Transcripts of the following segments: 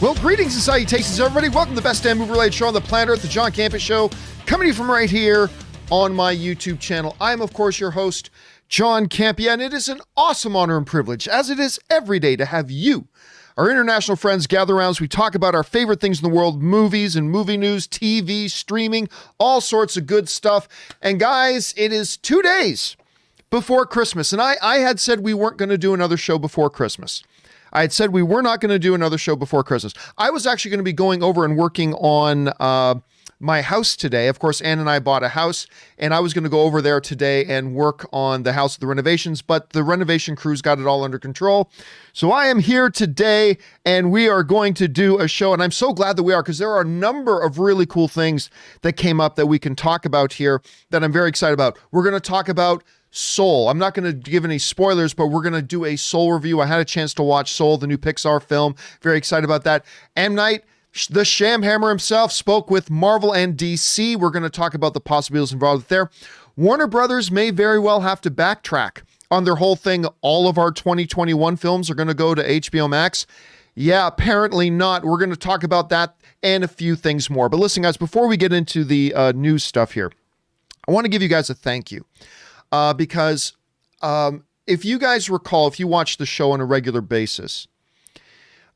Well, greetings and salutations, everybody. Welcome to the best damn movie-related show on the planet Earth, the John Campea Show, coming to you from right here on my YouTube channel. I am, of course, your host, John Campea, and it is an awesome honor and privilege, as it is every day, to have you, our international friends, gather around as we talk about our favorite things in the world, movies and movie news, TV, streaming, all sorts of good stuff. And guys, it is 2 days before Christmas, and I had said we weren't going to do another show before Christmas. I had said we were not going to do another show before Christmas. I was actually going to be going over and working on my house today. Of course, Ann and I bought a house, and I was going to go over there today and work on the house, the renovations, but the renovation crews got it all under control. So I am here today, and we are going to do a show, and I'm so glad that we are, because there are a number of really cool things that came up that we can talk about here that I'm very excited about. We're going to talk about Soul. I'm not going to give any spoilers, but we're going to do a Soul review. I had a chance to watch Soul, the new Pixar film. Very excited about that. M. Night, the Shamhammer himself, spoke with Marvel and DC. We're going to talk about the possibilities involved there. Warner Brothers may very well have to backtrack on their whole thing. All of our 2021 films are going to go to HBO Max. Yeah, apparently not. We're going to talk about that and a few things more. But listen, guys, before we get into the news stuff here, I want to give you guys a thank you. Because if you guys recall, if you watch the show on a regular basis,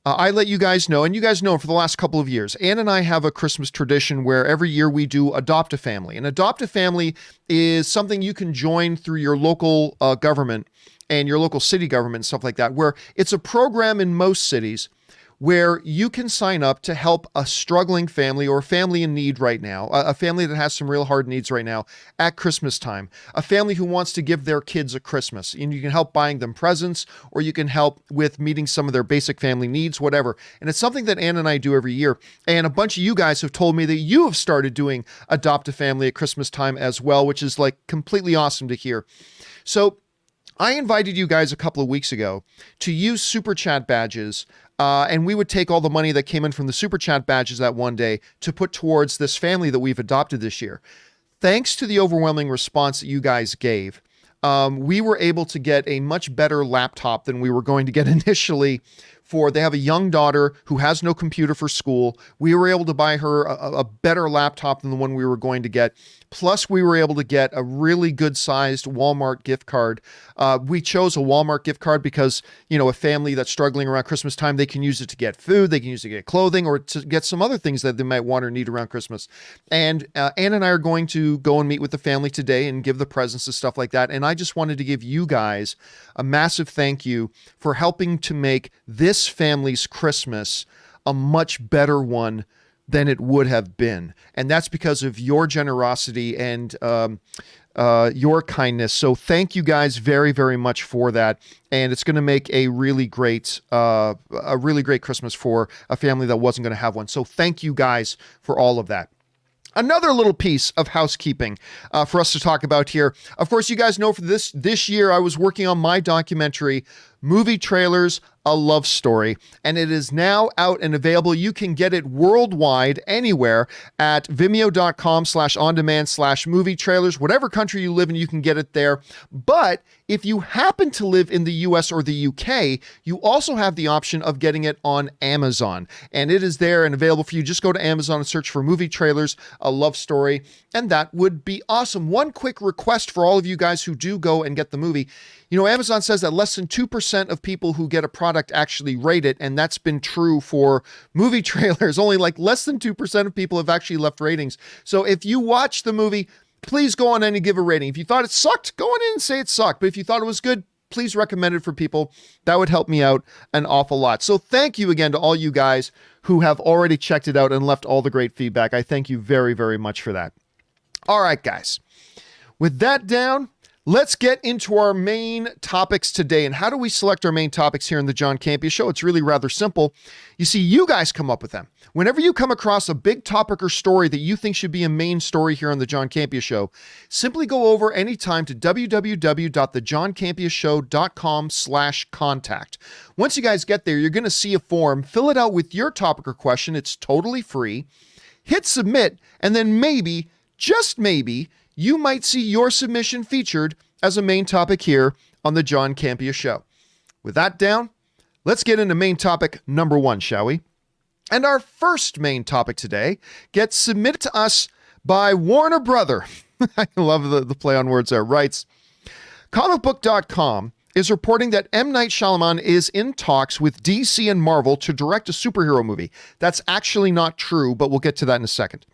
I let you guys know, and you guys know for the last couple of years, Ann and I have a Christmas tradition where every year we do Adopt a Family. And Adopt a Family is something you can join through your local government and your local city government and stuff like that, where it's a program in most cities where you can sign up to help a struggling family or a family in need right now, a family that has some real hard needs right now at Christmas time, a family who wants to give their kids a Christmas. And you can help buying them presents, or you can help with meeting some of their basic family needs, whatever. And it's something that Ann and I do every year. And a bunch of you guys have told me that you have started doing Adopt a Family at Christmas time as well, which is like completely awesome to hear. So I invited you guys a couple of weeks ago to use Super Chat badges, and we would take all the money that came in from the Super Chat badges that one day to put towards this family that we've adopted this year. Thanks to the overwhelming response that you guys gave, we were able to get a much better laptop than we were going to get initially. They have a young daughter who has no computer for school. We were able to buy her a better laptop than the one we were going to get. Plus, we were able to get a really good sized Walmart gift card. We chose a Walmart gift card because, you know, a family that's struggling around Christmas time, they can use it to get food, they can use it to get clothing, or to get some other things that they might want or need around Christmas. And Ann and I are going to go and meet with the family today and give the presents and stuff like that. And I just wanted to give you guys a massive thank you for helping to make this family's Christmas a much better one than it would have been. And that's because of your generosity and your kindness. So thank you guys very, very much for that. And it's going to make a really great Christmas for a family that wasn't going to have one. So thank you guys for all of that. Another little piece of housekeeping for us to talk about here. Of course, you guys know for this year, I was working on my documentary, Movie Trailers, A Love Story, and it is now out and available. You can get it worldwide anywhere at vimeo.com/on-demand/movie trailers. Whatever country you live in, you can get it there. But if you happen to live in the US or the UK, you also have the option of getting it on Amazon, and it is there and available for you. Just go to Amazon and search for Movie Trailers, A Love Story, and that would be awesome. One quick request for all of you guys who do go and get the movie. You know, Amazon says that less than 2% of people who get a product actually rate it, and that's been true for Movie Trailers. Only like less than 2% of people have actually left ratings. So if you watch the movie, please go on in and give a rating. If you thought it sucked, go on in and say it sucked. But if you thought it was good, please recommend it for people. That would help me out an awful lot. So thank you again to all you guys who have already checked it out and left all the great feedback. I thank you very, very much for that. All right, guys. With that down, let's get into our main topics today. And how do we select our main topics here in the John Campea Show? It's really rather simple. You see, you guys come up with them. Whenever you come across a big topic or story that you think should be a main story here on the John Campea Show, simply go over anytime to www.thejohncampeashow.com/contact. Once you guys get there, you're going to see a form. Fill it out with your topic or question. It's totally free. Hit submit, and then maybe, just maybe, you might see your submission featured as a main topic here on the John Campea Show. With that down, let's get into main topic number one, shall we? And our first main topic today gets submitted to us by Warner Brother. I love the play on words there. Writes, comicbook.com is reporting that M. Night Shyamalan is in talks with DC and Marvel to direct a superhero movie. That's actually not true, but we'll get to that in a second.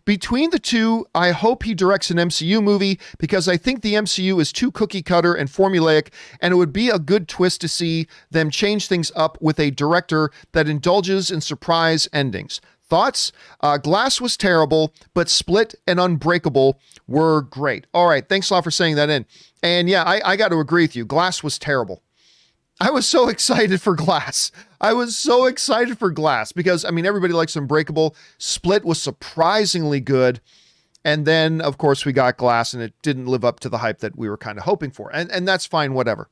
Between the two, I hope he directs an MCU movie because I think the MCU is too cookie cutter and formulaic, and it would be a good twist to see them change things up with a director that indulges in surprise endings. Thoughts? Glass was terrible, but Split and Unbreakable were great. All right, thanks a lot for saying that in. And yeah, I got to agree with you. Glass was terrible. I was so excited for Glass. Because, I mean, everybody likes Unbreakable. Split was surprisingly good. And then, of course, we got Glass, and it didn't live up to the hype that we were kind of hoping for. And that's fine, whatever.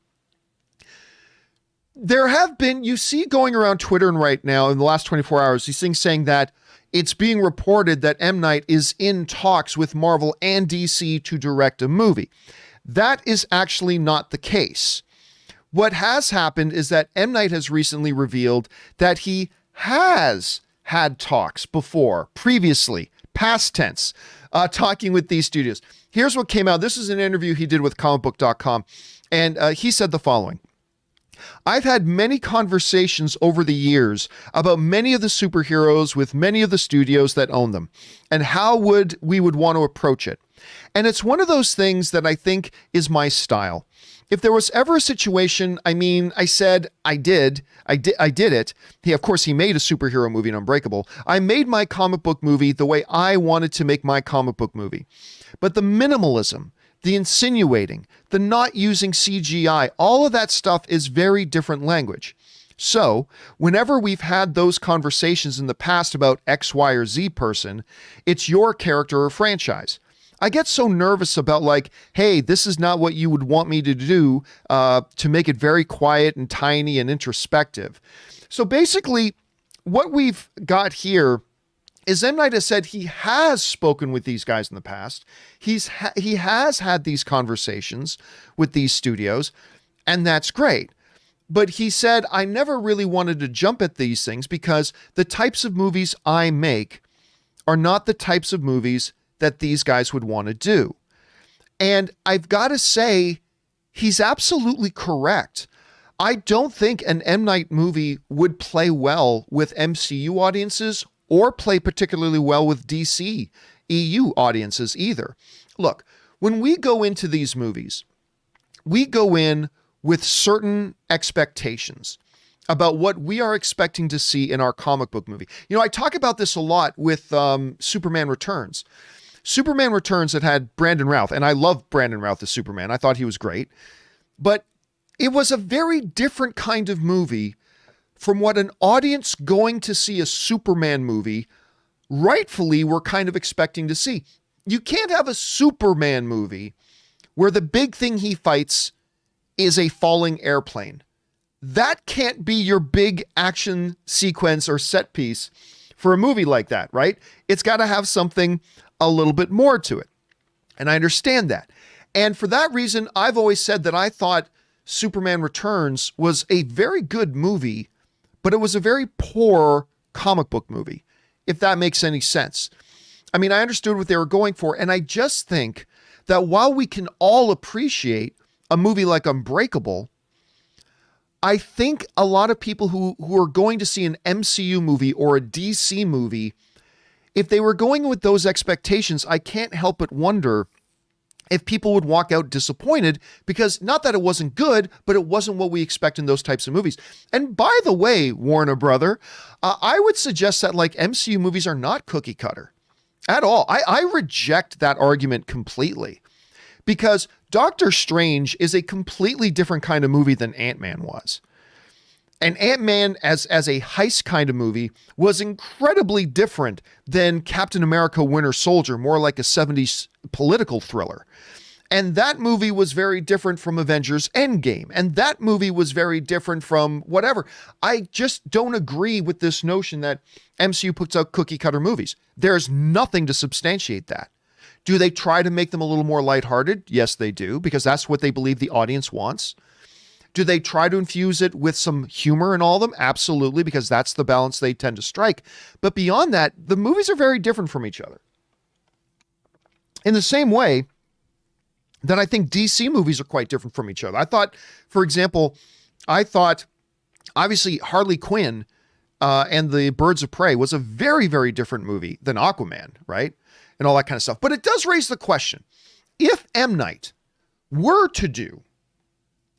There have been, you see going around Twitter and right now in the last 24 hours, these things saying that it's being reported that M. Night is in talks with Marvel and DC to direct a movie. That is actually not the case. What has happened is that M. Night has recently revealed that he has had talks before, previously, past tense, talking with these studios. Here's what came out. This is an interview he did with comicbook.com, and he said the following. I've had many conversations over the years about many of the superheroes with many of the studios that own them and how we would want to approach it. And it's one of those things that I think is my style. If there was ever a situation, I mean, I said I did it. Of course, he made a superhero movie in Unbreakable. I made my comic book movie the way I wanted to make my comic book movie. But the minimalism, the insinuating, the not using CGI, all of that stuff is very different language. So whenever we've had those conversations in the past about X, Y, or Z person, it's your character or franchise. I get so nervous about like, hey, this is not what you would want me to do to make it very quiet and tiny and introspective. So basically what we've got here is M. Night has said he has spoken with these guys in the past. He has had these conversations with these studios, and that's great. But he said, I never really wanted to jump at these things because the types of movies I make are not the types of movies that these guys would want to do. And I've got to say, he's absolutely correct. I don't think an M. Night movie would play well with MCU audiences or play particularly well with DC EU audiences either. Look, when we go into these movies, we go in with certain expectations about what we are expecting to see in our comic book movie. You know, I talk about this a lot with Superman Returns. Superman Returns that had Brandon Routh, and I love Brandon Routh as Superman. I thought he was great. But it was a very different kind of movie from what an audience going to see a Superman movie rightfully were kind of expecting to see. You can't have a Superman movie where the big thing he fights is a falling airplane. That can't be your big action sequence or set piece for a movie like that, right? It's got to have something a little bit more to it. And I understand that. And for that reason, I've always said that I thought Superman Returns was a very good movie, but it was a very poor comic book movie, if that makes any sense. I mean, I understood what they were going for, and I just think that while we can all appreciate a movie like Unbreakable, I think a lot of people who are going to see an MCU movie or a DC movie, if they were going with those expectations, I can't help but wonder if people would walk out disappointed because not that it wasn't good, but it wasn't what we expect in those types of movies. And by the way, Warner Brother, I would suggest that like MCU movies are not cookie cutter at all. I reject that argument completely because Doctor Strange is a completely different kind of movie than Ant-Man was. And Ant-Man as a heist kind of movie was incredibly different than Captain America Winter Soldier, more like a 70s political thriller. And that movie was very different from Avengers Endgame. And that movie was very different from whatever. I just don't agree with this notion that MCU puts out cookie cutter movies. There's nothing to substantiate that. Do they try to make them a little more lighthearted? Yes, they do, because that's what they believe the audience wants. Do they try to infuse it with some humor in all of them? Absolutely, because that's the balance they tend to strike. But beyond that, the movies are very different from each other. In the same way that I think DC movies are quite different from each other. I thought, for example, obviously Harley Quinn and the Birds of Prey was a very, very different movie than Aquaman, right? And all that kind of stuff. But it does raise the question, if M. Night were to do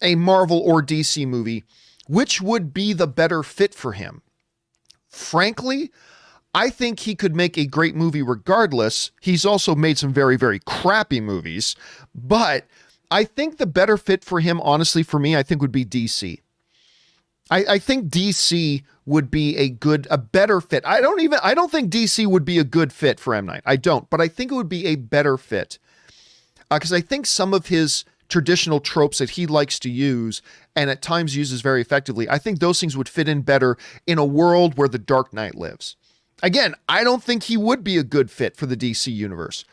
a Marvel or DC movie, which would be the better fit for him? Frankly, I think he could make a great movie regardless. He's also made some very, very crappy movies, but I think the better fit for him, honestly, for me, I think would be DC. I think DC would be a better fit. I don't think DC would be a good fit for M. Night. I don't, but I think it would be a better fit. Because I think some of his traditional tropes that he likes to use and at times uses very effectively, I think those things would fit in better in a world where the Dark Knight lives. Again, I don't think he would be a good fit for the DC universe,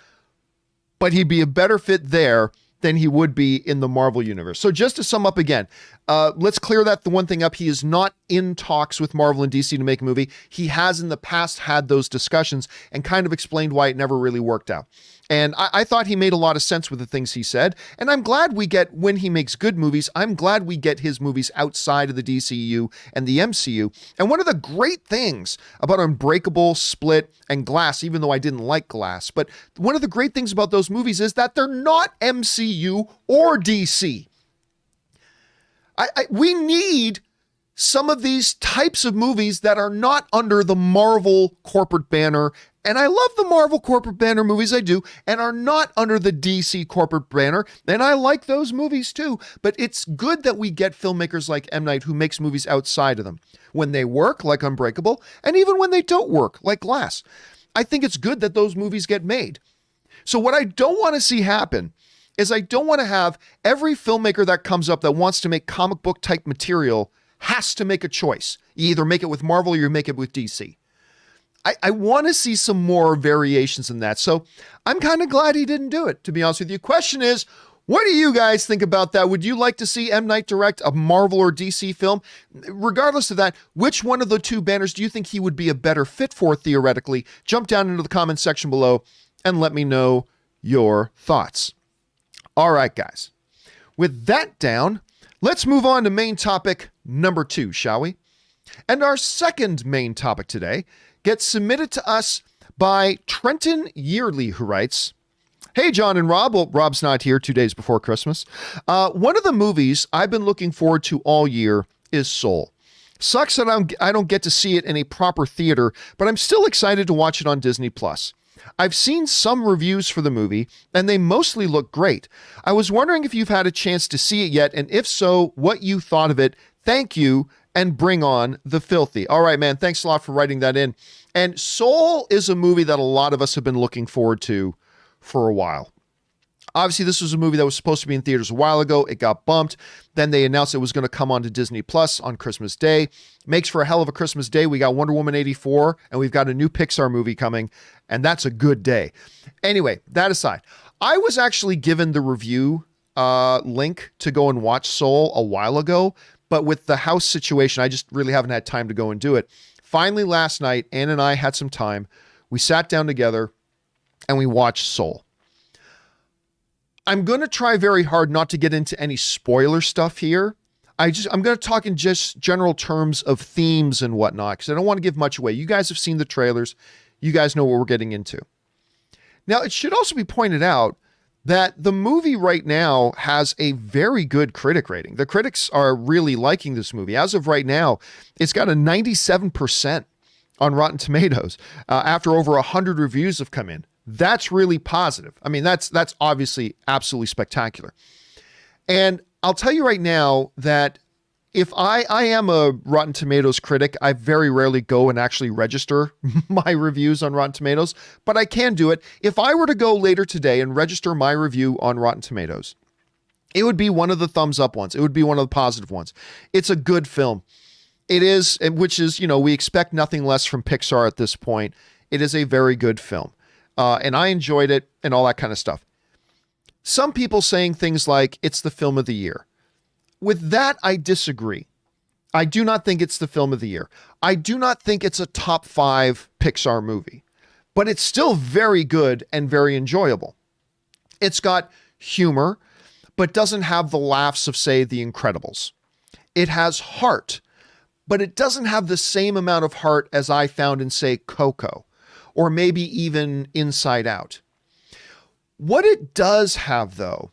but he'd be a better fit there than he would be in the Marvel universe. So just to sum up again, let's clear the one thing up. He is not in talks with Marvel and DC to make a movie. He has in the past had those discussions and kind of explained why it never really worked out. And I thought he made a lot of sense with the things he said. And I'm glad when he makes good movies, I'm glad we get his movies outside of the DCU and the MCU. And one of the great things about Unbreakable, Split, and Glass, even though I didn't like Glass, but one of the great things about those movies is that they're not MCU or DC. We need some of these types of movies that are not under the Marvel corporate banner. And I love the Marvel corporate banner movies, I do, and are not under the DC corporate banner. And I like those movies too. But it's good that we get filmmakers like M. Night who makes movies outside of them. When they work, like Unbreakable, and even when they don't work, like Glass. I think it's good that those movies get made. So what I don't want to see happen is I don't want to have every filmmaker that comes up that wants to make comic book type material has to make a choice. You either make it with Marvel or you make it with DC. I want to see some more variations in that. So I'm kind of glad he didn't do it, to be honest with you. Question is, what do you guys think about that? Would you like to see M. Night direct a Marvel or DC film? Regardless of that, which one of the two banners do you think he would be a better fit for theoretically? Jump down into the comments section below and let me know your thoughts. All right, guys. With that down, let's move on to main topic number 2, shall we? And our second main topic today gets submitted to us by Trenton Yearly, who writes, "Hey, John and Rob." Well, Rob's not here 2 days before Christmas. One of the movies I've been looking forward to all year is Soul. Sucks that I don't get to see it in a proper theater, but I'm still excited to watch it on Disney+. I've seen some reviews for the movie, and they mostly look great. I was wondering if you've had a chance to see it yet, and if so, what you thought of it. Thank you, and bring on the filthy. All right, man, thanks a lot for writing that in. And Soul is a movie that a lot of us have been looking forward to for a while. Obviously, this was a movie that was supposed to be in theaters a while ago. It got bumped. Then they announced it was going to come on to Disney Plus on Christmas Day. Makes for a hell of a Christmas day. We got Wonder Woman 84, and we've got a new Pixar movie coming, and that's a good day. Anyway, that aside, I was actually given the review link to go and watch Soul a while ago, but with the house situation, I just really haven't had time to go and do it. Finally, last night, Ann and I had some time. We sat down together, and we watched Soul. I'm going to try very hard not to get into any spoiler stuff here. I'm going to talk in just general terms of themes and whatnot, because I don't want to give much away. You guys have seen the trailers. You guys know what we're getting into. Now, it should also be pointed out that the movie right now has a very good critic rating. The critics are really liking this movie. As of right now, it's got a 97% on Rotten Tomatoes after over 100 reviews have come in. That's really positive. I mean, that's obviously absolutely spectacular. And I'll tell you right now that if I am a Rotten Tomatoes critic, I very rarely go and actually register my reviews on Rotten Tomatoes, but I can do it. If I were to go later today and register my review on Rotten Tomatoes, it would be one of the thumbs up ones. It would be one of the positive ones. It's a good film. It is, which is, we expect nothing less from Pixar at this point. It is a very good film. And I enjoyed it and all that kind of stuff. Some people saying things like, it's the film of the year. with that, I disagree. I do not think it's the film of the year. I do not think it's a top 5 Pixar movie, but it's still very good and very enjoyable. It's got humor, but doesn't have the laughs of, say, The Incredibles. It has heart, but it doesn't have the same amount of heart as I found in, say, Coco, or maybe even Inside Out. What it does have, though,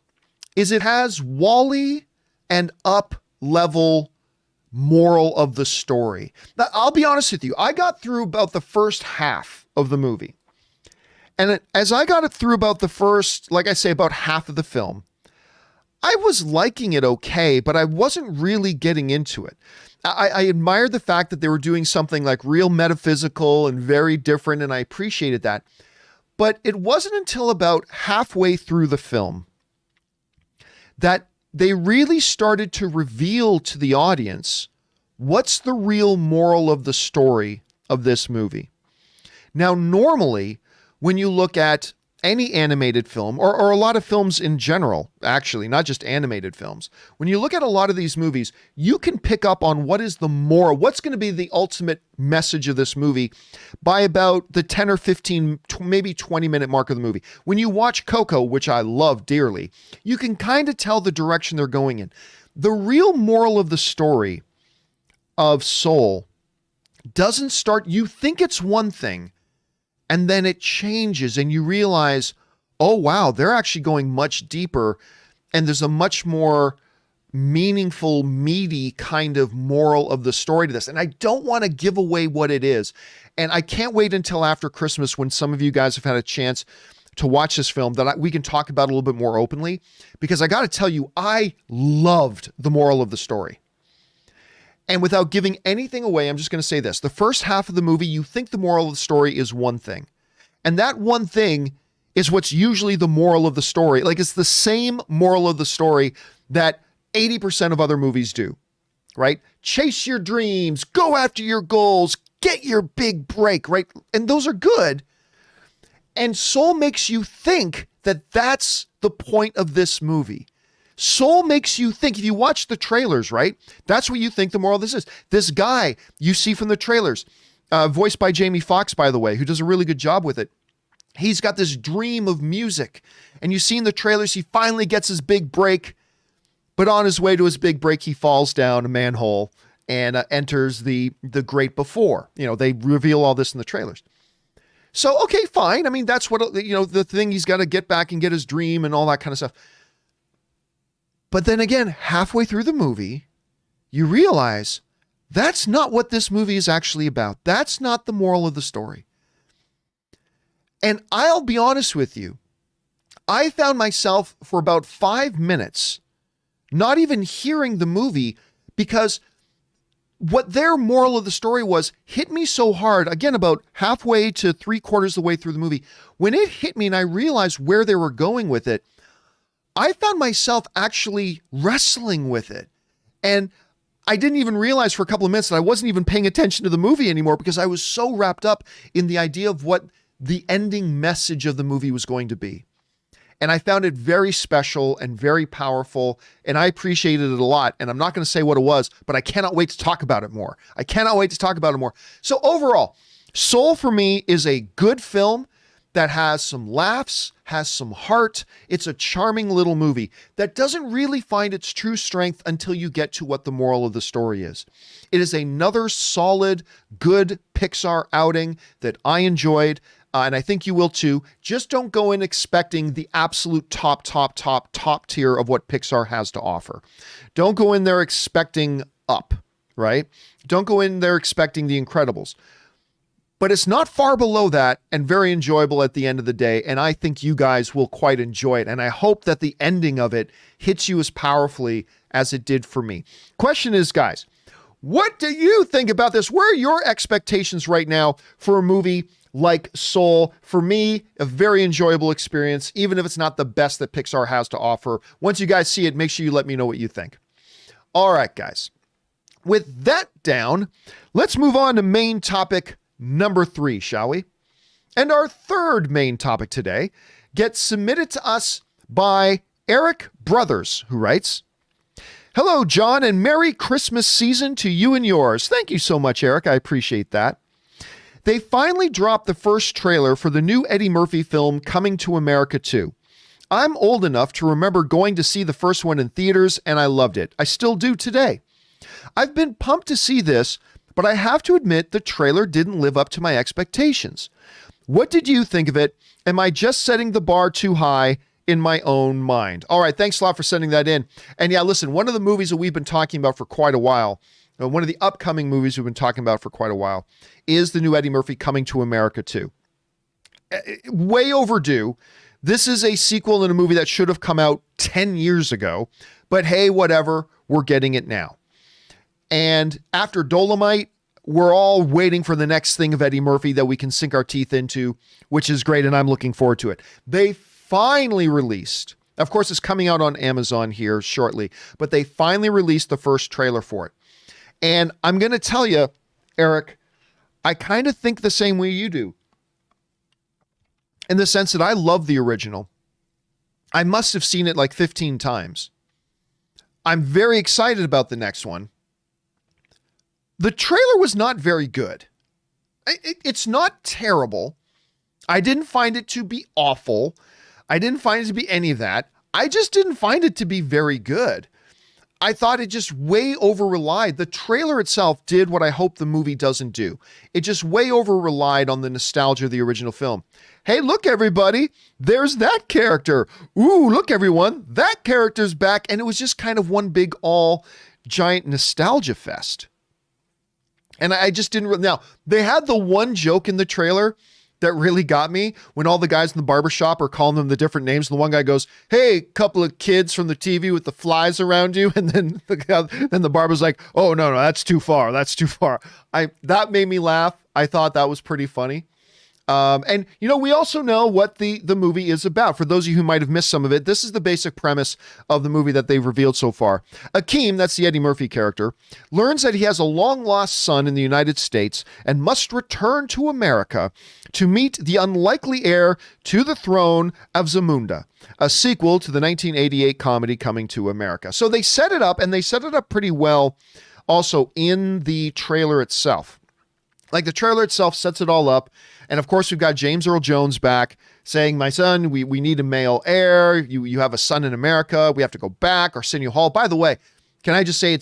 is it has WALL-E and Up level moral of the story. Now, I'll be honest with you. I got through about the first half of the movie. And as I got it through about the first, like I say, about half of the film, I was liking it okay, but I wasn't really getting into it. I admired the fact that they were doing something like real metaphysical and very different, and I appreciated that. But it wasn't until about halfway through the film that they really started to reveal to the audience what's the real moral of the story of this movie. Now, normally, when you look at any animated film, or a lot of films in general, actually, not just animated films, when you look at a lot of these movies, you can pick up on what is the moral, what's going to be the ultimate message of this movie by about the 10 or 15, maybe 20-minute mark of the movie. When you watch Coco, which I love dearly, you can kind of tell the direction they're going in. The real moral of the story of Soul doesn't start, you think it's one thing, and then it changes and you realize, oh, wow, they're actually going much deeper. And there's a much more meaningful, meaty kind of moral of the story to this. And I don't want to give away what it is. And I can't wait until after Christmas when some of you guys have had a chance to watch this film that we can talk about a little bit more openly. Because I got to tell you, I loved the moral of the story. And without giving anything away, I'm just going to say this. The first half of the movie, you think the moral of the story is one thing. And that one thing is what's usually the moral of the story. Like, it's the same moral of the story that 80% of other movies do, right? Chase your dreams, go after your goals, get your big break, right? And those are good. And Soul makes you think that that's the point of this movie. Soul makes you think, if you watch the trailers, right? That's what you think the moral of this is. This guy you see from the trailers, voiced by Jamie Foxx, by the way, who does a really good job with it. He's got this dream of music. And you see in the trailers, he finally gets his big break. But on his way to his big break, he falls down a manhole and enters the great before. You know, they reveal all this in the trailers. So, okay, fine. I mean, that's what, you know, the thing, he's got to get back and get his dream and all that kind of stuff. But then again, halfway through the movie, you realize that's not what this movie is actually about. That's not the moral of the story. And I'll be honest with you, I found myself for about 5 minutes not even hearing the movie because what their moral of the story was hit me so hard, again, about halfway to 3/4 of the way through the movie. When it hit me and I realized where they were going with it, I found myself actually wrestling with it. And I didn't even realize for a couple of minutes that I wasn't even paying attention to the movie anymore because I was so wrapped up in the idea of what the ending message of the movie was going to be. And I found it very special and very powerful, and I appreciated it a lot. And I'm not going to say what it was, but I cannot wait to talk about it more. I cannot wait to talk about it more. So overall, Soul for me is a good film that has some laughs, has some heart. It's a charming little movie that doesn't really find its true strength until you get to what the moral of the story is. It is another solid, good Pixar outing that I enjoyed, and I think you will too. Just don't go in expecting the absolute top tier of what Pixar has to offer. Don't go in there expecting Up, right? Don't go in there expecting The Incredibles. But it's not far below that and very enjoyable at the end of the day. And I think you guys will quite enjoy it. And I hope that the ending of it hits you as powerfully as it did for me. Question is, guys, what do you think about this? Where are your expectations right now for a movie like Soul? For me, a very enjoyable experience, even if it's not the best that Pixar has to offer. Once you guys see it, make sure you let me know what you think. All right, guys. With that down, let's move on to main topic number 3, shall we? And our third main topic today gets submitted to us by Eric Brothers, who writes, Hello, John, and Merry Christmas season to you and yours. Thank you so much, Eric. I appreciate that. They finally dropped the first trailer for the new Eddie Murphy film Coming to America 2. I'm old enough to remember going to see the first one in theaters, and I loved it. I still do today. I've been pumped to see this, but I have to admit the trailer didn't live up to my expectations. What did you think of it? Am I just setting the bar too high in my own mind? All right, thanks a lot for sending that in. And yeah, listen, one of the movies that we've been talking about for quite a while, one of the upcoming movies we've been talking about for quite a while, is the new Eddie Murphy Coming to America 2. Way overdue. This is a sequel in a movie that should have come out 10 years ago, but hey, whatever, we're getting it now. And after Dolomite, we're all waiting for the next thing of Eddie Murphy that we can sink our teeth into, which is great, and I'm looking forward to it. They finally released, of course, it's coming out on Amazon here shortly, but they finally released the first trailer for it. And I'm going to tell you, Eric, I kind of think the same way you do, in the sense that I love the original. I must have seen it like 15 times. I'm very excited about the next one. The trailer was not very good. It's not terrible. I didn't find it to be awful. I didn't find it to be any of that. I just didn't find it to be very good. I thought it just way over-relied. The trailer itself did what I hope the movie doesn't do. It just way over-relied on the nostalgia of the original film. Hey, look, everybody, there's that character. Ooh, look, everyone, that character's back. And it was just kind of one big all-giant nostalgia fest. And I just didn't. Now, they had the one joke in the trailer that really got me when all the guys in the barbershop are calling them the different names. And the one guy goes, hey, couple of kids from the TV with the flies around you. And then the barber's like, oh, no, that's too far. That's too far. That made me laugh. I thought that was pretty funny. And, you know, we also know what the movie is about. For those of you who might have missed some of it, this is the basic premise of the movie that they've revealed so far. Akeem, that's the Eddie Murphy character, learns that he has a long-lost son in the United States and must return to America to meet the unlikely heir to the throne of Zamunda, a sequel to the 1988 comedy Coming to America. So they set it up, and they set it up pretty well also in the trailer itself. Like, the trailer itself sets it all up. And of course, we've got James Earl Jones back saying, my son, we need a male heir. You have a son in America. We have to go back. Arsenio Hall. By the way, can I just say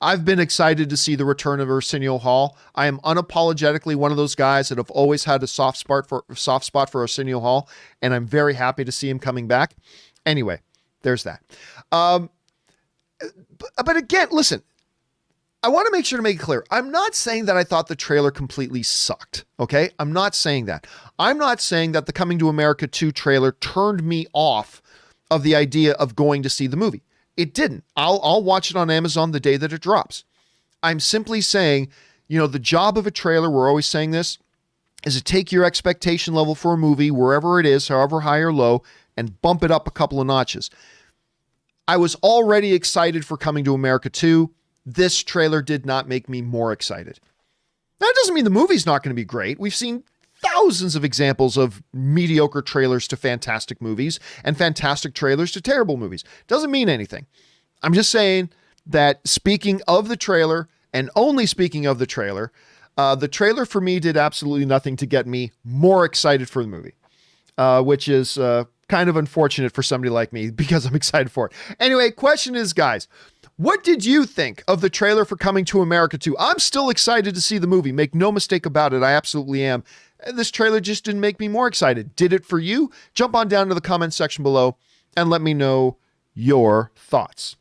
I've been excited to see the return of Arsenio Hall. I am unapologetically one of those guys that have always had a soft spot for Arsenio Hall. And I'm very happy to see him coming back. Anyway, there's that. But again, listen, I want to make sure to make it clear. I'm not saying that I thought the trailer completely sucked. Okay. I'm not saying that. I'm not saying that the Coming to America 2 trailer turned me off of the idea of going to see the movie. It didn't. I'll watch it on Amazon the day that it drops. I'm simply saying, you know, the job of a trailer, we're always saying this, is to take your expectation level for a movie, wherever it is, however high or low, and bump it up a couple of notches. I was already excited for Coming to America 2. This trailer did not make me more excited. That doesn't mean the movie's not going to be great. We've seen thousands of examples of mediocre trailers to fantastic movies and fantastic trailers to terrible movies. Doesn't mean anything. I'm just saying that speaking of the trailer, and only speaking of the trailer for me did absolutely nothing to get me more excited for the movie, which is kind of unfortunate for somebody like me because I'm excited for it. Anyway, question is, guys, what did you think of the trailer for Coming to America 2? I'm still excited to see the movie. Make no mistake about it. I absolutely am. And this trailer just didn't make me more excited. Did it for you? Jump on down to the comment section below and let me know your thoughts.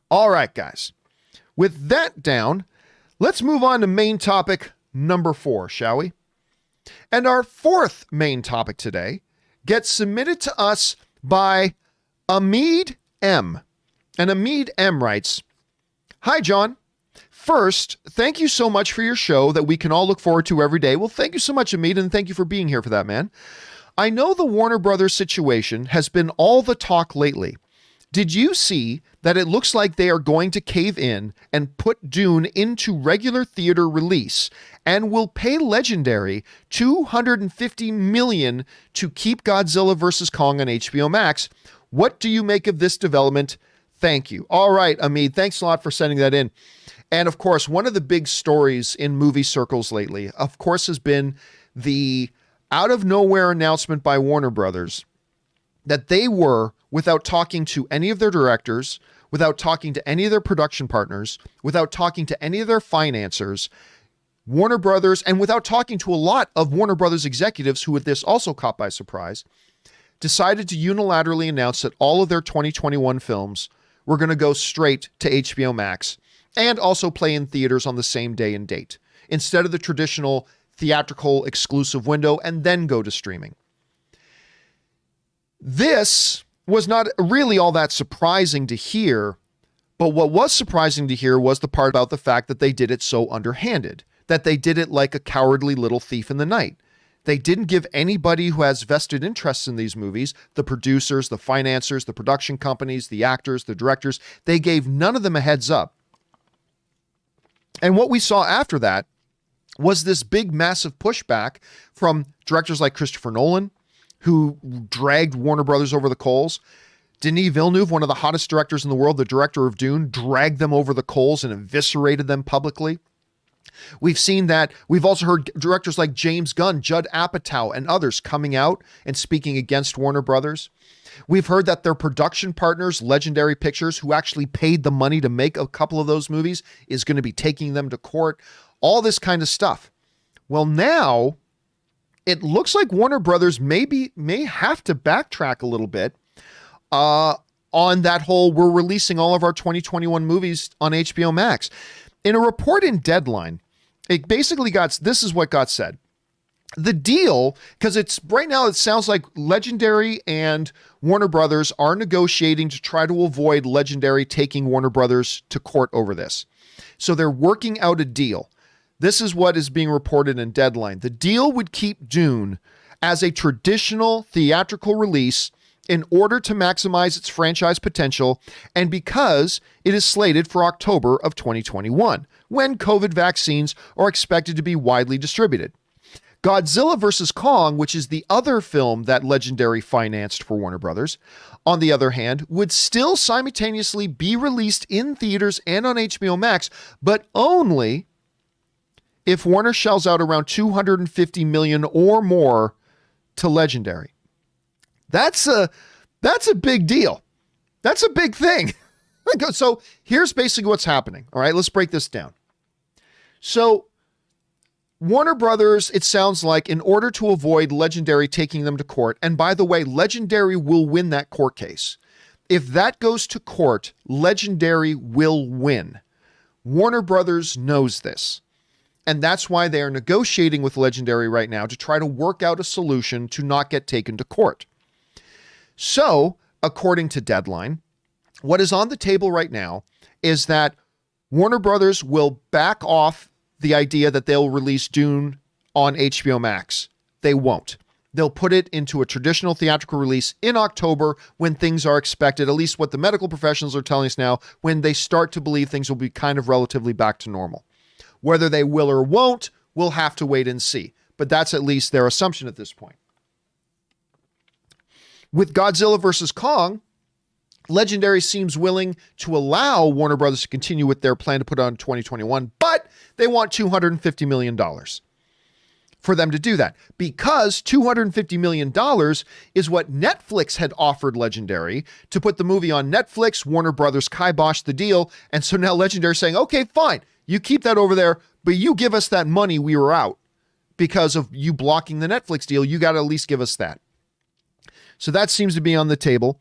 All right, guys. With that down, let's move on to main topic number 4, shall we? And our fourth main topic today gets submitted to us by Amid M. And Amid M writes, hi, John. First, thank you so much for your show that we can all look forward to every day. Well, thank you so much, Amid, and thank you for being here for that, man. I know the Warner Brothers situation has been all the talk lately. Did you see that it looks like they are going to cave in and put Dune into regular theater release and will pay Legendary $250 million to keep Godzilla vs. Kong on HBO Max? What do you make of this development? Thank you. All right, Amit, thanks a lot for sending that in. And of course, one of the big stories in movie circles lately, of course, has been the out of nowhere announcement by Warner Brothers that they were, without talking to any of their directors, without talking to any of their production partners, without talking to any of their financiers, Warner Brothers, and without talking to a lot of Warner Brothers executives who, with this also caught by surprise, decided to unilaterally announce that all of their 2021 films were going to go straight to HBO Max and also play in theaters on the same day and date, instead of the traditional theatrical exclusive window and then go to streaming. This was not really all that surprising to hear, but what was surprising to hear was the part about the fact that they did it so underhanded, that they did it like a cowardly little thief in the night. They didn't give anybody who has vested interests in these movies, the producers, the financiers, the production companies, the actors, the directors, they gave none of them a heads up. And what we saw after that was this big, massive pushback from directors like Christopher Nolan, who dragged Warner Brothers over the coals. Denis Villeneuve, one of the hottest directors in the world, the director of Dune, dragged them over the coals and eviscerated them publicly. We've seen that. We've also heard directors like James Gunn, Judd Apatow, and others coming out and speaking against Warner Brothers. We've heard that their production partners, Legendary Pictures, who actually paid the money to make a couple of those movies, is going to be taking them to court. All this kind of stuff. Well, now it looks like Warner Brothers may have to backtrack a little bit on that whole, we're releasing all of our 2021 movies on HBO Max. In a report in Deadline, it basically this is what got said. The deal, because it's right now, it sounds like Legendary and Warner Brothers are negotiating to try to avoid Legendary taking Warner Brothers to court over this. So they're working out a deal. This is what is being reported in Deadline. The deal would keep Dune as a traditional theatrical release in order to maximize its franchise potential, and because it is slated for October of 2021, when COVID vaccines are expected to be widely distributed. Godzilla vs. Kong, which is the other film that Legendary financed for Warner Brothers, on the other hand, would still simultaneously be released in theaters and on HBO Max, but only if Warner shells out around $250 million or more to Legendary. That's a big deal. That's a big thing. So here's basically what's happening. All right, let's break this down. So Warner Brothers, it sounds like, in order to avoid Legendary taking them to court, and by the way, Legendary will win that court case. If that goes to court, Legendary will win. Warner Brothers knows this. And that's why they are negotiating with Legendary right now to try to work out a solution to not get taken to court. So, according to Deadline, what is on the table right now is that Warner Brothers will back off the idea that they'll release Dune on HBO Max. They won't. They'll put it into a traditional theatrical release in October when things are expected, at least what the medical professionals are telling us now, when they start to believe things will be kind of relatively back to normal. Whether they will or won't, we'll have to wait and see. But that's at least their assumption at this point. With Godzilla vs. Kong, Legendary seems willing to allow Warner Brothers to continue with their plan to put on 2021, but they want $250 million for them to do that, because $250 million is what Netflix had offered Legendary to put the movie on Netflix. Warner Brothers kiboshed the deal, and so now Legendary is saying, okay, fine, you keep that over there, but you give us that money, we were out. Because of you blocking the Netflix deal, you got to at least give us that. So that seems to be on the table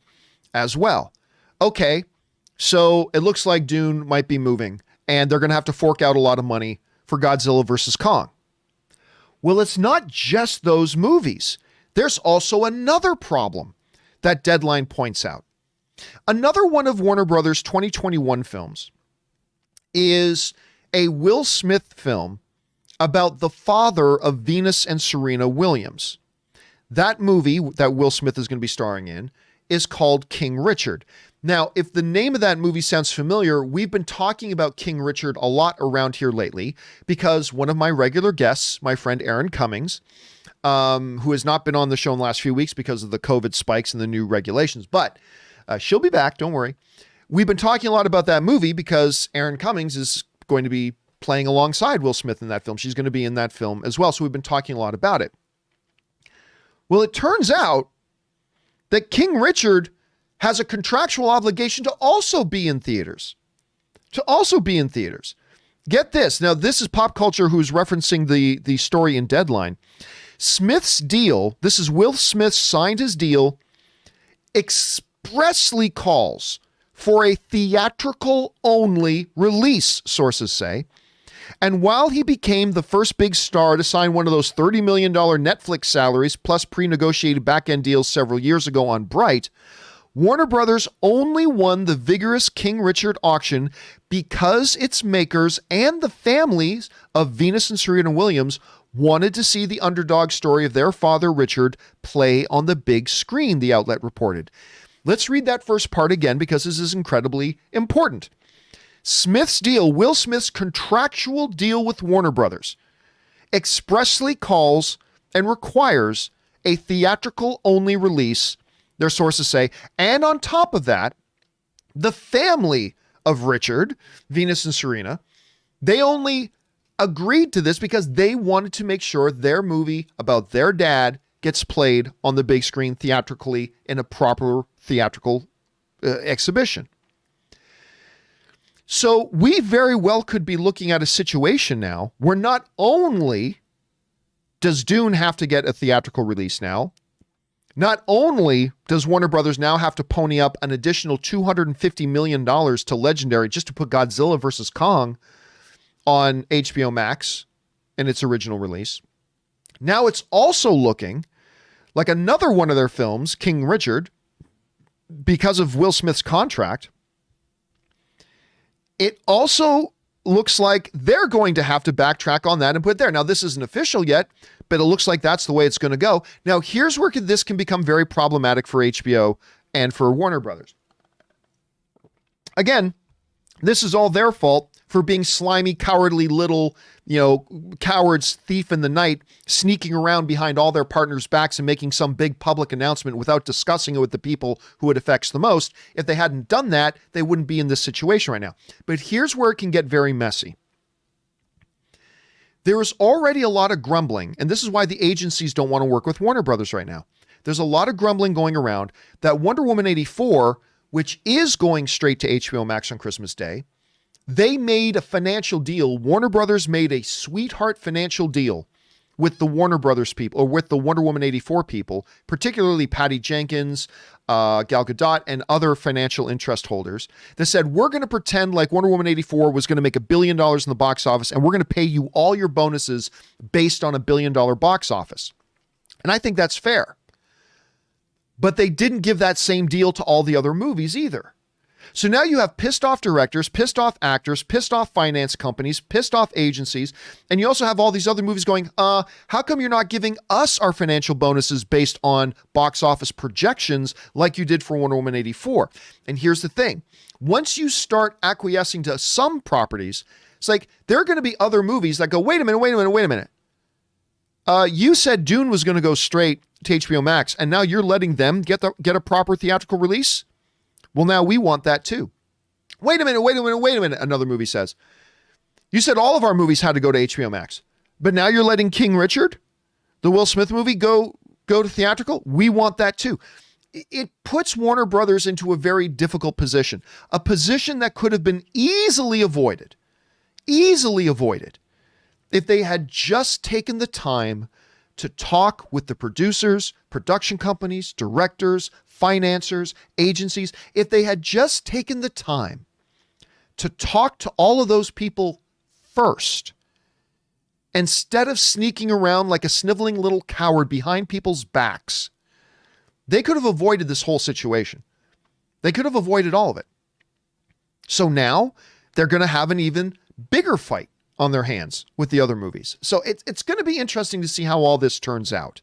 as well. Okay, so it looks like Dune might be moving, and they're going to have to fork out a lot of money for Godzilla vs. Kong. Well, it's not just those movies. There's also another problem that Deadline points out. Another one of Warner Brothers' 2021 films is a Will Smith film about the father of Venus and Serena Williams. That movie that Will Smith is going to be starring in is called King Richard. Now, if the name of that movie sounds familiar, we've been talking about King Richard a lot around here lately because one of my regular guests, my friend Aaron Cummings, who has not been on the show in the last few weeks because of the COVID spikes and the new regulations, but she'll be back, don't worry. we've been talking a lot about that movie because Erin Cummings is going to be playing alongside Will Smith in that film. She's going to be in that film as well. So we've been talking a lot about it. Well, it turns out that King Richard has a contractual obligation to also be in theaters. Get this. Now, this is Pop Culture who's referencing the story in Deadline. Smith's deal, this is Will Smith signed his deal, expressly calls for a theatrical only release, sources say. And while he became the first big star to sign one of those $30 million Netflix salaries plus pre-negotiated back-end deals several years ago on Bright, Warner Brothers only won the vigorous King Richard auction because its makers and the families of Venus and Serena Williams wanted to see the underdog story of their father, Richard, play on the big screen, the outlet reported. Let's read that first part again because this is incredibly important. Smith's deal, Will Smith's contractual deal with Warner Brothers, expressly calls and requires a theatrical only release, their sources say, and on top of that, the family of Richard, Venus and Serena, they only agreed to this because they wanted to make sure their movie about their dad gets played on the big screen theatrically in a proper theatrical exhibition. So we very well could be looking at a situation now where not only does Dune have to get a theatrical release now, not only does Warner Brothers now have to pony up an additional $250 million to Legendary just to put Godzilla vs. Kong on HBO Max in its original release. Now it's also looking like another one of their films, King Richard, because of Will Smith's contract, it also looks like they're going to have to backtrack on that and put it there. Now, this isn't official yet, but it looks like that's the way it's going to go. Now, here's where this can become very problematic for HBO and for Warner Brothers. Again, this is all their fault for being slimy, cowardly little, cowards, thief in the night, sneaking around behind all their partners' backs and making some big public announcement without discussing it with the people who it affects the most. If they hadn't done that, they wouldn't be in this situation right now. But here's where it can get very messy. There is already a lot of grumbling, and this is why the agencies don't want to work with Warner Brothers right now. There's a lot of grumbling going around that Wonder Woman 84, which is going straight to HBO Max on Christmas Day, they made a financial deal. Warner Brothers made a sweetheart financial deal with the Warner Brothers people, or with the Wonder Woman 84 people, particularly Patty Jenkins, Gal Gadot, and other financial interest holders that said, we're going to pretend like Wonder Woman 84 was going to make $1 billion in the box office, and we're going to pay you all your bonuses based on $1 billion box office. And I think that's fair. But they didn't give that same deal to all the other movies either. So now you have pissed off directors, pissed off actors, pissed off finance companies, pissed off agencies, and you also have all these other movies going, how come you're not giving us our financial bonuses based on box office projections like you did for Wonder Woman 84? And here's the thing. Once you start acquiescing to some properties, it's like there are going to be other movies that go, wait a minute. You said Dune was going to go straight to HBO Max, and now you're letting them get a proper theatrical release? Well, now we want that too. Wait a minute, another movie says. You said all of our movies had to go to HBO Max, but now you're letting King Richard, the Will Smith movie, go to theatrical? We want that too. It puts Warner Brothers into a very difficult position, a position that could have been easily avoided if they had just taken the time to talk with the producers, production companies, directors, financiers, agencies. If they had just taken the time to talk to all of those people first, instead of sneaking around like a sniveling little coward behind people's backs, they could have avoided this whole situation. They could have avoided all of it. So now they're going to have an even bigger fight on their hands with the other movies. So it's going to be interesting to see how all this turns out.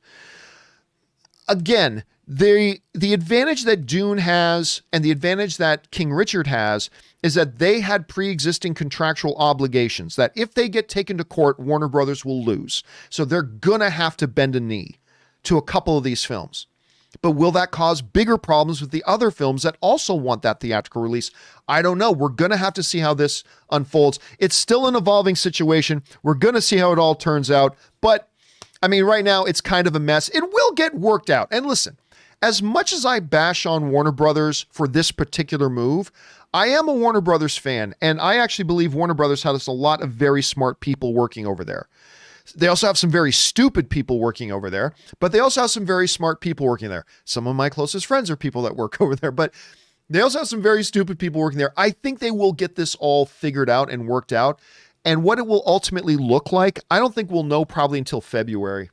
Again, the advantage that Dune has and the advantage that King Richard has is that they had pre-existing contractual obligations that if they get taken to court, Warner Brothers will lose. So they're going to have to bend a knee to a couple of these films. But will that cause bigger problems with the other films that also want that theatrical release? I don't know. We're going to have to see how this unfolds. It's still an evolving situation. We're going to see how it all turns out. But I mean, right now it's kind of a mess. It will get worked out. And listen, as much as I bash on Warner Brothers for this particular move, I am a Warner Brothers fan, and I actually believe Warner Brothers has a lot of very smart people working over there. They also have some very stupid people working over there, but they also have some very smart people working there. Some of my closest friends are people that work over there, but they also have some very stupid people working there. I think they will get this all figured out and worked out. And what it will ultimately look like, I don't think we'll know probably until February.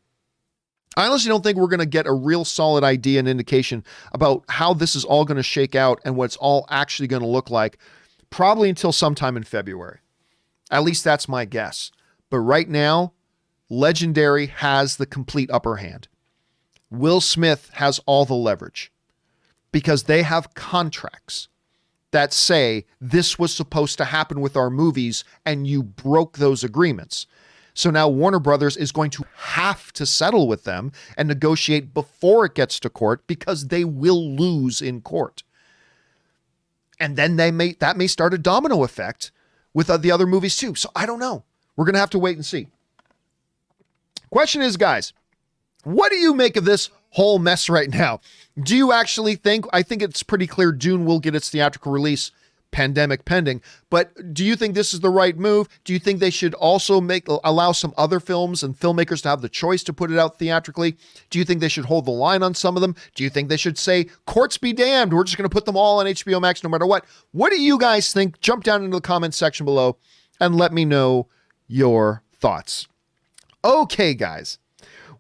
I honestly don't think we're going to get a real solid idea and indication about how this is all going to shake out and what it's all actually going to look like, probably until sometime in February. At least that's my guess. But right now, Legendary has the complete upper hand. Will Smith has all the leverage because they have contracts that say this was supposed to happen with our movies and you broke those agreements. So now Warner Brothers is going to have to settle with them and negotiate before it gets to court because they will lose in court. And then that may start a domino effect with the other movies too. So I don't know. We're going to have to wait and see. Question is, guys, what do you make of this whole mess right now? Do you actually think, I think it's pretty clear Dune will get its theatrical release, pandemic pending, but do you think this is the right move? Do you think they should also allow some other films and filmmakers to have the choice to put it out theatrically? Do you think they should hold the line on some of them? Do you think they should say, courts be damned, we're just going to put them all on HBO Max no matter what? What do you guys think? Jump down into the comments section below and let me know your thoughts. Okay, guys,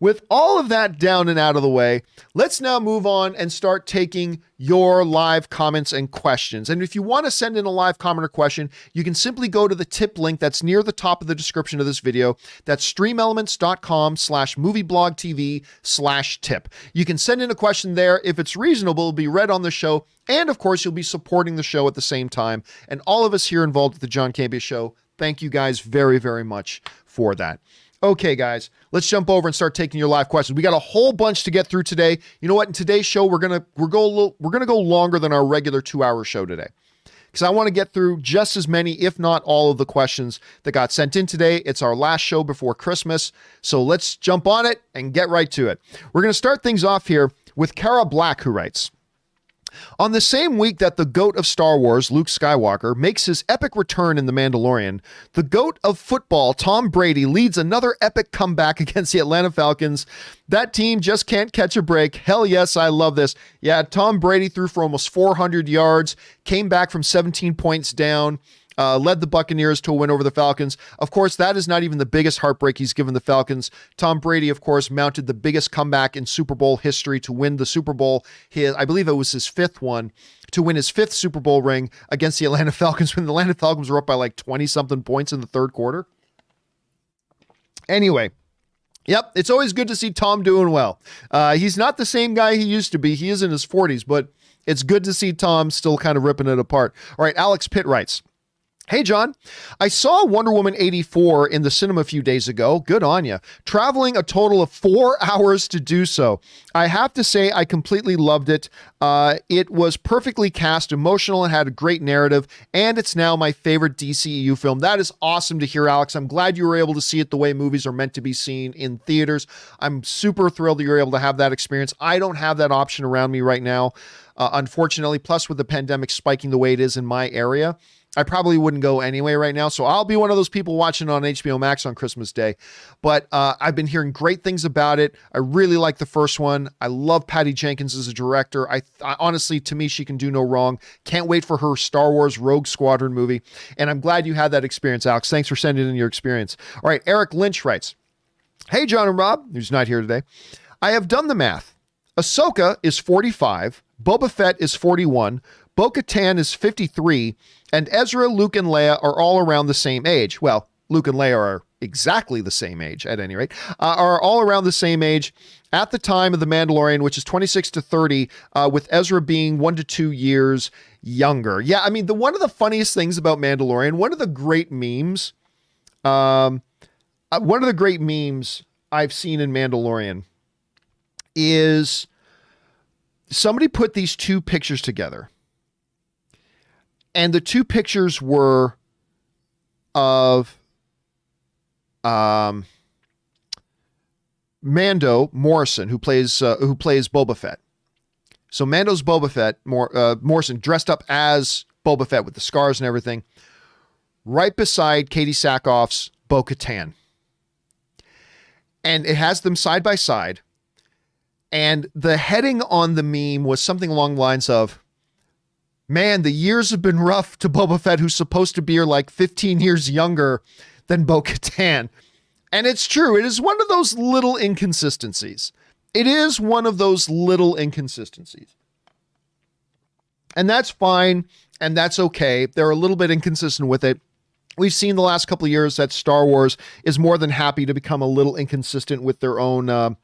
with all of that down and out of the way, let's now move on and start taking your live comments and questions. And if you want to send in a live comment or question, you can simply go to the tip link that's near the top of the description of this video. That's streamelements.com/movieblogtv/tip. You can send in a question there. If it's reasonable, it'll be read on the show. And of course, you'll be supporting the show at the same time. And all of us here involved with the John Campea Show, thank you guys very, very much for that. Okay, guys, let's jump over and start taking your live questions. We got a whole bunch to get through today. You know what? In today's show, we're gonna go longer than our regular 2-hour show today, because I want to get through just as many, if not all, of the questions that got sent in today. It's our last show before Christmas, so let's jump on it and get right to it. We're gonna start things off here with Kara Black, who writes, on the same week that the GOAT of Star Wars, Luke Skywalker, makes his epic return in The Mandalorian, the GOAT of football, Tom Brady, leads another epic comeback against the Atlanta Falcons. That team just can't catch a break. Hell yes, I love this. Yeah, Tom Brady threw for almost 400 yards, came back from 17 points down, led the Buccaneers to a win over the Falcons. Of course, that is not even the biggest heartbreak he's given the Falcons. Tom Brady, of course, mounted the biggest comeback in Super Bowl history to win the Super Bowl. I believe it was his 5th one, to win his 5th Super Bowl ring against the Atlanta Falcons when the Atlanta Falcons were up by like 20-something points in the third quarter. Anyway, yep, it's always good to see Tom doing well. He's not the same guy he used to be. He is in his 40s, but it's good to see Tom still kind of ripping it apart. All right, Alex Pitt writes, hey, John, I saw Wonder Woman 84 in the cinema a few days ago. Good on ya. Traveling a total of 4 hours to do so. I have to say I completely loved it. It was perfectly cast, emotional, and had a great narrative, and it's now my favorite DCEU film. That is awesome to hear, Alex. I'm glad you were able to see it the way movies are meant to be seen in theaters. I'm super thrilled that you're able to have that experience. I don't have that option around me right now, unfortunately. Plus, with the pandemic spiking the way it is in my area, I probably wouldn't go anyway right now. So I'll be one of those people watching on HBO Max on Christmas Day. But I've been hearing great things about it. I really like the first one. I love Patty Jenkins as a director. I honestly, to me, she can do no wrong. Can't wait for her Star Wars Rogue Squadron movie. And I'm glad you had that experience, Alex. Thanks for sending in your experience. All right, Eric Lynch writes, hey, John and Rob, who's not here today. I have done the math. Ahsoka is 45. Boba Fett is 41. Bo-Katan is 53, and Ezra, Luke, and Leia are all around the same age. Well, Luke and Leia are exactly the same age, at any rate, are all around the same age at the time of The Mandalorian, which is 26 to 30, with Ezra being 1 to 2 years younger. Yeah, I mean, one of the funniest things about Mandalorian, one of the great memes I've seen in Mandalorian is somebody put these two pictures together, and the two pictures were of Mando Morrison, who plays Boba Fett. So Mando's Boba Fett, Morrison dressed up as Boba Fett with the scars and everything, right beside Katie Sackhoff's Bo-Katan. And it has them side by side. And the heading on the meme was something along the lines of, man, the years have been rough to Boba Fett, who's supposed to be like 15 years younger than Bo-Katan. And it's true. It is one of those little inconsistencies. It is one of those little inconsistencies. And that's fine. And that's okay. They're a little bit inconsistent with it. We've seen the last couple of years that Star Wars is more than happy to become a little inconsistent with their own, a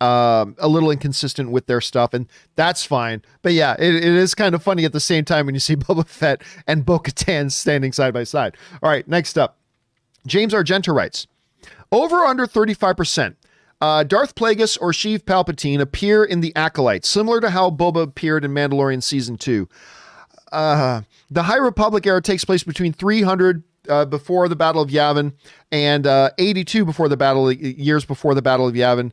little inconsistent with their stuff. And that's fine. But yeah, it is kind of funny at the same time when you see Boba Fett and Bo-Katan standing side by side. All right, next up. James Argenta writes, over under 35%. Darth Plagueis or Sheev Palpatine appear in The Acolyte, similar to how Boba appeared in Mandalorian Season 2. The High Republic era takes place between 300 before the Battle of Yavin and 82 before the years before the Battle of Yavin,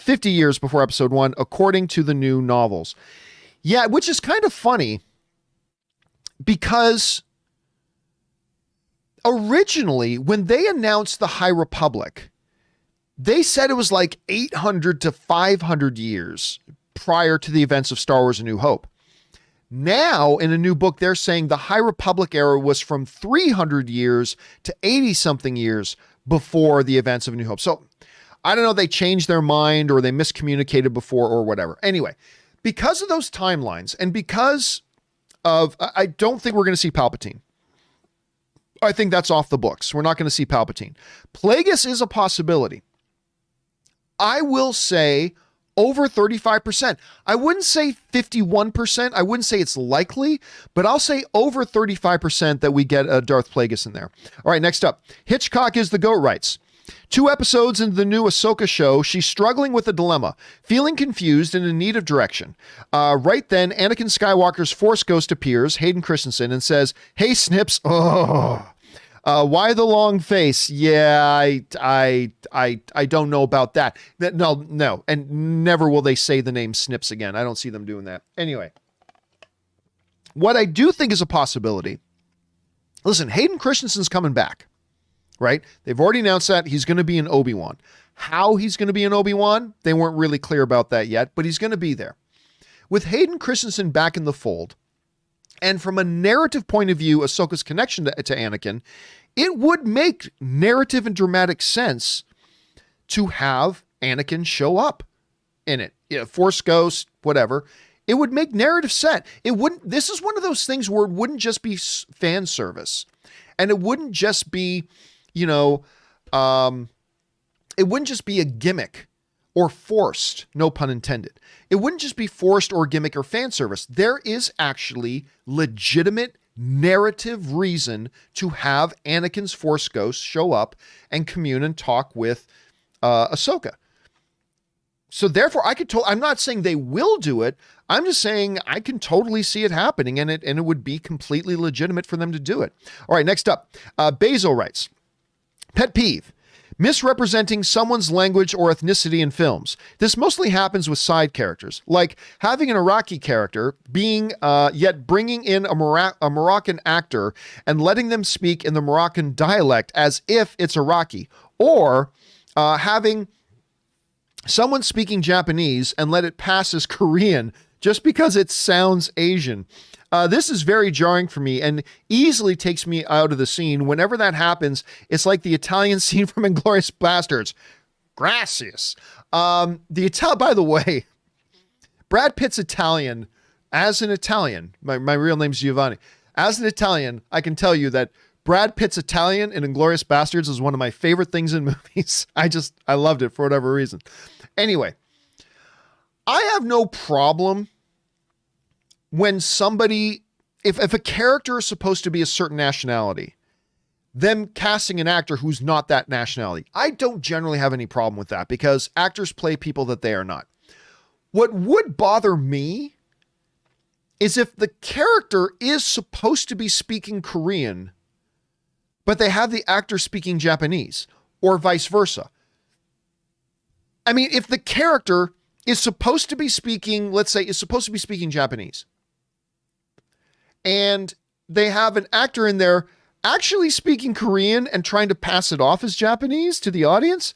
50 years before Episode 1, according to the new novels. Yeah, which is kind of funny because originally, when they announced the High Republic, they said it was like 800 to 500 years prior to the events of Star Wars: A New Hope. Now, in a new book, they're saying the High Republic era was from 300 years to 80-something years before the events of A New Hope. So, I don't know, they changed their mind or they miscommunicated before or whatever. Anyway, because of those timelines and because of, I don't think we're going to see Palpatine. I think that's off the books. We're not going to see Palpatine. Plagueis is a possibility. I will say over 35%. I wouldn't say 51%. I wouldn't say it's likely, but I'll say over 35% that we get a Darth Plagueis in there. All right, next up. Hitchcock is the GOAT writes, 2 episodes into the new Ahsoka show, she's struggling with a dilemma, feeling confused and in need of direction. Right then, Anakin Skywalker's Force ghost appears, Hayden Christensen, and says, "Hey, Snips, why the long face? Yeah, I don't know about that. No, and never will they say the name Snips again. I don't see them doing that. Anyway, what I do think is a possibility. Listen, Hayden Christensen's coming back, right? They've already announced that he's going to be in Obi-Wan. How he's going to be in Obi-Wan, they weren't really clear about that yet, but he's going to be there. With Hayden Christensen back in the fold, and from a narrative point of view, Ahsoka's connection to Anakin, it would make narrative and dramatic sense to have Anakin show up in it. Yeah, Force Ghost, whatever. It would make narrative sense. It wouldn't. This is one of those things where it wouldn't just be fan service, and it wouldn't just be, it wouldn't just be a gimmick or forced, no pun intended. It wouldn't just be forced or gimmick or fan service. There is actually legitimate narrative reason to have Anakin's Force Ghost show up and commune and talk with Ahsoka. So therefore, I'm not saying they will do it. I'm just saying I can totally see it happening, and it would be completely legitimate for them to do it. All right, next up, Basil writes, pet peeve. Misrepresenting someone's language or ethnicity in films. This mostly happens with side characters, like having an Iraqi character yet bringing in a Moroccan actor and letting them speak in the Moroccan dialect as if it's Iraqi, or having someone speaking Japanese and let it pass as Korean just because it sounds Asian. This is very jarring for me and easily takes me out of the scene. Whenever that happens, it's like the Italian scene from Inglourious Basterds. Gracias. By the way, Brad Pitt's Italian. As an Italian, my real name's Giovanni. As an Italian, I can tell you that Brad Pitt's Italian in Inglourious Basterds is one of my favorite things in movies. I loved it for whatever reason. Anyway, I have no problem when somebody, if a character is supposed to be a certain nationality, them casting an actor who's not that nationality. I don't generally have any problem with that because actors play people that they are not. What would bother me is if the character is supposed to be speaking Korean, but they have the actor speaking Japanese, or vice versa. I mean, if the character is supposed to be speaking, let's say, is supposed to be speaking Japanese, and they have an actor in there actually speaking Korean and trying to pass it off as Japanese to the audience,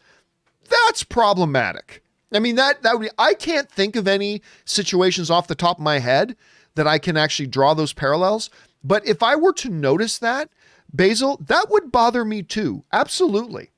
that's problematic. I mean, that would be, I can't think of any situations off the top of my head that I can actually draw those parallels. But if I were to notice that, Basil, that would bother me too. Absolutely.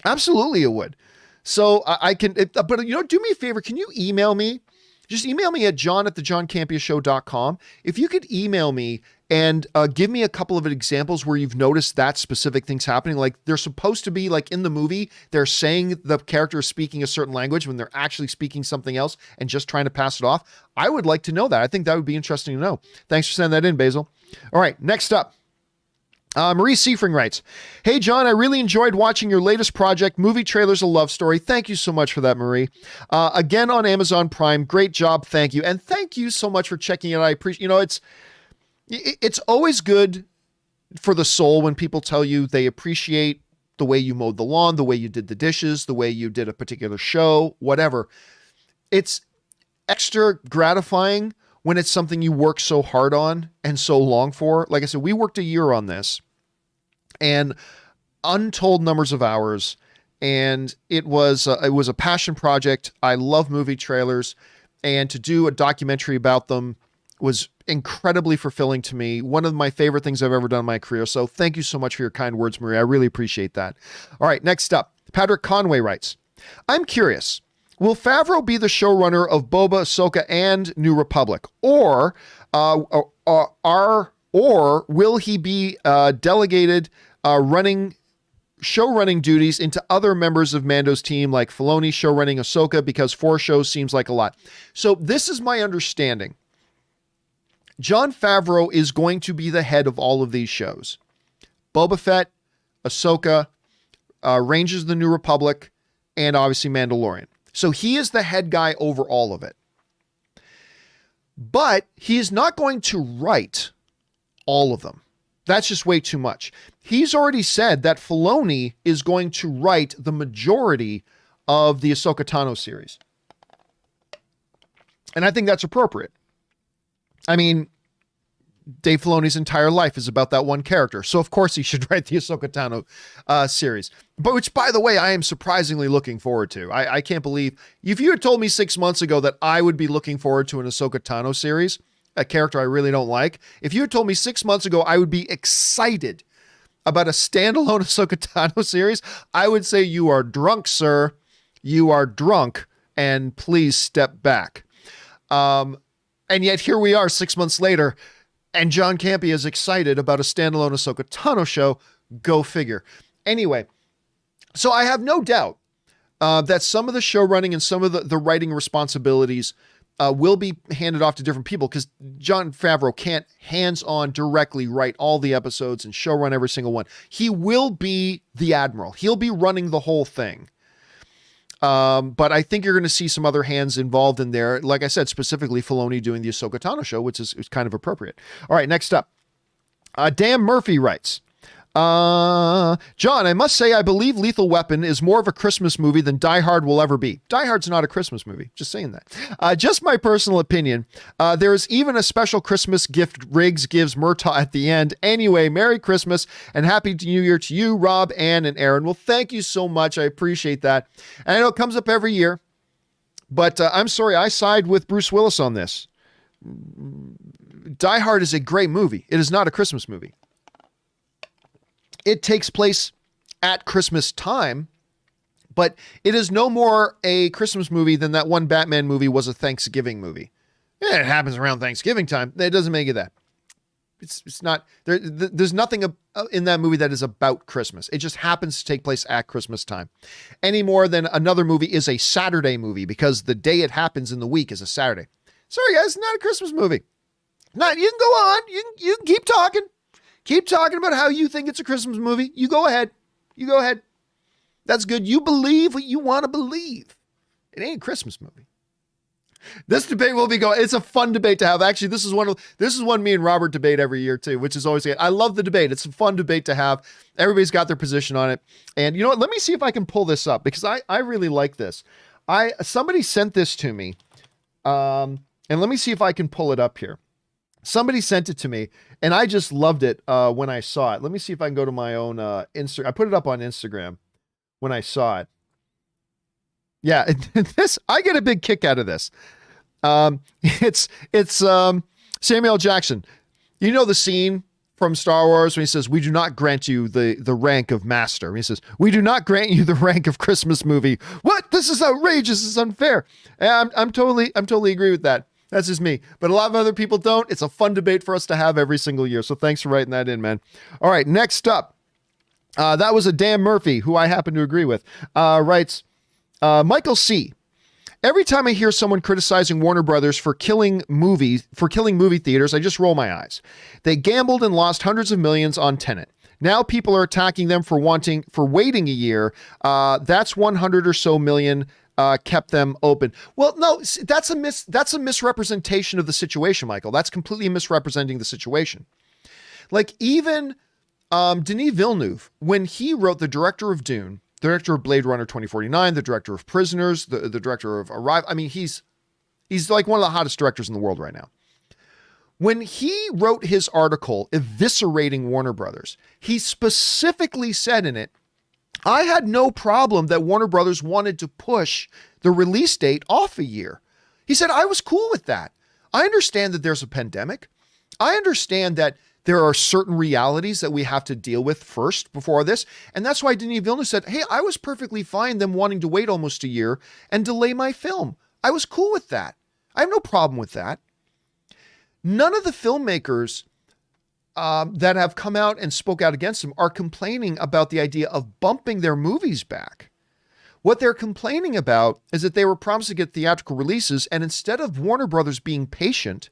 Absolutely it would. So I can, but do me a favor. Can you email me? Just email me at john@thejohncampeashow.com. If you could email me and give me a couple of examples where you've noticed that specific things happening, like they're supposed to be like in the movie, they're saying the character is speaking a certain language when they're actually speaking something else and just trying to pass it off. I would like to know that. I think that would be interesting to know. Thanks for sending that in, Basil. All right, next up. Marie Seifring writes, "Hey, John, I really enjoyed watching your latest project, Movie Trailers, A Love Story." Thank you so much for that, Marie. Again, on Amazon Prime. Great job. Thank you. And thank you so much for checking it. I appreciate, it's always good for the soul when people tell you they appreciate the way you mowed the lawn, the way you did the dishes, the way you did a particular show, whatever. It's extra gratifying when it's something you work so hard on and so long for. Like I said, we worked a year on this and untold numbers of hours. And it was a passion project. I love movie trailers, and to do a documentary about them was incredibly fulfilling to me. One of my favorite things I've ever done in my career. So thank you so much for your kind words, Maria. I really appreciate that. All right, next up, Patrick Conway writes, "I'm curious, will Favreau be the showrunner of Boba, Ahsoka, and New Republic, or will he be delegated showrunning duties into other members of Mando's team, like Filoni showrunning Ahsoka, because 4 shows seems like a lot?" So this is my understanding. John Favreau is going to be the head of all of these shows. Boba Fett, Ahsoka, Rangers of the New Republic, and obviously Mandalorian. So he is the head guy over all of it. But he is not going to write all of them. That's just way too much. He's already said that Filoni is going to write the majority of the Ahsoka Tano series. And I think that's appropriate. I mean, Dave Filoni's entire life is about that one character. So of course he should write the Ahsoka Tano series. But which, by the way, I am surprisingly looking forward to. I can't believe, if you had told me 6 months ago that I would be looking forward to an Ahsoka Tano series, a character I really don't like, if you had told me 6 months ago I would be excited about a standalone Ahsoka Tano series, I would say you are drunk, sir. You are drunk, and please step back. And yet here we are 6 months later, and John Campea is excited about a standalone Ahsoka Tano show. Go figure. Anyway, so I have no doubt that some of the show running and some of the writing responsibilities will be handed off to different people, because Jon Favreau can't hands-on directly write all the episodes and show run every single one. He will be the admiral. He'll be running the whole thing. But I think you're going to see some other hands involved in there. Like I said, specifically Filoni doing the Ahsoka Tano show, which is kind of appropriate. All right, next up. Dan Murphy writes, John, I must say I believe Lethal Weapon is more of a Christmas movie than Die Hard will ever be. Die Hard's not a Christmas movie. Just saying that. Just my personal opinion. There is even a special Christmas gift Riggs gives Murtaugh at the end. Anyway, Merry Christmas and Happy New Year to you, Rob, Ann, and Aaron. Well, thank you so much. I appreciate that. And I know it comes up every year, but I'm sorry, I side with Bruce Willis on this. Die Hard is a great movie. It is not a Christmas movie. It takes place at Christmas time, but it is no more a Christmas movie than that one Batman movie was a Thanksgiving movie. Yeah, it happens around Thanksgiving time. It doesn't make it that. It's not there. There's nothing in that movie that is about Christmas. It just happens to take place at Christmas time, any more than another movie is a Saturday movie because the day it happens in the week is a Saturday. Sorry, guys, it's not a Christmas movie. Not. You can go on. You can keep talking. Keep talking about how you think it's a Christmas movie. You go ahead. You go ahead. That's good. You believe what you want to believe. It ain't a Christmas movie. This debate will be going. It's a fun debate to have. Actually, this is one me and Robert debate every year too, which is always good. I love the debate. It's a fun debate to have. Everybody's got their position on it. And you know what? Let me see if I can pull this up because I really like this. Somebody sent this to me. And let me see if I can pull it up here. Somebody sent it to me and I just loved it when I saw it. Let me see if I can go to my own Instagram. I put it up on Instagram when I saw it. Yeah, I get a big kick out of this. It's Samuel L. Jackson. You know the scene from Star Wars when he says, "We do not grant you the rank of master." He says, "We do not grant you the rank of Christmas movie." What? This is outrageous. This is unfair. And I'm totally agree with that. That's just me. But a lot of other people don't. It's a fun debate for us to have every single year. So thanks for writing that in, man. All right, next up. That was a Dan Murphy, who I happen to agree with, writes, Michael C. Every time I hear someone criticizing Warner Brothers for killing movie theaters, I just roll my eyes. They gambled and lost hundreds of millions on Tenet. Now people are attacking them for waiting a year. That's 100 or so million kept them open. Well, no, that's a misrepresentation of the situation, Michael. That's completely misrepresenting the situation. Like even Denis Villeneuve, when he wrote the director of Dune, the director of Blade Runner 2049, the director of Prisoners, the director of Arrival. I mean, he's like one of the hottest directors in the world right now. When he wrote his article eviscerating Warner Brothers, he specifically said in it, I had no problem that Warner Brothers wanted to push the release date off a year. He said, I was cool with that. I understand that there's a pandemic. I understand that there are certain realities that we have to deal with first before this. And that's why Denis Villeneuve said, hey, I was perfectly fine them wanting to wait almost a year and delay my film. I was cool with that. I have no problem with that. None of the filmmakers that have come out and spoke out against him are complaining about the idea of bumping their movies back. What they're complaining about is that they were promised to get theatrical releases, and instead of Warner Brothers being patient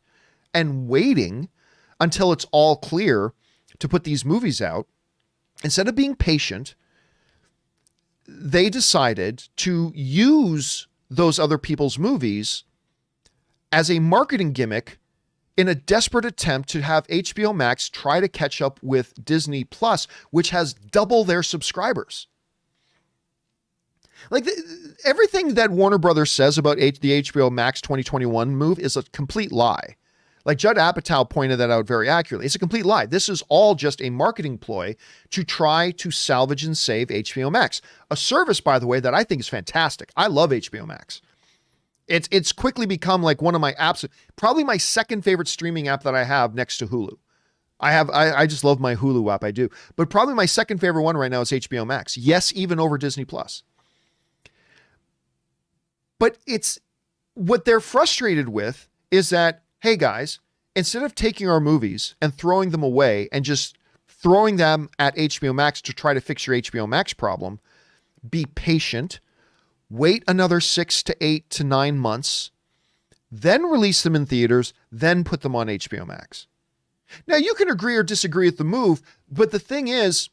and waiting until it's all clear to put these movies out, instead of being patient, they decided to use those other people's movies as a marketing gimmick in a desperate attempt to have HBO Max try to catch up with Disney Plus, which has double their subscribers. Like everything that Warner Brothers says about the HBO Max 2021 move is a complete lie. Like Judd Apatow pointed that out very accurately. It's a complete lie. This is all just a marketing ploy to try to salvage and save HBO Max. A service, by the way, that I think is fantastic. I love HBO Max. It's quickly become like one of my apps, probably my second favorite streaming app that I have next to Hulu. I just love my Hulu app. I do. But probably my second favorite one right now is HBO Max. Yes, even over Disney Plus. But it's what they're frustrated with is that, hey guys, instead of taking our movies and throwing them away and just throwing them at HBO Max to try to fix your HBO Max problem, be patient, wait another 6 to 8 to 9 months, then release them in theaters, then put them on HBO Max. Now you can agree or disagree with the move, but the thing is,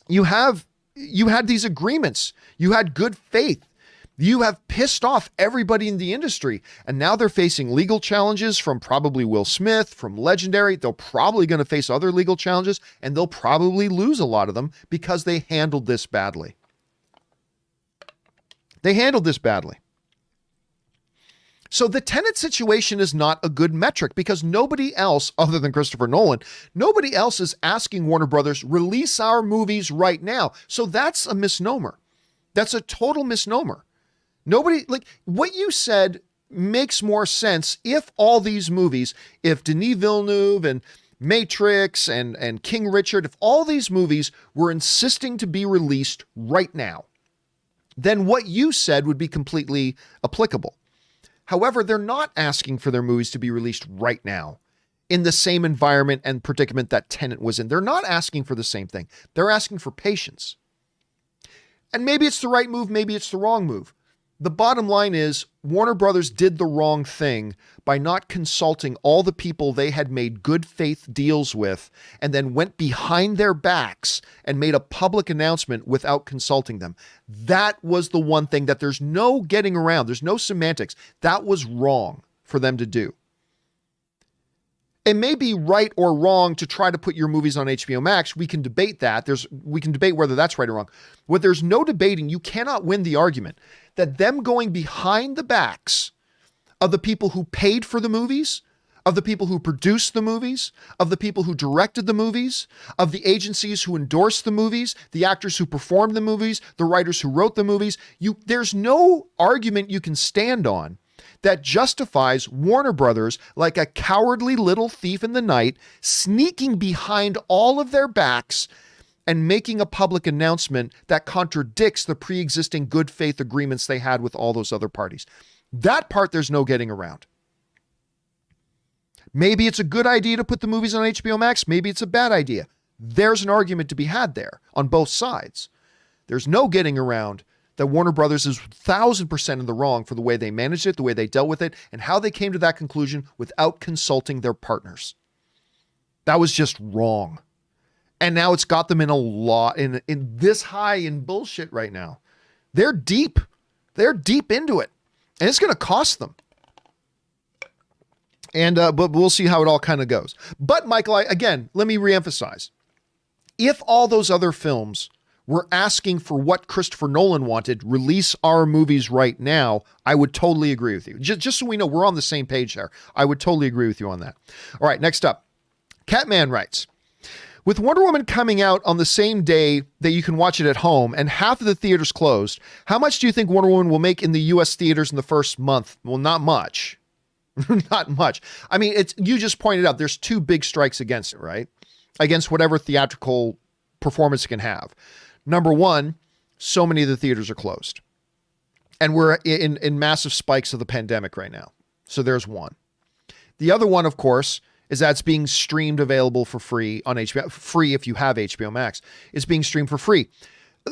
you had these agreements. You had good faith. You have pissed off everybody in the industry, and now they're facing legal challenges from probably Will Smith, from Legendary. They're probably going to face other legal challenges, and they'll probably lose a lot of them because they handled this badly. They handled this badly. So the Tenet situation is not a good metric because nobody else, other than Christopher Nolan, nobody else is asking Warner Brothers, release our movies right now. So that's a misnomer. That's a total misnomer. Nobody, like what you said makes more sense if all these movies, if Denis Villeneuve and Matrix and King Richard, if all these movies were insisting to be released right now, then what you said would be completely applicable. However, they're not asking for their movies to be released right now in the same environment and predicament that Tenet was in. They're not asking for the same thing. They're asking for patience. And maybe it's the right move, maybe it's the wrong move. The bottom line is Warner Brothers did the wrong thing by not consulting all the people they had made good faith deals with and then went behind their backs and made a public announcement without consulting them. That was the one thing that there's no getting around. There's no semantics. That was wrong for them to do. It may be right or wrong to try to put your movies on HBO Max. We can debate that. We can debate whether that's right or wrong. What there's no debating, you cannot win the argument that them going behind the backs of the people who paid for the movies, of the people who produced the movies, of the people who directed the movies, of the agencies who endorsed the movies, the actors who performed the movies, the writers who wrote the movies. There's no argument you can stand on that justifies Warner Brothers, like a cowardly little thief in the night, sneaking behind all of their backs and making a public announcement that contradicts the pre-existing good faith agreements they had with all those other parties. That part there's no getting around. Maybe it's a good idea to put the movies on HBO Max. Maybe it's a bad idea. There's an argument to be had there on both sides. There's no getting around that Warner Brothers is 1,000% in the wrong for the way they managed it, the way they dealt with it, and how they came to that conclusion without consulting their partners. That was just wrong. And now it's got them in a lot, in this high in bullshit right now. They're deep. They're deep into it. And it's going to cost them. And but we'll see how it all kind of goes. But Michael, again, let me reemphasize. If all those other films were asking for what Christopher Nolan wanted, release our movies right now, I would totally agree with you. Just so we know we're on the same page there. I would totally agree with you on that. All right, next up. Catman writes, with Wonder Woman coming out on the same day that you can watch it at home and half of the theaters closed, how much do you think Wonder Woman will make in the US theaters in the first month? Well, not much. Not much. I mean, you just pointed out there's two big strikes against it, right? Against whatever theatrical performance it can have. Number one, so many of the theaters are closed. And we're in massive spikes of the pandemic right now. So there's one. The other one, of course, is that it's being streamed available for free on HBO. Free if you have HBO Max. It's being streamed for free.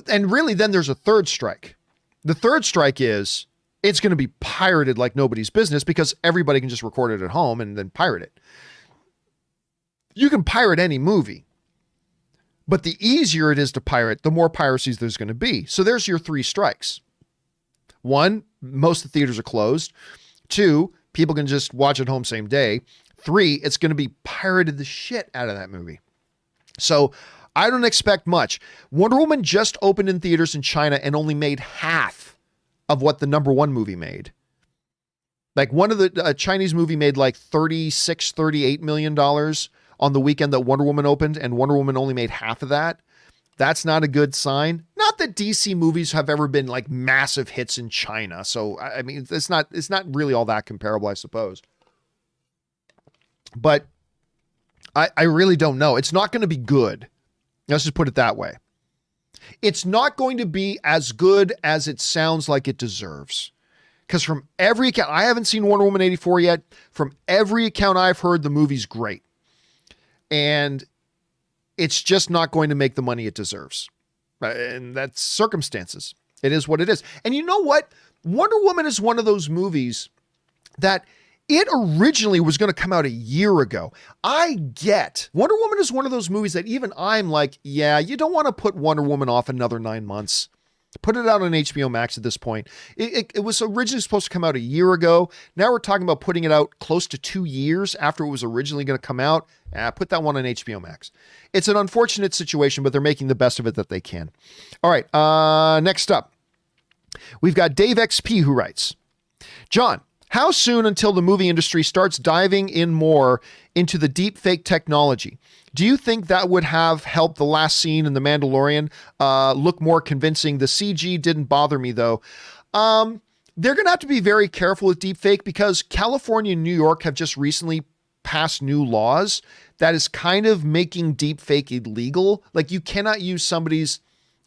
And really, then there's a third strike. The third strike is it's going to be pirated like nobody's business because everybody can just record it at home and then pirate it. You can pirate any movie. But the easier it is to pirate, the more piracies there's going to be. So there's your three strikes. One, most of the theaters are closed. Two, people can just watch at home same day. Three, it's going to be pirated the shit out of that movie. So I don't expect much. Wonder Woman just opened in theaters in China and only made half of what the number one movie made. Like one of the Chinese movie made like $38 million on the weekend that Wonder Woman opened, and Wonder Woman only made half of that. That's not a good sign. Not that DC movies have ever been like massive hits in China. So, I mean, it's not really all that comparable, I suppose. But I really don't know. It's not going to be good. Let's just put it that way. It's not going to be as good as it sounds like it deserves. Because from every account, I haven't seen Wonder Woman 84 yet. From every account I've heard, the movie's great. And it's just not going to make the money it deserves. And that's circumstances. It is what it is. And you know what? Wonder Woman is one of those movies that it originally was going to come out a year ago. I get Wonder Woman is one of those movies that even I'm like, yeah, you don't want to put Wonder Woman off another 9 months. Put it out on HBO Max at this point. It was originally supposed to come out a year ago. Now we're talking about putting it out close to 2 years after it was originally going to come out. Put that one on HBO Max. It's an unfortunate situation, but they're making the best of it that they can. All right. Next up, we've got Dave XP who writes, John, how soon until the movie industry starts diving in more into the deep fake technology? Do you think that would have helped the last scene in The Mandalorian look more convincing? The CG didn't bother me, though. They're going to have to be very careful with deepfake because California and New York have just recently passed new laws that is kind of making deepfake illegal. Like you cannot use somebody's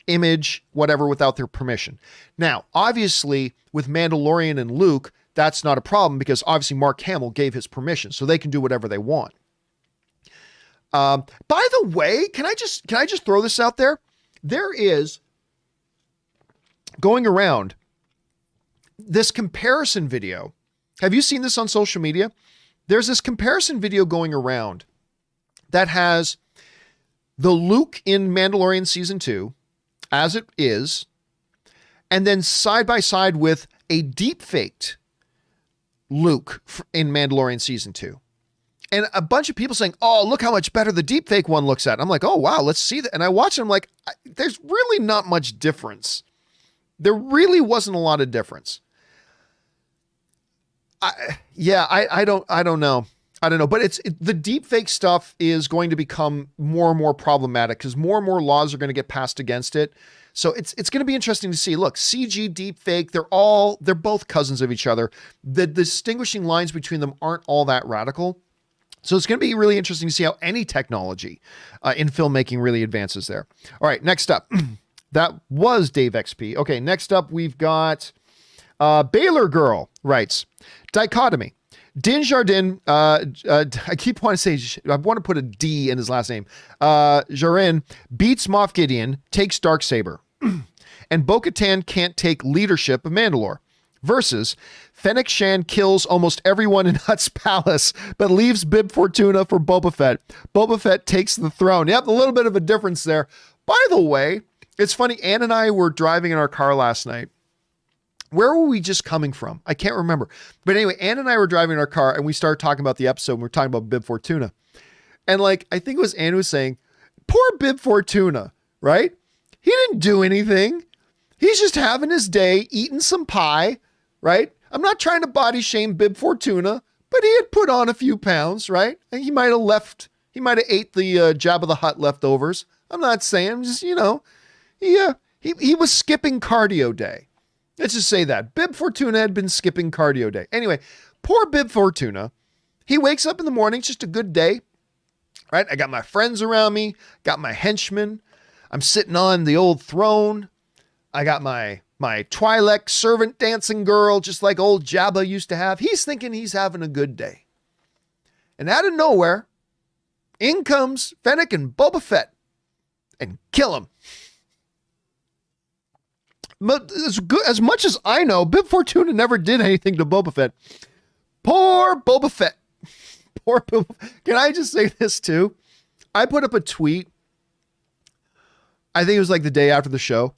image, whatever, without their permission. Now, obviously, with Mandalorian and Luke, that's not a problem because obviously Mark Hamill gave his permission, so they can do whatever they want. By the way, can I just throw this out there? There is going around. this comparison video. Have you seen this on social media? There's this comparison video going around that has the Luke in Mandalorian season 2 as it is, and then side by side with a deep faked Luke in Mandalorian season 2. And a bunch of people saying, oh, look how much better the deep fake one looks at. I'm like, oh, wow, let's see that. And I watched it. I'm like, there's really not much difference. There really wasn't a lot of difference. I don't know. I don't know, but the deep fake stuff is going to become more and more problematic because more and more laws are going to get passed against it. So it's going to be interesting to see. Look, CG, deep fake, they're both cousins of each other. The distinguishing lines between them aren't all that radical. So it's going to be really interesting to see how any technology in filmmaking really advances there. All right, next up. That was Dave XP. Okay, next up we've got Baylor Girl writes, dichotomy. Din Djarin, I keep wanting to say, I want to put a D in his last name. Djarin beats Moff Gideon, takes Darksaber. And Bo-Katan can't take leadership of Mandalore. Versus Fennec Shand kills almost everyone in Hutt's palace, but leaves Bib Fortuna for Boba Fett. Boba Fett takes the throne. Yep, a little bit of a difference there. By the way, it's funny, Ann and I were driving in our car last night. Where were we just coming from? I can't remember. But anyway, Ann and I were driving in our car and we started talking about the episode and we were talking about Bib Fortuna. And like, I think it was Ann who was saying, poor Bib Fortuna, right? He didn't do anything. He's just having his day, eating some pie, right? I'm not trying to body shame Bib Fortuna, but he had put on a few pounds, right? And he might have ate the Jabba the Hutt leftovers. I'm not saying, just, he was skipping cardio day. Let's just say that. Bib Fortuna had been skipping cardio day. Anyway, poor Bib Fortuna. He wakes up in the morning, it's just a good day, right? I got my friends around me, got my henchmen. I'm sitting on the old throne. I got my Twi'lek servant dancing girl, just like old Jabba used to have. He's thinking he's having a good day. And out of nowhere, in comes Fennec and Boba Fett and kill him. But as much as I know, Bib Fortuna never did anything to Boba Fett. Poor Boba Fett. Poor Boba. Can I just say this too? I put up a tweet. I think it was like the day after the show.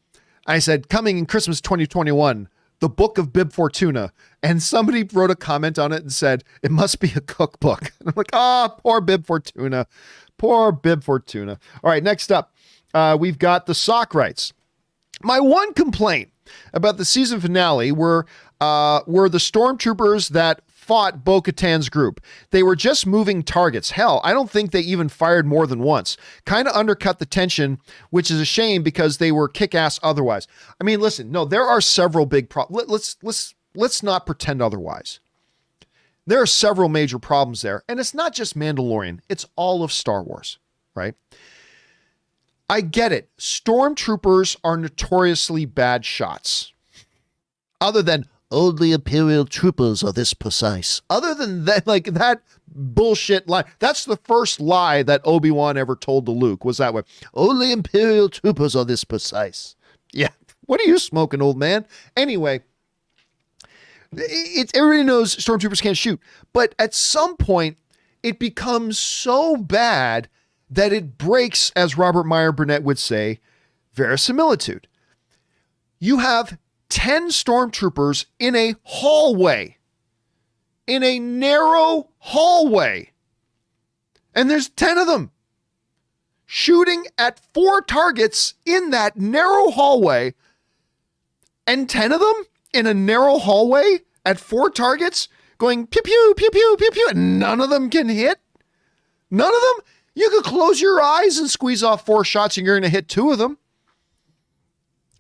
I said, coming in Christmas 2021, the book of Bib Fortuna. And somebody wrote a comment on it and said, it must be a cookbook. And I'm like, poor Bib Fortuna. Poor Bib Fortuna. All right, next up, we've got the sock rights. My one complaint about the season finale were the stormtroopers that fought Bo-Katan's group. They were just moving targets. Hell, I don't think they even fired more than once. Kind of undercut the tension, which is a shame because they were kick-ass otherwise. I mean, listen, no, there are several big problems. Let's not pretend otherwise. There are several major problems there, and it's not just Mandalorian. It's all of Star Wars, right? I get it. Stormtroopers are notoriously bad shots. Other than only Imperial troopers are this precise. Other than that, like that bullshit lie. That's the first lie that Obi-Wan ever told to Luke was that way. Only Imperial troopers are this precise. Yeah. What are you smoking, old man? Anyway, everybody knows stormtroopers can't shoot. But at some point, it becomes so bad that it breaks, as Robert Meyer Burnett would say, verisimilitude. You have 10 stormtroopers in a hallway, in a narrow hallway, and there's 10 of them shooting at 4 targets in that narrow hallway, and 10 of them in a narrow hallway at 4 targets going pew, pew, pew, pew, pew, pew, and none of them can hit. None of them. You could close your eyes and squeeze off 4 shots and you're going to hit 2 of them.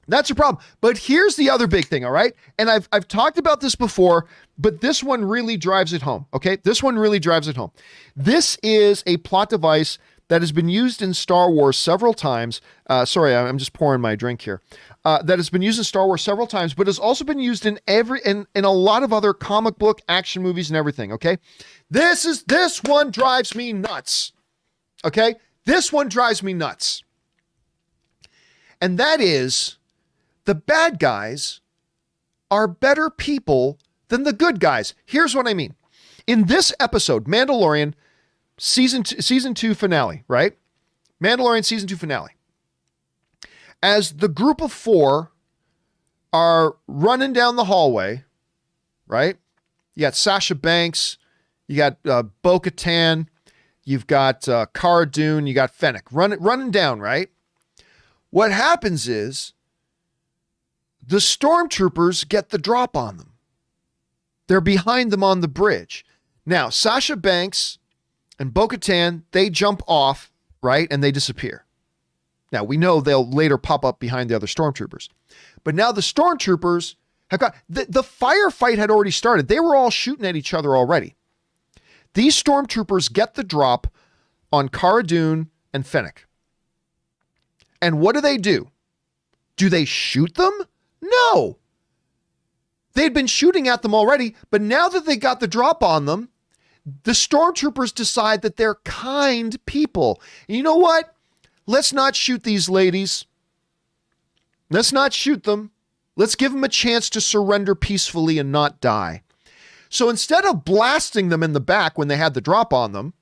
That's a problem. But here's the other big thing, all right? And I've talked about this before, but this one really drives it home, okay? This one really drives it home. This is a plot device that has been used in Star Wars several times. Sorry, I'm just pouring my drink here. That has been used in Star Wars several times, but has also been used in a lot of other comic book action movies and everything, okay? This one drives me nuts. Okay? This one drives me nuts. And that is the bad guys are better people than the good guys. Here's what I mean. In this episode, Mandalorian season 2 finale, right? Mandalorian season 2 finale. As the group of 4 are running down the hallway, right? You got Sasha Banks, you got Bo-Katan, you've got Cara Dune, you got Fennec running down, right? What happens is the stormtroopers get the drop on them. They're behind them on the bridge. Now, Sasha Banks and Bo-Katan, they jump off, right? And they disappear. Now, we know they'll later pop up behind the other stormtroopers. But now the stormtroopers have got... The firefight had already started. They were all shooting at each other already. These stormtroopers get the drop on Cara Dune and Fennec. And what do? Do they shoot them? No. They'd been shooting at them already, but now that they got the drop on them, the stormtroopers decide that they're kind people. And you know what? Let's not shoot these ladies. Let's not shoot them. Let's give them a chance to surrender peacefully and not die. So instead of blasting them in the back when they had the drop on them,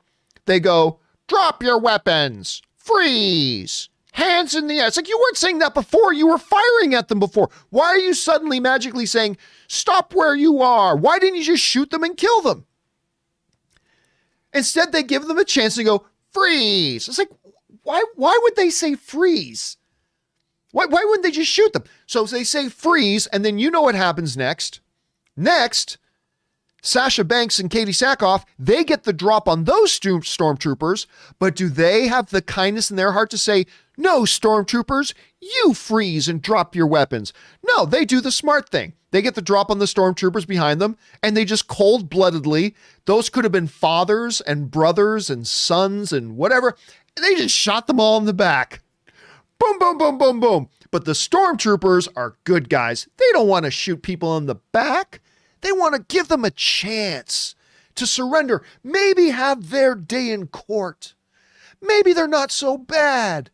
they go, drop your weapons, freeze, hands in the air. It's like, you weren't saying that before. You were firing at them before. Why are you suddenly magically saying, stop where you are? Why didn't you just shoot them and kill them? Instead, they give them a chance to go, freeze. It's like, why would they say freeze? Why wouldn't they just shoot them? So they say freeze, and then you know what happens next. Next, Sasha Banks and Katie Sackhoff, they get the drop on those stormtroopers, but do they have the kindness in their heart to say, no, stormtroopers, you freeze and drop your weapons? No, they do the smart thing. They get the drop on the stormtroopers behind them, and they just cold-bloodedly, those could have been fathers and brothers and sons and whatever, and they just shot them all in the back. Boom, boom, boom, boom, boom. But the stormtroopers are good guys. They don't want to shoot people in the back. They want to give them a chance to surrender. Maybe have their day in court. Maybe they're not so bad.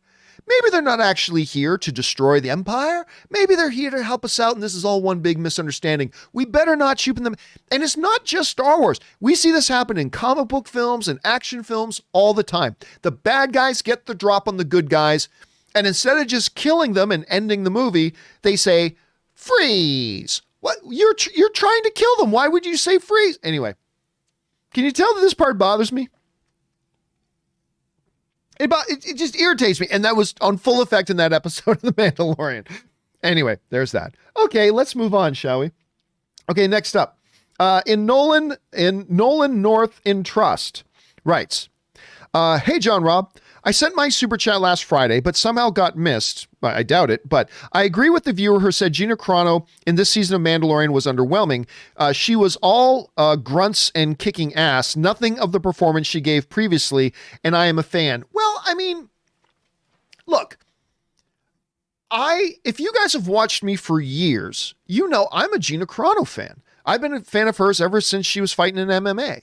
Maybe they're not actually here to destroy the Empire. Maybe they're here to help us out, and this is all one big misunderstanding. We better not shoot them. And it's not just Star Wars. We see this happen in comic book films and action films all the time. The bad guys get the drop on the good guys, and instead of just killing them and ending the movie, they say, freeze. What? You're trying to kill them. Why would you say freeze? Anyway, can you tell that this part bothers me? It just irritates me. And that was on full effect in that episode of The Mandalorian. Anyway, there's that. Okay, let's move on, shall we? Okay, next up. In Nolan North in Trust writes, hey, John Rob, I sent my super chat last Friday, but somehow got missed. I doubt it, but I agree with the viewer who said Gina Carano in this season of Mandalorian was underwhelming. She was all grunts and kicking ass, nothing of the performance she gave previously, and I am a fan. Well, I mean, look, if you guys have watched me for years, you know I'm a Gina Carano fan. I've been a fan of hers ever since she was fighting in MMA.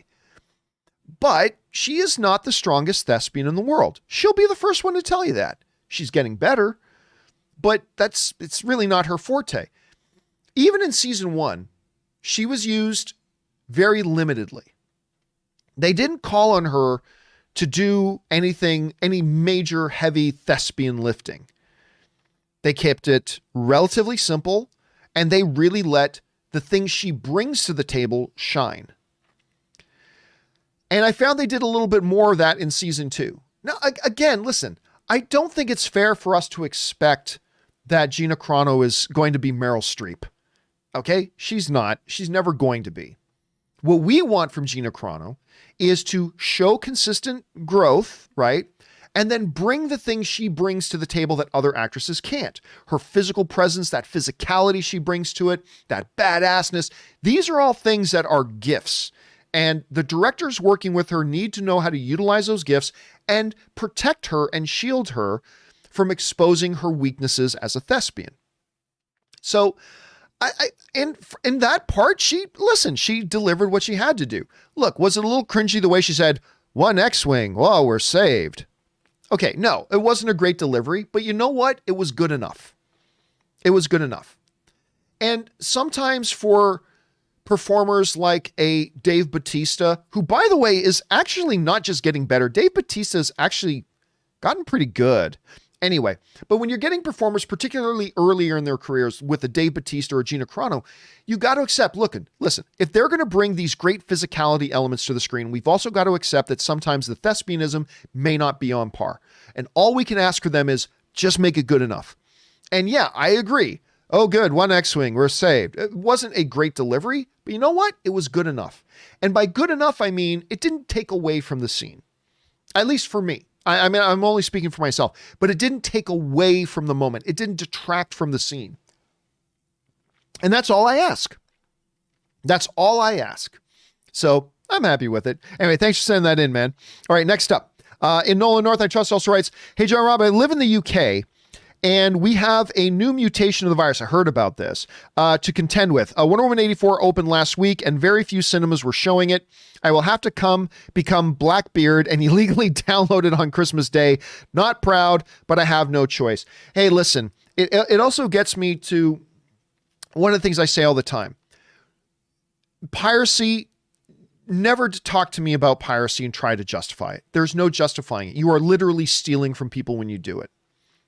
But she is not the strongest thespian in the world. She'll be the first one to tell you that. She's getting better, but it's really not her forte. Even in season 1, she was used very limitedly. They didn't call on her to do any major heavy thespian lifting. They kept it relatively simple, and they really let the things she brings to the table shine. And I found they did a little bit more of that in season 2. Now, again, listen, I don't think it's fair for us to expect that Gina Carano is going to be Meryl Streep. Okay? She's not. She's never going to be. What we want from Gina Carano is to show consistent growth, right? And then bring the things she brings to the table that other actresses can't. Her physical presence, that physicality she brings to it, that badassness. These are all things that are gifts. And the directors working with her need to know how to utilize those gifts and protect her and shield her from exposing her weaknesses as a thespian. So in that part, she delivered what she had to do. Look, was it a little cringy the way she said, "One X-Wing, whoa, we're saved"? Okay, no, it wasn't a great delivery, but you know what? It was good enough. It was good enough. And sometimes for performers like a Dave Bautista, who, by the way, is actually not just getting better. Dave Bautista's actually gotten pretty good. Anyway, but when you're getting performers, particularly earlier in their careers with a Dave Bautista or Gina Carano, you got to accept, listen, if they're going to bring these great physicality elements to the screen, we've also got to accept that sometimes the thespianism may not be on par. And all we can ask for them is just make it good enough. And yeah, I agree. Oh, good. One X-Wing. We're saved. It wasn't a great delivery, but you know what? It was good enough. And by good enough, I mean, it didn't take away from the scene, at least for me. I mean, I'm only speaking for myself, but it didn't take away from the moment. It didn't detract from the scene. And that's all I ask. That's all I ask. So I'm happy with it. Anyway, thanks for sending that in, man. All right, next up. In Nolan North, I Trust also writes, hey, John Rob, I live in the UK, and we have a new mutation of the virus. I heard about this to contend with. Wonder Woman 84 opened last week, and very few cinemas were showing it. I will have to become Blackbeard and illegally download it on Christmas Day. Not proud, but I have no choice. Hey, listen, it also gets me to one of the things I say all the time. Piracy, never to talk to me about piracy and try to justify it. There's no justifying it. You are literally stealing from people when you do it.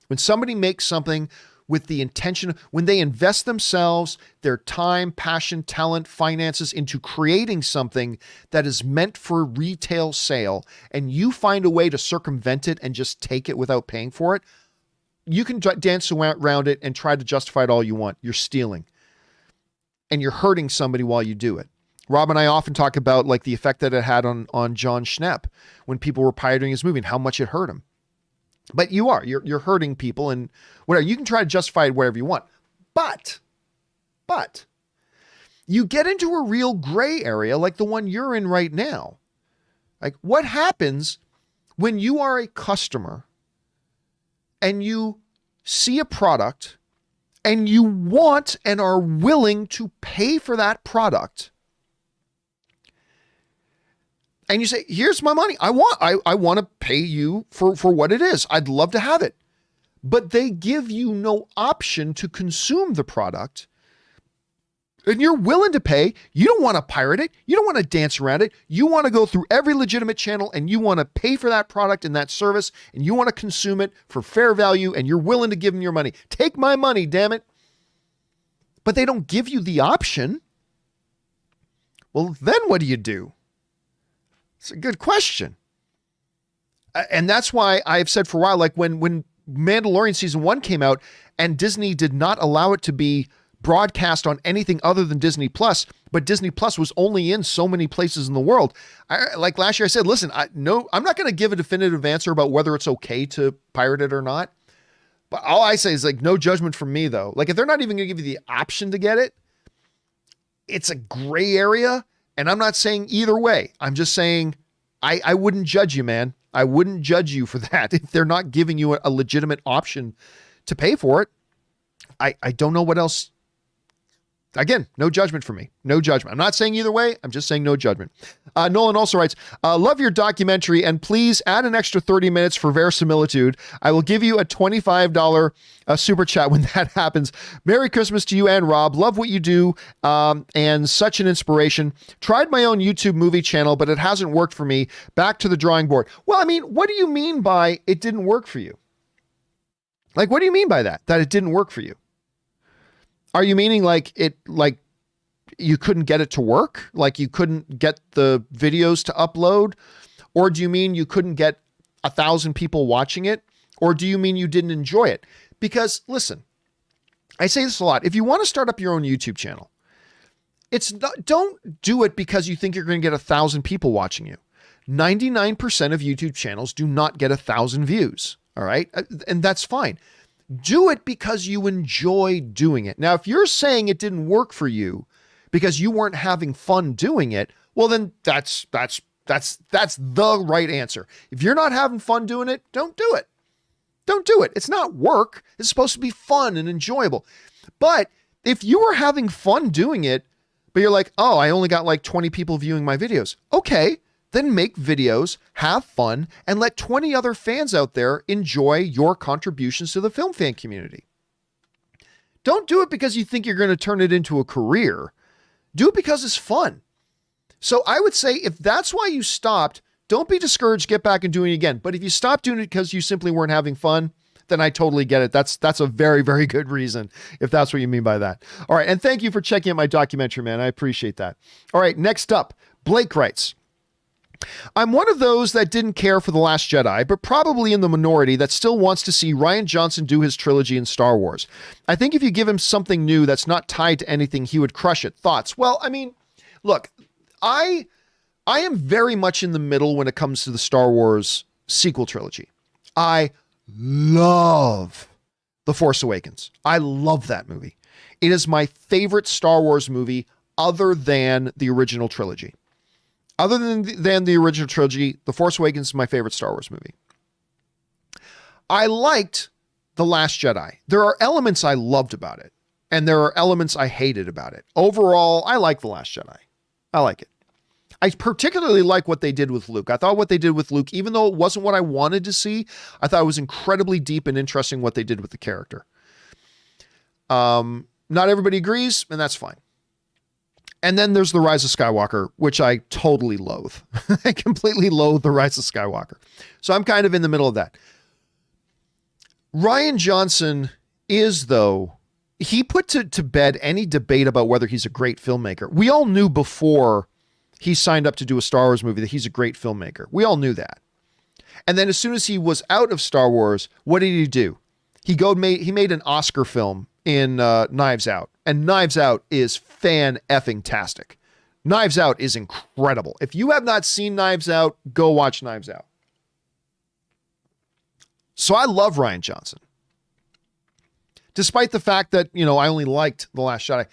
When somebody makes something with the intention, when they invest themselves, their time, passion, talent, finances into creating something that is meant for retail sale, and you find a way to circumvent it and just take it without paying for it, you can dance around it and try to justify it all you want. You're stealing. And you're hurting somebody while you do it. Rob and I often talk about like the effect that it had on John Schnepp when people were pirating his movie and how much it hurt him. But you're hurting people and whatever. You can try to justify it wherever you want. But you get into a real gray area like the one you're in right now. Like what happens when you are a customer and you see a product and you want and are willing to pay for that product? And you say, here's my money. I want to pay you for what it is. I'd love to have it. But they give you no option to consume the product. And you're willing to pay. You don't want to pirate it. You don't want to dance around it. You want to go through every legitimate channel and you want to pay for that product and that service and you want to consume it for fair value and you're willing to give them your money. Take my money, damn it. But they don't give you the option. Well, then what do? It's a good question. And that's why I've said for a while, like when Mandalorian season 1 came out and Disney did not allow it to be broadcast on anything other than Disney Plus, but Disney Plus was only in so many places in the world. Like last year I said, listen, I'm not going to give a definitive answer about whether it's okay to pirate it or not. But all I say is like, no judgment from me though. Like if they're not even going to give you the option to get it, it's a gray area. And I'm not saying either way. I'm just saying I wouldn't judge you, man. I wouldn't judge you for that if they're not giving you a legitimate option to pay for it. I don't know what else. Again, no judgment for me. No judgment. I'm not saying either way. I'm just saying no judgment. Nolan also writes, love your documentary and please add an extra 30 minutes for verisimilitude. I will give you a $25 super chat when that happens. Merry Christmas to you and Rob. Love what you do and such an inspiration. Tried my own YouTube movie channel, but it hasn't worked for me. Back to the drawing board. Well, I mean, what do you mean by it didn't work for you? Like, what do you mean by that it didn't work for you? Are you meaning like you couldn't get it to work? Like you couldn't get the videos to upload? Or do you mean you couldn't get 1,000 people watching it? Or do you mean you didn't enjoy it? Because listen, I say this a lot. If you want to start up your own YouTube channel, don't do it because you think you're going to get 1,000 people watching you. 99% of YouTube channels do not get 1,000 views. All right. And that's fine. Do it because you enjoy doing it. Now, if you're saying it didn't work for you because you weren't having fun doing it, well, then that's the right answer. If you're not having fun doing it, don't do it. Don't do it. It's not work. It's supposed to be fun and enjoyable. But if you were having fun doing it, but you're like, oh, I only got like 20 people viewing my videos. Okay. Then make videos, have fun, and let 20 other fans out there enjoy your contributions to the film fan community. Don't do it because you think you're going to turn it into a career. Do it because it's fun. So I would say if that's why you stopped, don't be discouraged, get back and doing it again. But if you stopped doing it because you simply weren't having fun, then I totally get it. That's a very, very good reason if that's what you mean by that. All right. And thank you for checking out my documentary, man. I appreciate that. All right. Next up, Blake writes, I'm one of those that didn't care for The Last Jedi, but probably in the minority that still wants to see Rian Johnson do his trilogy in Star Wars. I think if you give him something new that's not tied to anything, he would crush it. Thoughts? Well, I mean, look, I am very much in the middle when it comes to the Star Wars sequel trilogy. I love The Force Awakens. I love that movie. It is my favorite Star Wars movie other than the original trilogy. Other than the original trilogy, The Force Awakens is my favorite Star Wars movie. I liked The Last Jedi. There are elements I loved about it, and there are elements I hated about it. Overall, I like The Last Jedi. I like it. I particularly like what they did with Luke. I thought what they did with Luke, even though it wasn't what I wanted to see, I thought it was incredibly deep and interesting what they did with the character. Not everybody agrees, and that's fine. And then there's The Rise of Skywalker, which I totally loathe. I completely loathe The Rise of Skywalker. So I'm kind of in the middle of that. Rian Johnson is, though, he put to bed any debate about whether he's a great filmmaker. We all knew before he signed up to do a Star Wars movie that he's a great filmmaker. We all knew that. And then as soon as he was out of Star Wars, what did he do? He made an Oscar film in Knives Out. And Knives Out is fan-effing-tastic. Knives Out is incredible. If you have not seen Knives Out, go watch Knives Out. So I love Rian Johnson. Despite the fact that, I only liked The Last Jedi.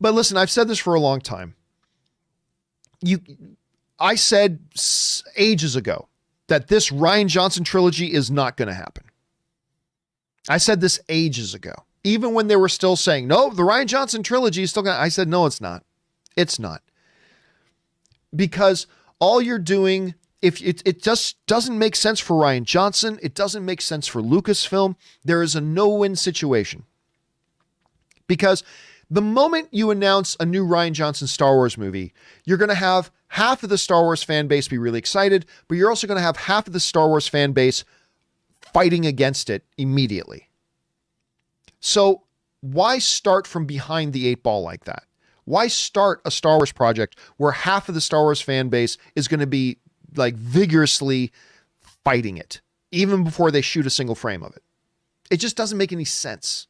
But listen, I've said this for a long time. I said ages ago that this Rian Johnson trilogy is not going to happen. I said this ages ago. Even when they were still saying, no, the Rian Johnson trilogy is still going to, I said, no, it's not. It's not. Because all you're doing, if it just doesn't make sense for Rian Johnson, it doesn't make sense for Lucasfilm, there is a no-win situation. Because the moment you announce a new Rian Johnson Star Wars movie, you're going to have half of the Star Wars fan base be really excited, but you're also going to have half of the Star Wars fan base fighting against it immediately. So why start from behind the eight ball like that? Why start a Star Wars project where half of the Star Wars fan base is going to be like vigorously fighting it, even before they shoot a single frame of it? It just doesn't make any sense.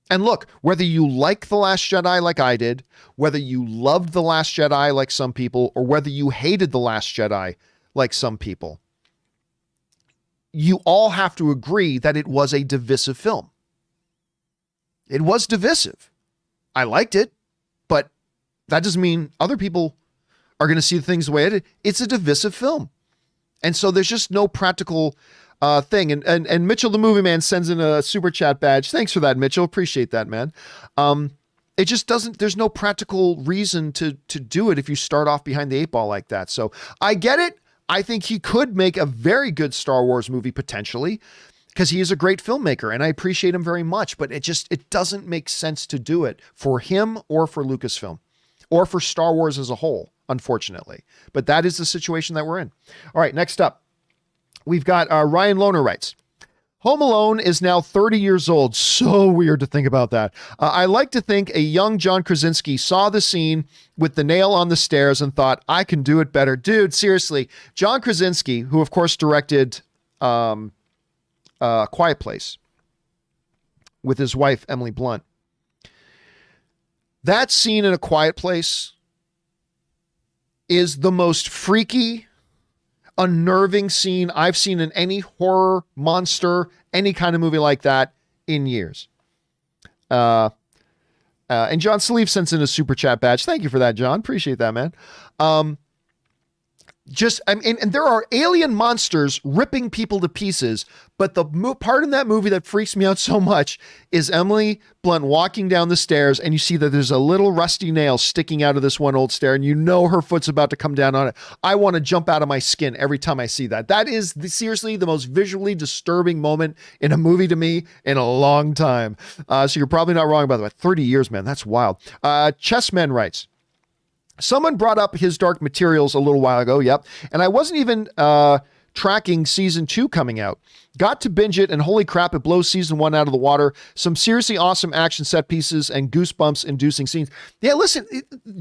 And look, whether you like The Last Jedi like I did, whether you loved The Last Jedi like some people, or whether you hated The Last Jedi like some people, you all have to agree that it was a divisive film. It was divisive. I liked it, but that doesn't mean other people are going to see things the way it is. It's a divisive film. And so there's just no practical thing. And Mitchell, the movie man, sends in a super chat badge. Thanks for that, Mitchell. Appreciate that, man. It just doesn't, there's no practical reason to do it if you start off behind the eight ball like that. So I get it. I think he could make a very good Star Wars movie potentially, because he is a great filmmaker and I appreciate him very much, but it doesn't make sense to do it for him or for Lucasfilm or for Star Wars as a whole, unfortunately. But that is the situation that we're in. All right, next up, we've got Ryan Lohner writes, Home Alone is now 30 years old. So weird to think about that. I like to think a young John Krasinski saw the scene with the nail on the stairs and thought, I can do it better. Dude, seriously, John Krasinski, who of course directed Quiet Place with his wife, Emily Blunt. That scene in A Quiet Place is the most freaky, unnerving scene I've seen in any horror, monster, any kind of movie like that in years. And John Sleeve sends in a super chat badge. Thank you for that, John. Appreciate that, man. I mean, and there are alien monsters ripping people to pieces, but the part in that movie that freaks me out so much is Emily Blunt walking down the stairs, and you see that there's a little rusty nail sticking out of this one old stair, and you know her foot's about to come down on it. I want to jump out of my skin every time I see that. That is seriously the most visually disturbing moment in a movie to me in a long time. So you're probably not wrong about that. 30 years, man. That's wild. Chessmen writes, someone brought up His Dark Materials a little while ago. Yep. And I wasn't even tracking season 2 coming out. Got to binge it, and holy crap, it blows season 1 out of the water. Some seriously awesome action set pieces and goosebumps inducing scenes. Yeah, listen,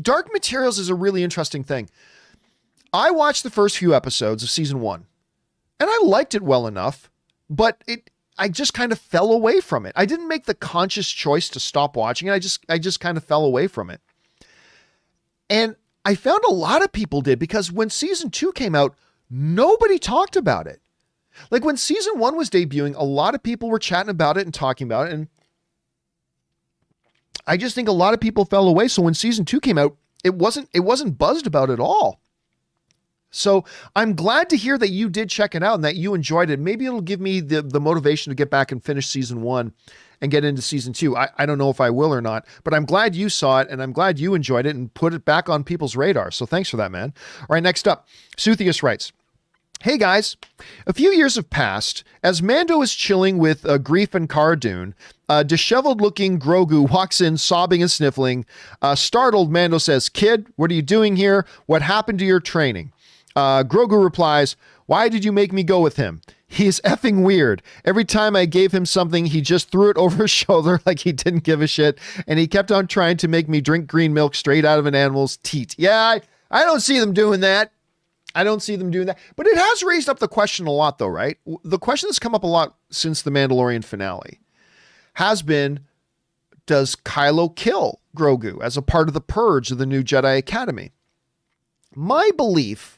Dark Materials is a really interesting thing. I watched the first few episodes of season 1, and I liked it well enough, but I just kind of fell away from it. I didn't make the conscious choice to stop watching it. I just kind of fell away from it. And I found a lot of people did, because when season 2 came out, nobody talked about it. Like when season 1 was debuting, a lot of people were chatting about it and talking about it. And I just think a lot of people fell away. So when season 2 came out, it wasn't buzzed about at all. So I'm glad to hear that you did check it out and that you enjoyed it. Maybe it'll give me the motivation to get back and finish season 1 and get into season 2. I don't know if I will or not, but I'm glad you saw it, and I'm glad you enjoyed it and put it back on people's radar. So thanks for that, man. All right, next up, Suthius writes, hey guys, a few years have passed. As Mando is chilling with Grief and Cara Dune, a disheveled-looking Grogu walks in sobbing and sniffling. Startled, Mando says, kid, what are you doing here? What happened to your training? Grogu replies, why did you make me go with him? He is effing weird. Every time I gave him something, he just threw it over his shoulder like he didn't give a shit, and he kept on trying to make me drink green milk straight out of an animal's teat. Yeah, I don't see them doing that. I don't see them doing that. But it has raised up the question a lot, though, right? The question that's come up a lot since the Mandalorian finale has been, does Kylo kill Grogu as a part of the purge of the new Jedi Academy? My belief,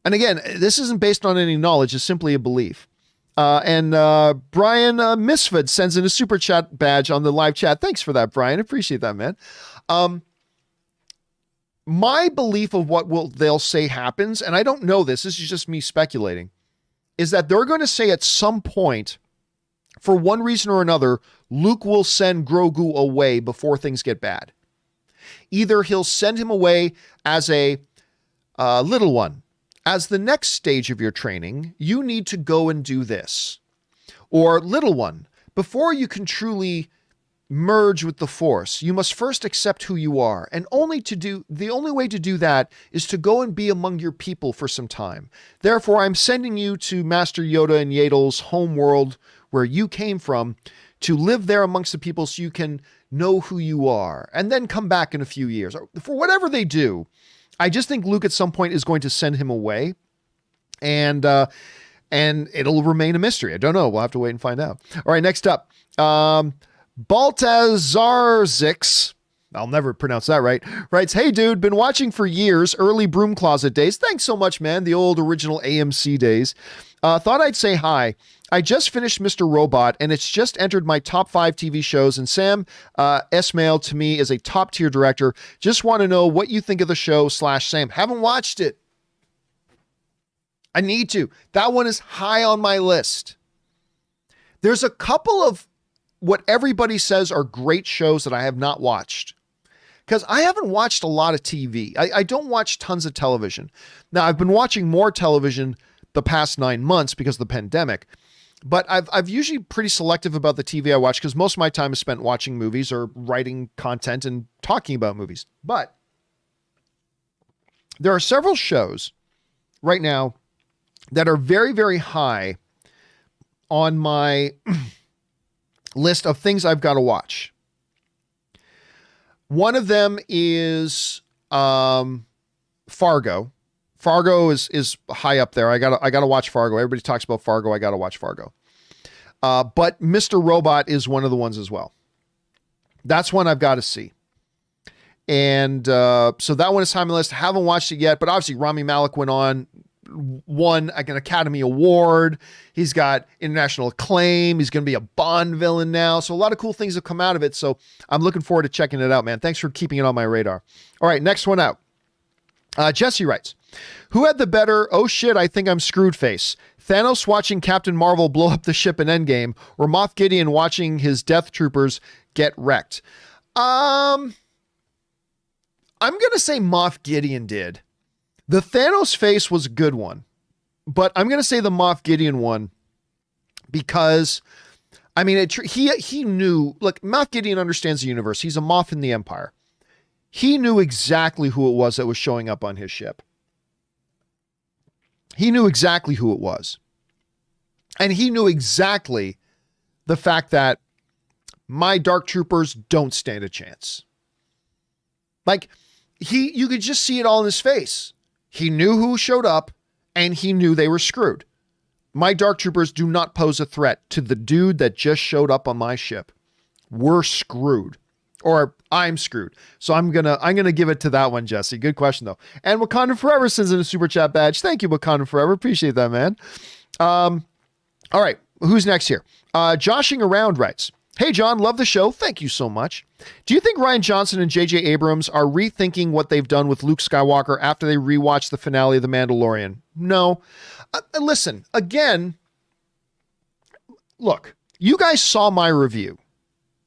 and again, this isn't based on any knowledge, it's simply a belief. And Brian Misfit sends in a super chat badge on the live chat. Thanks for that, Brian. Appreciate that, man. My belief of what they'll say happens, and I don't know this is just me speculating, is that they're going to say at some point, for one reason or another, Luke will send Grogu away before things get bad. Either he'll send him away as a little one. As the next stage of your training, you need to go and do this. Or little one, before you can truly merge with the Force, you must first accept who you are. And the only way to do that is to go and be among your people for some time. Therefore, I'm sending you to Master Yoda and Yaddle's home world where you came from to live there amongst the people so you can know who you are and then come back in a few years. For whatever they do, I just think Luke at some point is going to send him away, and it'll remain a mystery. I don't know. We'll have to wait and find out. All right, next up, Baltazarzix, I'll never pronounce that right, writes, hey dude, been watching for years, early Broom Closet days. Thanks so much, man. The old original AMC days. Thought I'd say hi. I just finished Mr. Robot, and it's just entered my top 5 TV shows, and Sam Esmail to me is a top tier director. Just want to know what you think of the show / Sam. Haven't watched it. I need to. That one is high on my list. There's a couple of what everybody says are great shows that I have not watched, because I haven't watched a lot of TV. I don't watch tons of television. Now, I've been watching more television the past 9 months because of the pandemic. But I've usually pretty selective about the TV I watch, because most of my time is spent watching movies or writing content and talking about movies. But there are several shows right now that are very, very high on my list of things I've got to watch. One of them is Fargo. Fargo is high up there. I gotta watch Fargo. Everybody talks about Fargo. I gotta watch Fargo. But Mr. Robot is one of the ones as well. That's one I've got to see. And so that one is high on my list. Haven't watched it yet, but obviously Rami Malek won an Academy Award. He's got international acclaim. He's going to be a Bond villain now. So a lot of cool things have come out of it. So I'm looking forward to checking it out, man. Thanks for keeping it on my radar. All right, next one out. Jesse writes, who had the better, oh shit, I think I'm screwed face? Thanos watching Captain Marvel blow up the ship in Endgame, or Moff Gideon watching his Death Troopers get wrecked? I'm going to say Moff Gideon did. The Thanos face was a good one, but I'm going to say the Moff Gideon one because, I mean, he knew, look, Moff Gideon understands the universe. He's a Moff in the Empire. He knew exactly who it was that was showing up on his ship. He knew exactly who it was. And he knew exactly the fact that my Dark Troopers don't stand a chance. Like, you could just see it all in his face. He knew who showed up, and he knew they were screwed. My Dark Troopers do not pose a threat to the dude that just showed up on my ship. We're screwed. Or I'm screwed. So I'm gonna give it to that one, Jesse. Good question though. And Wakanda Forever sends in a super chat badge. Thank you, Wakanda Forever. Appreciate that, man. All right, who's next here? Joshing Around writes, hey John, love the show. Thank you so much. Do you think Rian Johnson and J.J. Abrams are rethinking what they've done with Luke Skywalker after they rewatched the finale of The Mandalorian? No. Listen, again, look, you guys saw my review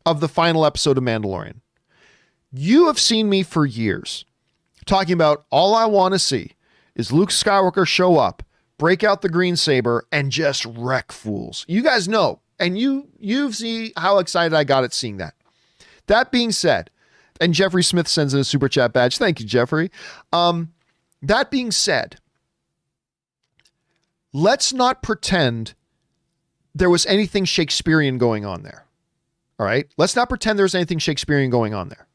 of the final episode of Mandalorian. You have seen me for years talking about all I want to see is Luke Skywalker show up, break out the green saber, and just wreck fools. You guys know, and you see how excited I got at seeing that. That being said, and Jeffrey Smith sends in a super chat badge. Thank you, Jeffrey. That being said, let's not pretend there was anything Shakespearean going on there. All right. Let's not pretend there's anything Shakespearean going on there.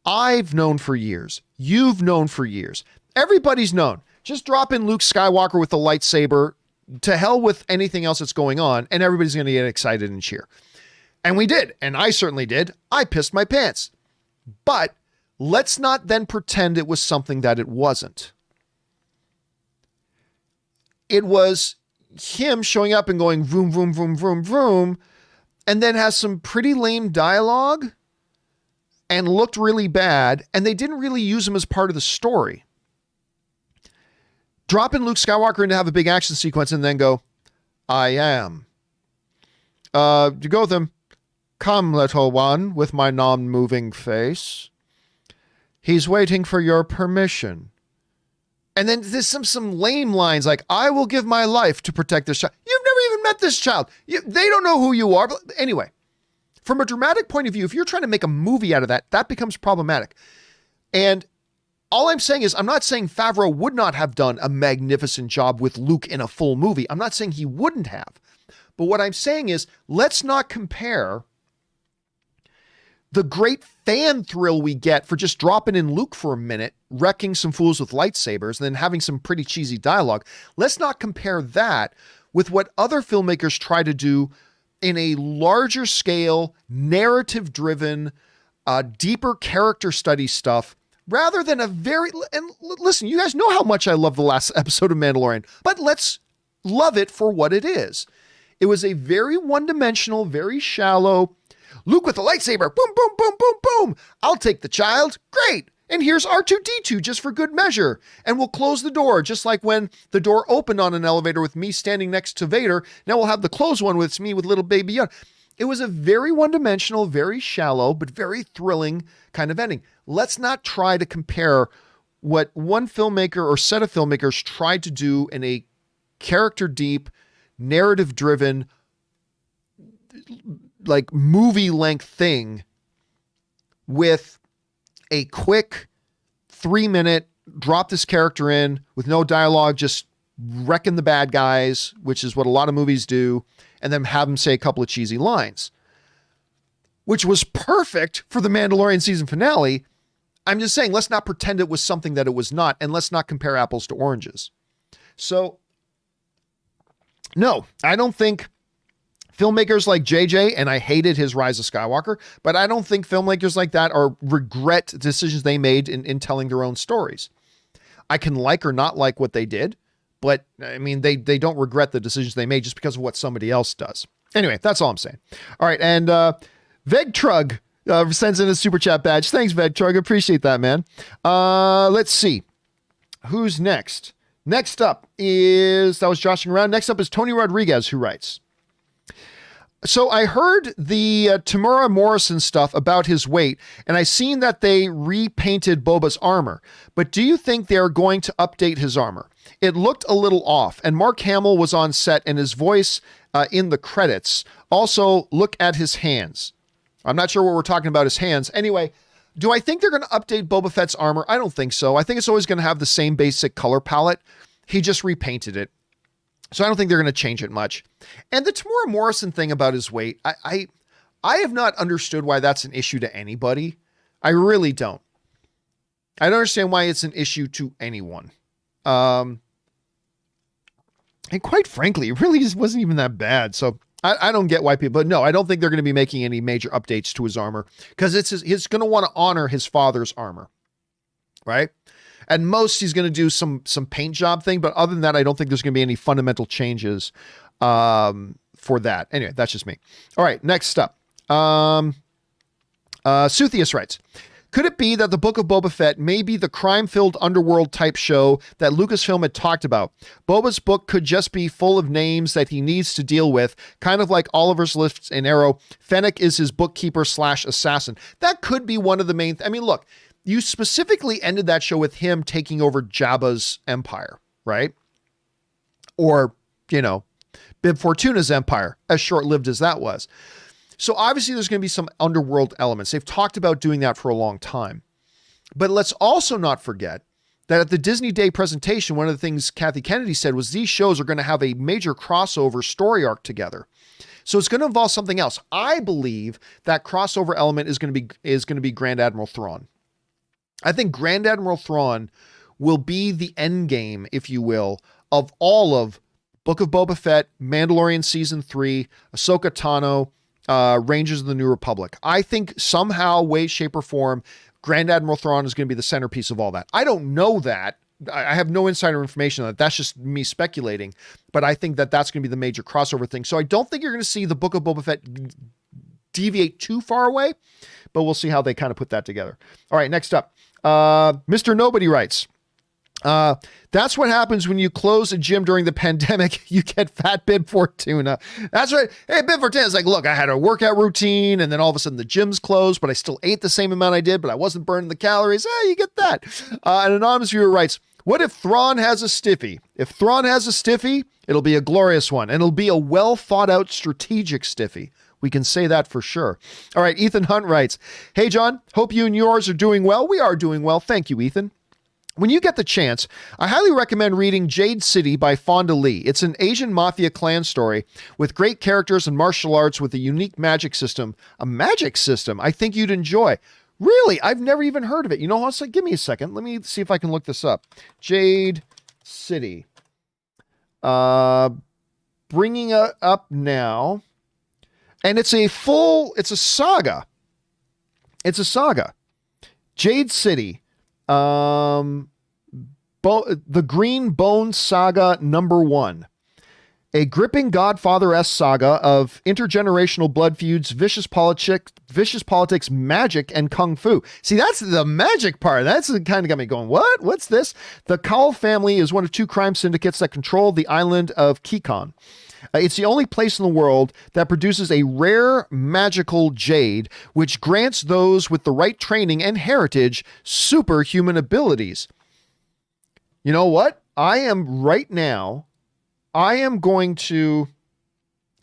I've known for years. You've known for years. Everybody's known. Just drop in Luke Skywalker with a lightsaber, to hell with anything else that's going on, and everybody's going to get excited and cheer. And we did. And I certainly did. I pissed my pants. But let's not then pretend it was something that it wasn't. It was him showing up and going vroom, vroom, vroom, vroom, vroom, and then has some pretty lame dialogue and looked really bad, and they didn't really use him as part of the story. Drop in Luke Skywalker in to have a big action sequence and then go, I am. You go with him, come, little one, with my non-moving face. He's waiting for your permission. And then there's some lame lines like, I will give my life to protect this child. You've never even met this child. They don't know who you are. But anyway, from a dramatic point of view, if you're trying to make a movie out of that, that becomes problematic. And all I'm saying is, I'm not saying Favreau would not have done a magnificent job with Luke in a full movie. I'm not saying he wouldn't have. But what I'm saying is, let's not compare the great fan thrill we get for just dropping in Luke for a minute, wrecking some fools with lightsabers, and then having some pretty cheesy dialogue. Let's not compare that with what other filmmakers try to do in a larger scale, narrative-driven, deeper character study stuff, rather than and listen, you guys know how much I love the last episode of Mandalorian, but let's love it for what it is. It was a very one-dimensional, very shallow, Luke with a lightsaber, boom, boom, boom, boom, boom. I'll take the child. Great. And here's R2-D2 just for good measure. And we'll close the door, just like when the door opened on an elevator with me standing next to Vader. Now we'll have the closed one with me with little baby Yoda. It was a very one-dimensional, very shallow, but very thrilling kind of ending. Let's not try to compare what one filmmaker or set of filmmakers tried to do in a character-deep, narrative-driven, like movie-length thing with a quick 3-minute drop this character in with no dialogue, just wrecking the bad guys, which is what a lot of movies do, and then have them say a couple of cheesy lines, which was perfect for the Mandalorian season finale. I'm just saying, let's not pretend it was something that it was not, and let's not compare apples to oranges. So, no, I don't think filmmakers like JJ, and I hated his Rise of Skywalker, but I don't think filmmakers like that regret decisions they made in telling their own stories. I can like or not like what they did, but I mean, they don't regret the decisions they made just because of what somebody else does. Anyway, that's all I'm saying. All right. And Vegtrug Sends in a super chat badge. Thanks, Vegtrug. Appreciate that, man. Let's see. Who's next? Next up is, that was joshing around. Next up is Tony Rodriguez, who writes. So I heard the Tamura Morrison stuff about his weight, and I seen that they repainted Boba's armor. But do you think they're going to update his armor? It looked a little off, and Mark Hamill was on set, and his voice in the credits. Also, look at his hands. I'm not sure what we're talking about his hands. Anyway, do I think they're going to update Boba Fett's armor? I don't think so. I think it's always going to have the same basic color palette. He just repainted it. So I don't think they're going to change it much. And the Tamura Morrison thing about his weight, I have not understood why that's an issue to anybody. I really don't. I don't understand why it's an issue to anyone. And quite frankly, it really just wasn't even that bad. So I don't get why people, but no, I don't think they're going to be making any major updates to his armor because he's going to want to honor his father's armor, right? At most, he's going to do some paint job thing, but other than that, I don't think there's going to be any fundamental changes for that. Anyway, that's just me. All right, next up. Suthius writes, could it be that the Book of Boba Fett may be the crime-filled underworld type show that Lucasfilm had talked about? Boba's book could just be full of names that he needs to deal with, kind of like Oliver's List in Arrow. Fennec is his bookkeeper / assassin. That could be one of the main... I mean, look, you specifically ended that show with him taking over Jabba's empire, right? Or, Bib Fortuna's empire, as short-lived as that was. So obviously there's going to be some underworld elements. They've talked about doing that for a long time. But let's also not forget that at the Disney Day presentation, one of the things Kathy Kennedy said was these shows are going to have a major crossover story arc together. So it's going to involve something else. I believe that crossover element is going to be Grand Admiral Thrawn. I think Grand Admiral Thrawn will be the end game, if you will, of all of Book of Boba Fett, Mandalorian Season 3, Ahsoka Tano, Rangers of the New Republic. I think somehow, way, shape, or form, Grand Admiral Thrawn is going to be the centerpiece of all that. I don't know that. I have no insider information on that. That's just me speculating. But I think that that's going to be the major crossover thing. So I don't think you're going to see the Book of Boba Fett deviate too far away, but we'll see how they kind of put that together. All right, next up. Mr. Nobody writes, that's what happens when you close a gym during the pandemic. You get fat Bib Fortuna. That's right. Hey, Bib Fortuna's like, look, I had a workout routine and then all of a sudden the gym's closed, but I still ate the same amount I did, but I wasn't burning the calories. You get that. An anonymous viewer writes, what if Thrawn has a stiffy? If Thrawn has a stiffy, it'll be a glorious one, and it'll be a well thought out strategic stiffy. We can say that for sure. All right, Ethan Hunt writes, hey, John, hope you and yours are doing well. We are doing well. Thank you, Ethan. When you get the chance, I highly recommend reading Jade City by Fonda Lee. It's an Asian mafia clan story with great characters and martial arts with a unique magic system. A magic system I think you'd enjoy. Really? I've never even heard of it. You know what? Give me a second. Let me see if I can look this up. Jade City. Bringing it up now. And it's a saga. It's a saga. Jade City. The Green Bone Saga #1. A gripping Godfather-esque saga of intergenerational blood feuds, vicious politics, magic, and kung fu. See, that's the magic part. That's the kind of got me going, what? What's this? The Kaul family is one of 2 crime syndicates that control the island of Kikon. It's the only place in the world that produces a rare magical jade, which grants those with the right training and heritage superhuman abilities. You know what? I am going to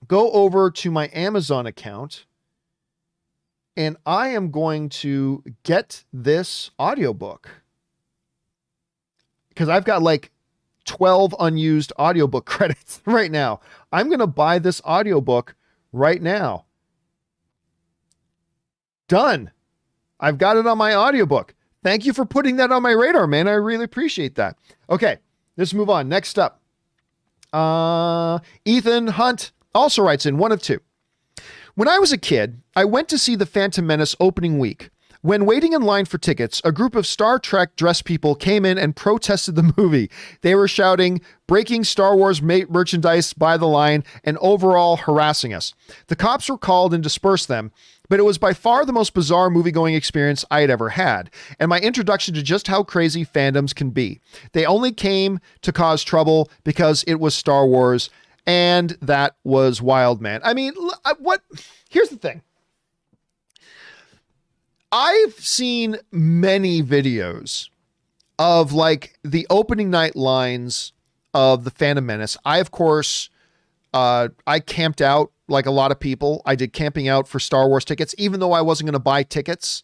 go over to my Amazon account and I am going to get this audiobook because I've got like 12 unused audiobook credits right now. I'm going to buy this audiobook right now. Done. I've got it on my audiobook. Thank you for putting that on my radar, man. I really appreciate that. Okay, let's move on. Next up. Ethan Hunt also writes in 1 of 2. When I was a kid, I went to see The Phantom Menace opening week. When waiting in line for tickets, a group of Star Trek dressed people came in and protested the movie. They were shouting, breaking Star Wars merchandise by the line, and overall harassing us. The cops were called and dispersed them, but it was by far the most bizarre movie-going experience I had ever had, and my introduction to just how crazy fandoms can be. They only came to cause trouble because it was Star Wars, and that was wild, man. I mean, here's the thing. I've seen many videos of like the opening night lines of the Phantom Menace. I, of course, I camped out like a lot of people. I did camping out for Star Wars tickets, even though I wasn't going to buy tickets.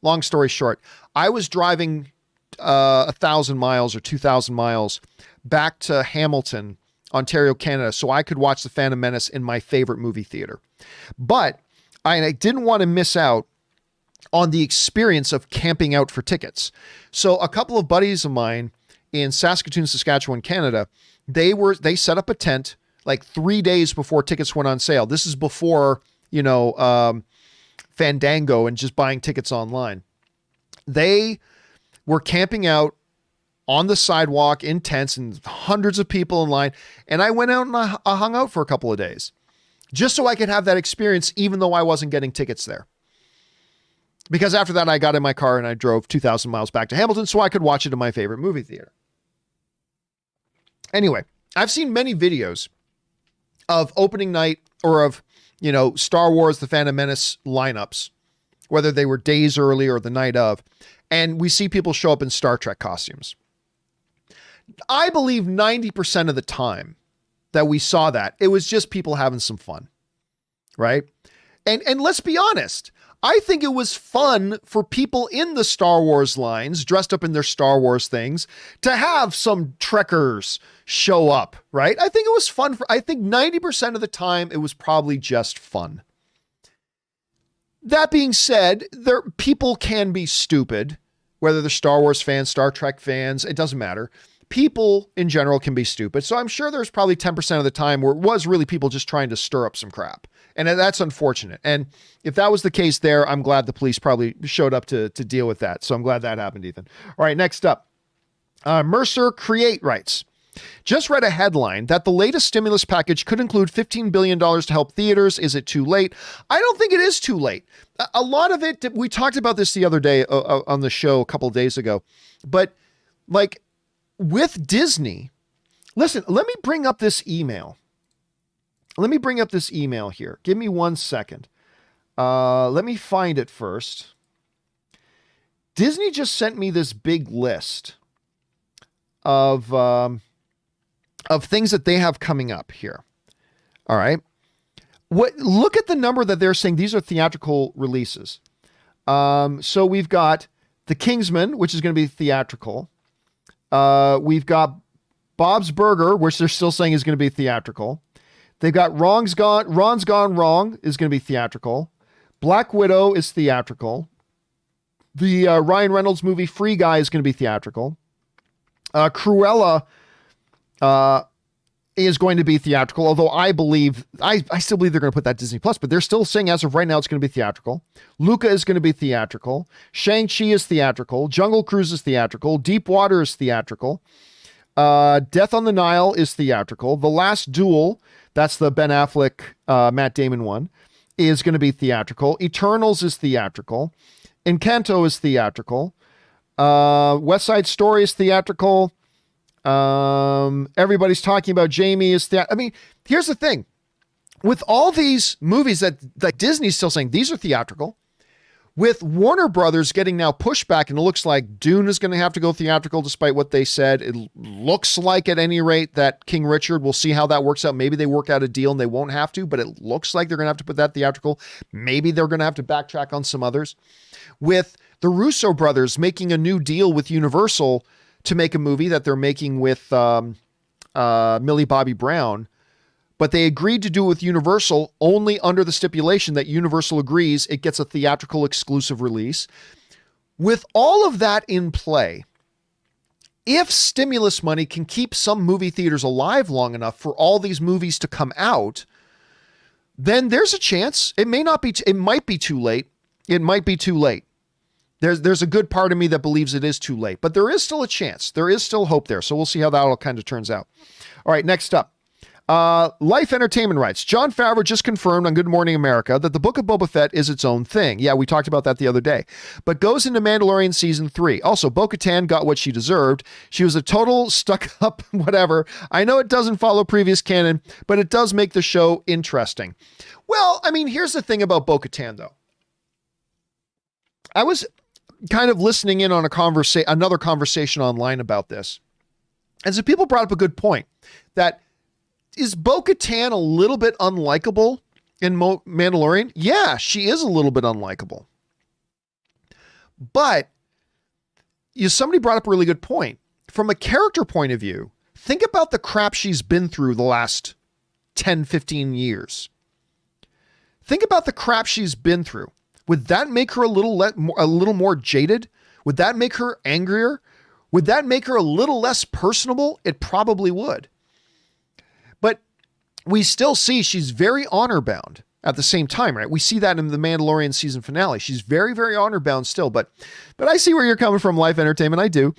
Long story short, I was driving 1,000 miles or 2,000 miles back to Hamilton, Ontario, Canada, so I could watch the Phantom Menace in my favorite movie theater. But I didn't want to miss out on the experience of camping out for tickets. So a couple of buddies of mine in Saskatoon, Saskatchewan, Canada, they set up a tent like 3 days before tickets went on sale. This is before, Fandango and just buying tickets online. They were camping out on the sidewalk in tents and hundreds of people in line. And I went out and I hung out for a couple of days just so I could have that experience, even though I wasn't getting tickets there. Because after that, I got in my car and I drove 2,000 miles back to Hamilton so I could watch it in my favorite movie theater. Anyway, I've seen many videos of opening night or of, Star Wars, The Phantom Menace lineups, whether they were days early or the night of, and we see people show up in Star Trek costumes. I believe 90% of the time that we saw that, it was just people having some fun, right? And let's be honest, I think it was fun for people in the Star Wars lines, dressed up in their Star Wars things, to have some Trekkers show up, right? I think it was fun. I think 90% of the time, it was probably just fun. That being said, people can be stupid, whether they're Star Wars fans, Star Trek fans, it doesn't matter. People in general can be stupid. So I'm sure there's probably 10% of the time where it was really people just trying to stir up some crap. And that's unfortunate. And if that was the case there, I'm glad the police probably showed up to deal with that. So I'm glad that happened, Ethan. All right, next up. Mercer Create writes, just read a headline that the latest stimulus package could include $15 billion to help theaters. Is it too late? I don't think it is too late. A lot of it, we talked about this the other day on the show a couple of days ago, but like with Disney, listen, let me bring up this email. Let me bring up this email here. Give me 1 second. Let me find it first. Disney just sent me this big list of things that they have coming up here. All right. Look at the number that they're saying. These are theatrical releases. So we've got The Kingsman, which is going to be theatrical. We've got Bob's Burger, which they're still saying is going to be theatrical. They've got Ron's Gone Wrong is going to be theatrical. Black Widow is theatrical. The Ryan Reynolds movie Free Guy is going to be theatrical. Cruella is going to be theatrical, although I still believe they're going to put that Disney Plus, but they're still saying as of right now it's going to be theatrical. Luca is going to be theatrical. Shang-Chi is theatrical. Jungle Cruise is theatrical. Deep Water is theatrical. Death on the Nile is theatrical. The Last Duel, that's the Ben Affleck, Matt Damon one, is going to be theatrical. Eternals is theatrical. Encanto is theatrical. West Side Story is theatrical. Everybody's talking about Jamie is I mean, here's the thing. With all these movies that Disney's still saying these are theatrical, with Warner Brothers getting now pushback, and it looks like Dune is going to have to go theatrical despite what they said. It looks like at any rate that King Richard, we'll see how that works out. Maybe they work out a deal and they won't have to, but it looks like they're going to have to put that theatrical. Maybe they're going to have to backtrack on some others. With the Russo brothers making a new deal with Universal to make a movie that they're making with Millie Bobby Brown, but they agreed to do it with Universal only under the stipulation that Universal agrees it gets a theatrical exclusive release. With all of that in play, if stimulus money can keep some movie theaters alive long enough for all these movies to come out, then there's a chance. It might be too late. It might be too late. There's a good part of me that believes it is too late, but there is still a chance. There is still hope there. So we'll see how that all kind of turns out. All right, next up. Life Entertainment writes, Jon Favreau just confirmed on Good Morning America that the Book of Boba Fett is its own thing. Yeah, we talked about that the other day. But goes into Mandalorian Season 3. Also, Bo-Katan got what she deserved. She was a total stuck-up whatever. I know it doesn't follow previous canon, but it does make the show interesting. Well, I mean, here's the thing about Bo-Katan, though. I was kind of listening in on another conversation online about this. And so people brought up a good point that is Bo-Katan a little bit unlikable in Mandalorian? Yeah, she is a little bit unlikable. But somebody brought up a really good point. From a character point of view, think about the crap she's been through the last 10, 15 years. Think about the crap she's been through. Would that make her a little more jaded? Would that make her angrier? Would that make her a little less personable? It probably would. But we still see she's very honor bound at the same time, right? We see that in the Mandalorian season finale. She's very, very honor bound still, but I see where you're coming from, Life Entertainment. I do.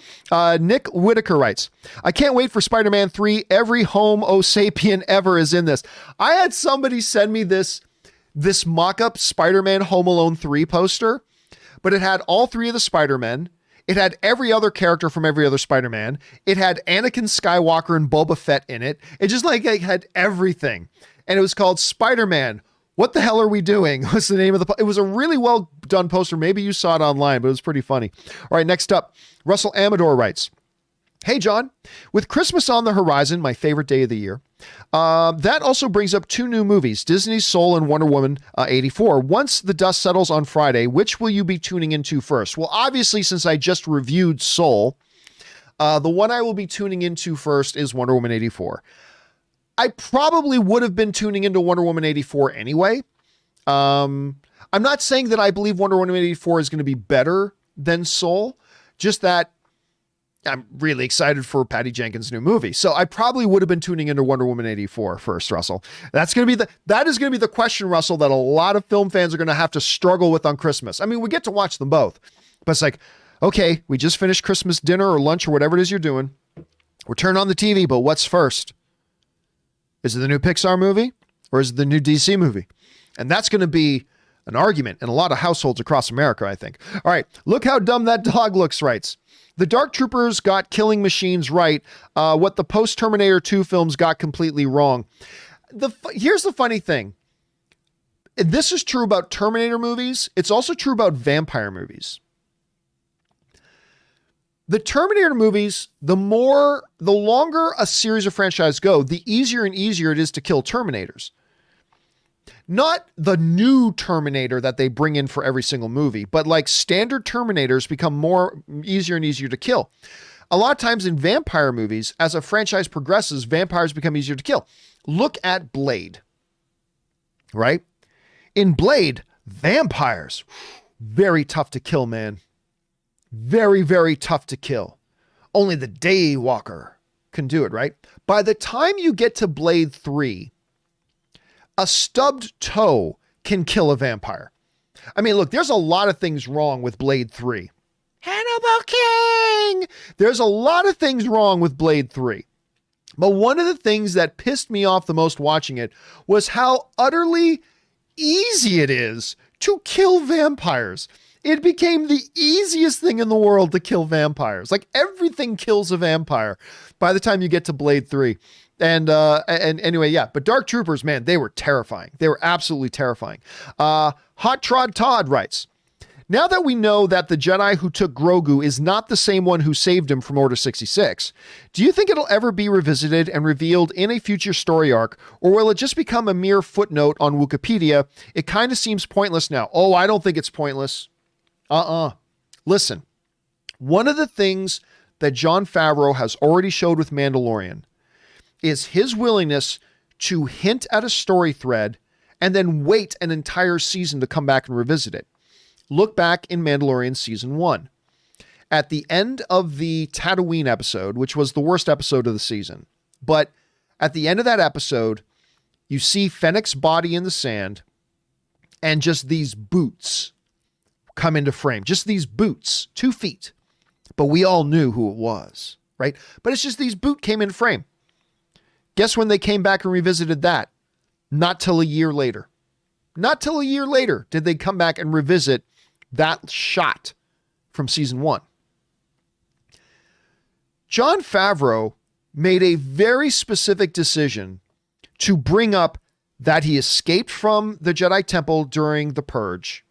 Nick Whitaker writes, I can't wait for Spider-Man 3. Every Homo sapien ever is in this. I had somebody send me this mock-up Spider-Man Home Alone 3 poster, but it had all three of the Spider-Men. It had every other character from every other Spider-Man. It had Anakin Skywalker and Boba Fett in it. It just it had everything. And it was called Spider-Man. What the hell are we doing? What's the name of it was a really well done poster. Maybe you saw it online, but it was pretty funny. All right, next up, Russell Amador writes, Hey, John, with Christmas on the horizon, my favorite day of the year, that also brings up two new movies, Disney's Soul and Wonder Woman 84. Once the dust settles on Friday, which will you be tuning into first? Well, obviously, since I just reviewed Soul, the one I will be tuning into first is Wonder Woman 84. I probably would have been tuning into Wonder Woman 84 anyway. I'm not saying that I believe Wonder Woman 84 is going to be better than Soul, just that I'm really excited for Patty Jenkins' new movie. So I probably would have been tuning into Wonder Woman 84 first, Russell. That is going to be the question, Russell, that a lot of film fans are going to have to struggle with on Christmas. I mean, we get to watch them both, but it's like, okay, we just finished Christmas dinner or lunch or whatever it is you're doing. We're turning on the TV, but what's first? Is it the new Pixar movie or is it the new DC movie? And that's going to be an argument in a lot of households across America, I think. All right, look how dumb that dog looks, writes. The Dark Troopers got killing machines right. What the post-Terminator 2 films got completely wrong. Here's the funny thing. This is true about Terminator movies. It's also true about vampire movies. The Terminator movies, the longer a series of franchise go, the easier and easier it is to kill Terminators. Not the new Terminator that they bring in for every single movie, but like standard Terminators become easier and easier to kill. A lot of times in vampire movies, as a franchise progresses, vampires become easier to kill. Look at Blade, right? In Blade, vampires, very tough to kill, man. Very, very tough to kill. Only the Daywalker can do it, right? By the time you get to Blade 3, a stubbed toe can kill a vampire. I mean, look, there's a lot of things wrong with Blade 3. Hannibal King! There's a lot of things wrong with Blade 3. But one of the things that pissed me off the most watching it was how utterly easy it is to kill vampires. It became the easiest thing in the world to kill vampires. Like everything kills a vampire by the time you get to Blade 3. And anyway, yeah, but Dark Troopers, man, they were terrifying. They were absolutely terrifying. Hot Trod Todd writes, now that we know that the Jedi who took Grogu is not the same one who saved him from Order 66, do you think it'll ever be revisited and revealed in a future story arc, or will it just become a mere footnote on Wikipedia? It kind of seems pointless now. Oh, I don't think it's pointless. Listen, one of the things that Jon Favreau has already showed with Mandalorian is his willingness to hint at a story thread and then wait an entire season to come back and revisit it. Look back in Mandalorian season 1. At the end of the Tatooine episode, which was the worst episode of the season, but at the end of that episode, you see Fennec's body in the sand and just these boots come into frame. Just these boots, 2 feet. But we all knew who it was, right? But it's just these boots came in frame. Guess when they came back and revisited that? Not till a year later. Not till a year later did they come back and revisit that shot from season 1. Jon Favreau made a very specific decision to bring up that he escaped from the Jedi Temple during the Purge,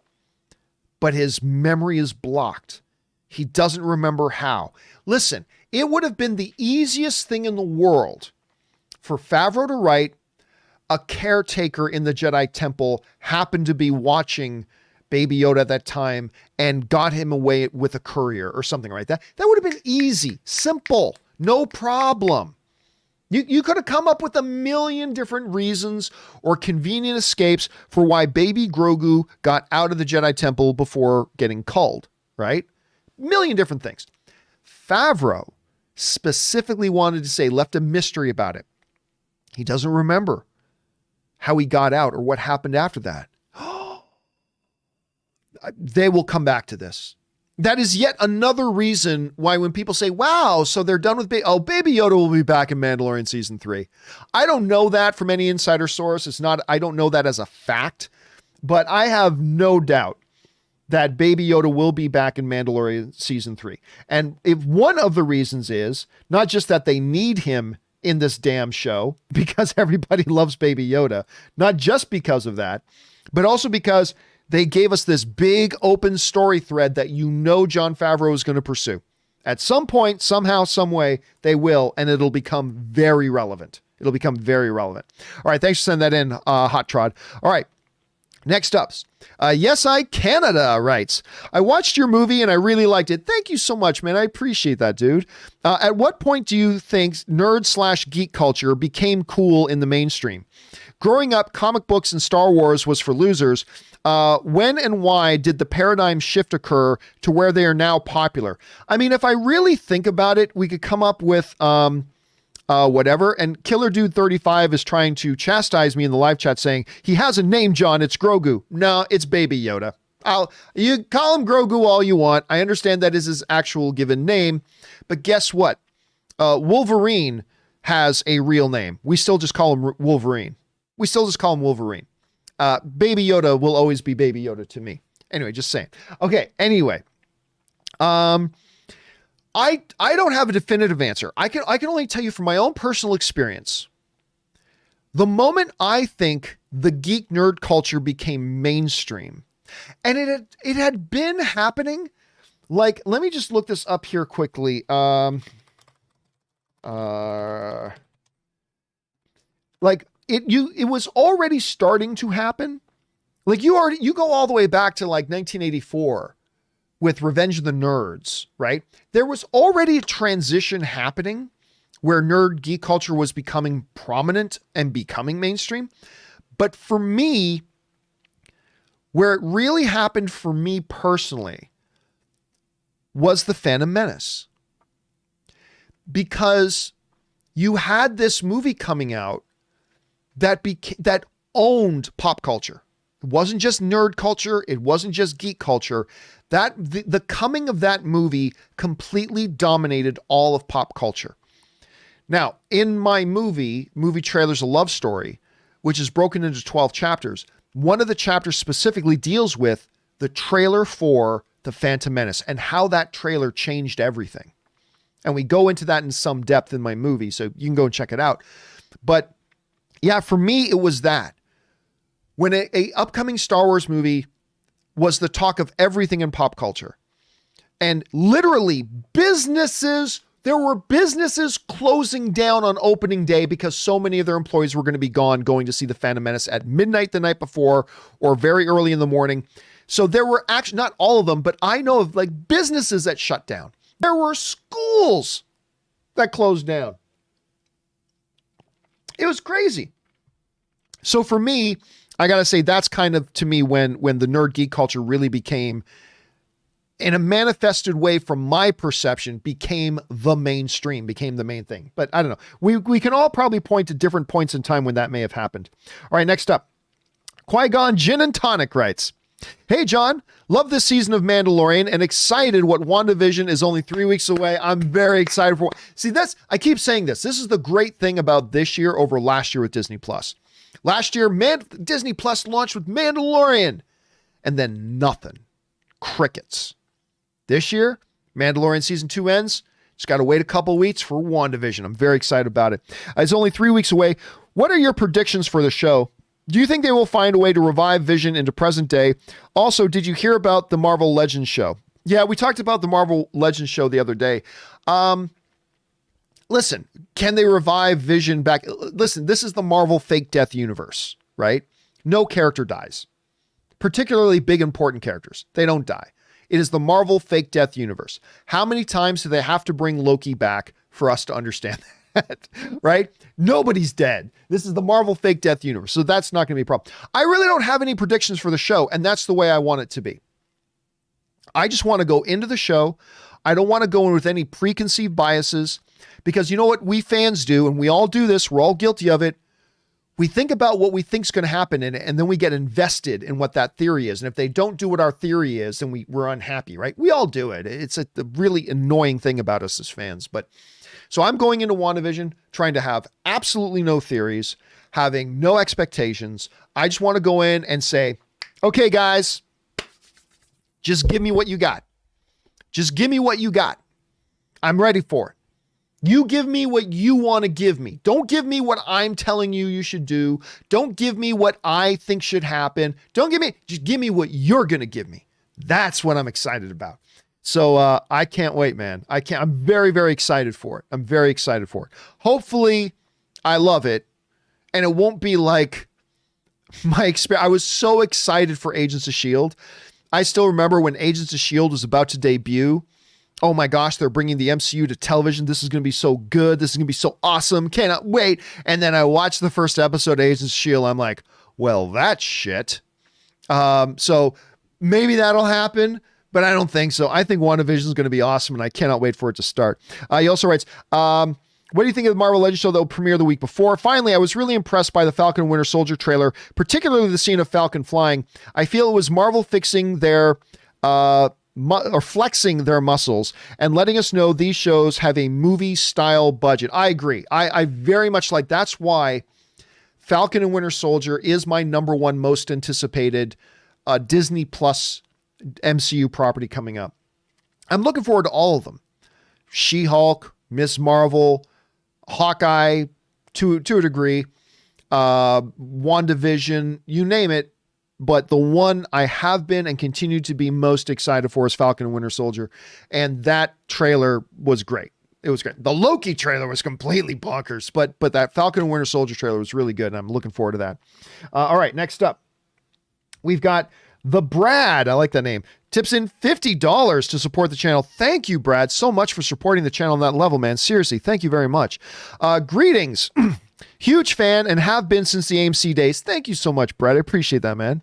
but his memory is blocked. He doesn't remember how. Listen, it would have been the easiest thing in the world for Favreau to write. A caretaker in the Jedi Temple happened to be watching Baby Yoda at that time and got him away with a courier or something like that. That would have been easy, simple, no problem. You could have come up with a million different reasons or convenient escapes for why baby Grogu got out of the Jedi Temple before getting culled, right? Million different things. Favreau specifically wanted to say, left a mystery about it. He doesn't remember how he got out or what happened after that. They will come back to this. That is yet another reason why when people say, wow, so they're done with Baby Yoda will be back in Mandalorian season 3. I don't know that from any insider source. I don't know that as a fact, but I have no doubt that Baby Yoda will be back in Mandalorian season 3. And if one of the reasons is not just that they need him in this damn show because everybody loves Baby Yoda, not just because of that, but also because they gave us this big open story thread that Jon Favreau is going to pursue. At some point, somehow, some way, they will, and it'll become very relevant. It'll become very relevant. All right, thanks for sending that in, Hot Trod. All right, next up. Yes, I Canada writes, I watched your movie and I really liked it. Thank you so much, man. I appreciate that, dude. At what point do you think nerd/geek culture became cool in the mainstream? Growing up, comic books and Star Wars was for losers. When and why did the paradigm shift occur to where they are now popular? I mean, if I really think about it, we could come up with whatever. And Killer Dude 35 is trying to chastise me in the live chat saying, he has a name, John. It's Grogu. No, it's Baby Yoda. You call him Grogu all you want. I understand that is his actual given name. But guess what? Wolverine has a real name. We still just call him Wolverine. Baby Yoda will always be Baby Yoda to me. Anyway, just saying. Okay. Anyway, I don't have a definitive answer. I can only tell you from my own personal experience. The moment I think the geek nerd culture became mainstream, and it had been happening. Like, let me just look this up here quickly. It was already starting to happen. Like you go all the way back to like 1984 with Revenge of the Nerds, right? There was already a transition happening where nerd geek culture was becoming prominent and becoming mainstream. But for me, where it really happened for me personally was The Phantom Menace. Because you had this movie coming out that owned pop culture. It wasn't just nerd culture. It wasn't just geek culture. The coming of that movie completely dominated all of pop culture. Now, in my movie Trailer's a Love Story, which is broken into 12 chapters, one of the chapters specifically deals with the trailer for The Phantom Menace and how that trailer changed everything. And we go into that in some depth in my movie, so you can go and check it out. But yeah, for me, it was that. When a upcoming Star Wars movie was the talk of everything in pop culture. And literally there were businesses closing down on opening day because so many of their employees were going to be gone going to see The Phantom Menace at midnight the night before or very early in the morning. So there were actually, not all of them, but I know of like businesses that shut down. There were schools that closed down. It was crazy. So for me, I got to say that's kind of to me when the nerd geek culture really became, in a manifested way from my perception, became the mainstream, became the main thing. But I don't know. We can all probably point to different points in time when that may have happened. All right, next up. Qui-Gon Gin and Tonic writes, Hey, John, love this season of Mandalorian and excited what WandaVision is only 3 weeks away. I'm very excited for. See, I keep saying this. This is the great thing about this year over last year with Disney Plus. Last year, Disney Plus launched with Mandalorian and then nothing. Crickets. This year, Mandalorian season 2 ends. Just got to wait a couple weeks for WandaVision. I'm very excited about it. It's only 3 weeks away. What are your predictions for the show? Do you think they will find a way to revive Vision into present day? Also, did you hear about the Marvel Legends show? Yeah, we talked about the Marvel Legends show the other day. Listen, can they revive Vision back? Listen, this is the Marvel fake death universe, right? No character dies. Particularly big, important characters. They don't die. It is the Marvel fake death universe. How many times do they have to bring Loki back for us to understand that, right? Nobody's dead. This is the Marvel fake death universe. So that's not going to be a problem. I really don't have any predictions for the show, and that's the way I want it to be. I just want to go into the show. I don't want to go in with any preconceived biases because you know what we fans do, and we all do this. We're all guilty of it. We think about what we think is going to happen in it, and then we get invested in what that theory is. And if they don't do what our theory is, then we're unhappy, right? We all do it. It's a really annoying thing about us as fans. But so I'm going into WandaVision trying to have absolutely no theories, having no expectations. I just want to go in and say, okay, guys, just give me what you got. Just give me what you got. I'm ready for it. You give me what you want to give me. Don't give me what I'm telling you should do. Don't give me what I think should happen. Just give me what you're going to give me. That's what I'm excited about. So I can't wait, man. I'm very, very excited for it. I'm very excited for it. Hopefully I love it and it won't be like my experience. I was so excited for Agents of S.H.I.E.L.D. I still remember when Agents of S.H.I.E.L.D. was about to debut. Oh my gosh, they're bringing the MCU to television. This is going to be so good. This is going to be so awesome. Cannot wait. And then I watched the first episode of Agents of S.H.I.E.L.D. I'm like, well, that's shit. So maybe that'll happen, but I don't think so. I think WandaVision is going to be awesome, and I cannot wait for it to start. He also writes, what do you think of the Marvel Legends show that will premiere the week before? Finally, I was really impressed by the Falcon and Winter Soldier trailer, particularly the scene of Falcon flying. I feel it was Marvel fixing their... or flexing their muscles and letting us know these shows have a movie style budget. I agree. I very much like, that's why Falcon and Winter Soldier is my number one most anticipated Disney Plus MCU property coming up. I'm looking forward to all of them. She-Hulk, Ms. Marvel, Hawkeye to a degree, WandaVision, you name it. But the one I have been and continue to be most excited for is Falcon and Winter Soldier. And that trailer was great. It was great. The Loki trailer was completely bonkers, but that Falcon and Winter Soldier trailer was really good. And I'm looking forward to that. All right, next up, we've got the Brad. I like that name. Tips in $50 to support the channel. Thank you, Brad, so much for supporting the channel on that level, man. Seriously, thank you very much. Greetings. Huge fan and have been since the AMC days. Thank you so much, Brett. I appreciate that, man.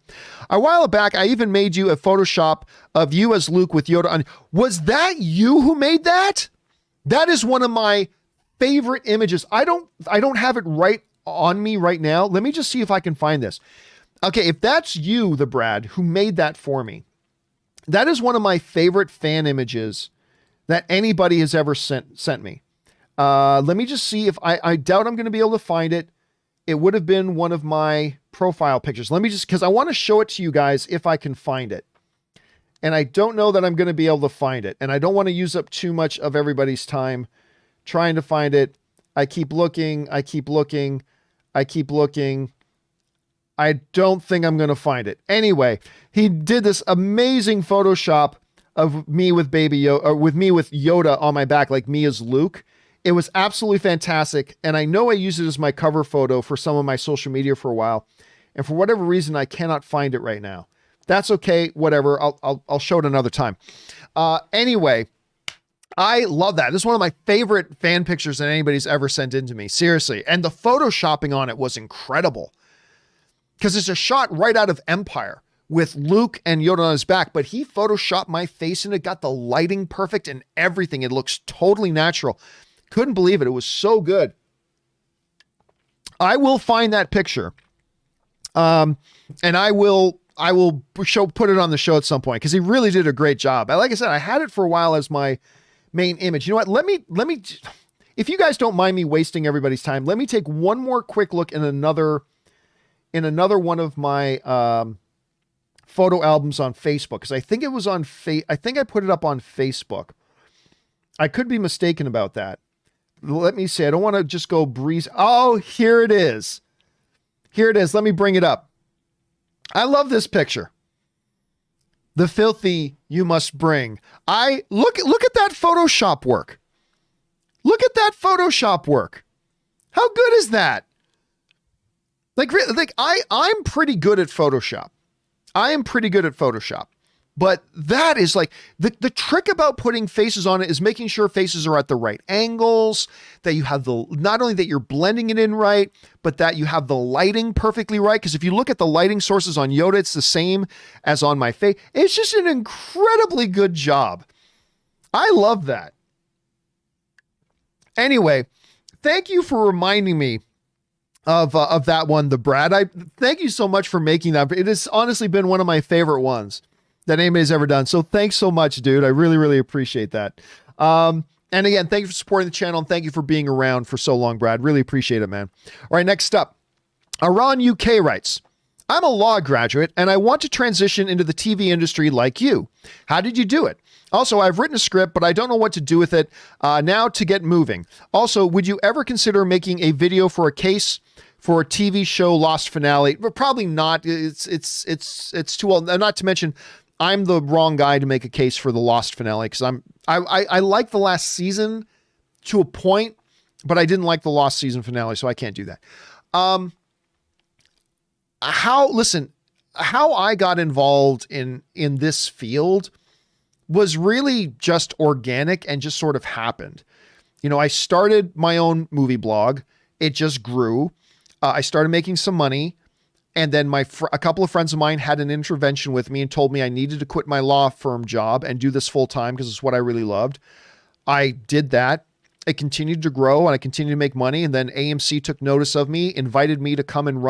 A while back, I even made you a Photoshop of you as Luke with Yoda on. Was that you who made that? That is one of my favorite images. I don't have it right on me right now. Let me just see if I can find this. Okay, if that's you, the Brad, who made that for me, that is one of my favorite fan images that anybody has ever sent me. Let me just see if I doubt I'm going to be able to find it. It would have been one of my profile pictures. Let me just, because I want to show it to you guys if I can find it. And I don't know that I'm going to be able to find it. And I don't want to use up too much of everybody's time trying to find it. I keep looking. I keep looking. I keep looking. I don't think I'm going to find it. Anyway, he did this amazing Photoshop of me with Baby Yoda, or with me with Yoda on my back, like me as Luke. It was absolutely fantastic. And I know I used it as my cover photo for some of my social media for a while. And for whatever reason, I cannot find it right now. That's okay. Whatever. I'll show it another time. Anyway, I love that. This is one of my favorite fan pictures that anybody's ever sent in to me. Seriously. And the photoshopping on it was incredible because it's a shot right out of Empire with Luke and Yoda on his back, but he photoshopped my face and it got the lighting perfect and everything. It looks totally natural. Couldn't believe it. It was so good. I will find that picture. And I will I will put it on the show at some point because he really did a great job. Like I said, I had it for a while as my main image. You know what? Let me, if you guys don't mind me wasting everybody's time, let me take one more quick look in another one of my photo albums on Facebook, because I think it was on I think I put it up on Facebook. I could be mistaken about that. Let me see. I don't want to just go breeze. Oh, here it is. Here it is. Let me bring it up. I love this picture. The filthy you must bring. Look at that Photoshop work. Look at that Photoshop work. How good is that? I'm pretty good at Photoshop. But that is like the trick about putting faces on it is making sure faces are at the right angles, that you have not only that you're blending it in right, but that you have the lighting perfectly right. Because if you look at the lighting sources on Yoda, it's the same as on my face. It's just an incredibly good job. I love that. Anyway, thank you for reminding me of that one, the Brad. Thank you so much for making that. It has honestly been one of my favorite ones that anybody's ever done. So thanks so much, dude. I really, really appreciate that. And again, thank you for supporting the channel and thank you for being around for so long, Brad. Really appreciate it, man. All right, next up, Aran UK writes, I'm a law graduate and I want to transition into the TV industry like you. How did you do it? Also, I've written a script, but I don't know what to do with it now to get moving. Also, would you ever consider making a video for a case for a TV show Lost finale? But probably not. It's too old. Not to mention, I'm the wrong guy to make a case for the Lost finale because I like the last season to a point, but I didn't like the Lost season finale, so I can't do that. How I got involved in this field was really just organic and just sort of happened. You know, I started my own movie blog. It just grew. I started making some money. And then a couple of friends of mine had an intervention with me and told me I needed to quit my law firm job and do this full time because it's what I really loved. I did that. It continued to grow and I continued to make money. And then AMC took notice of me, invited me to come and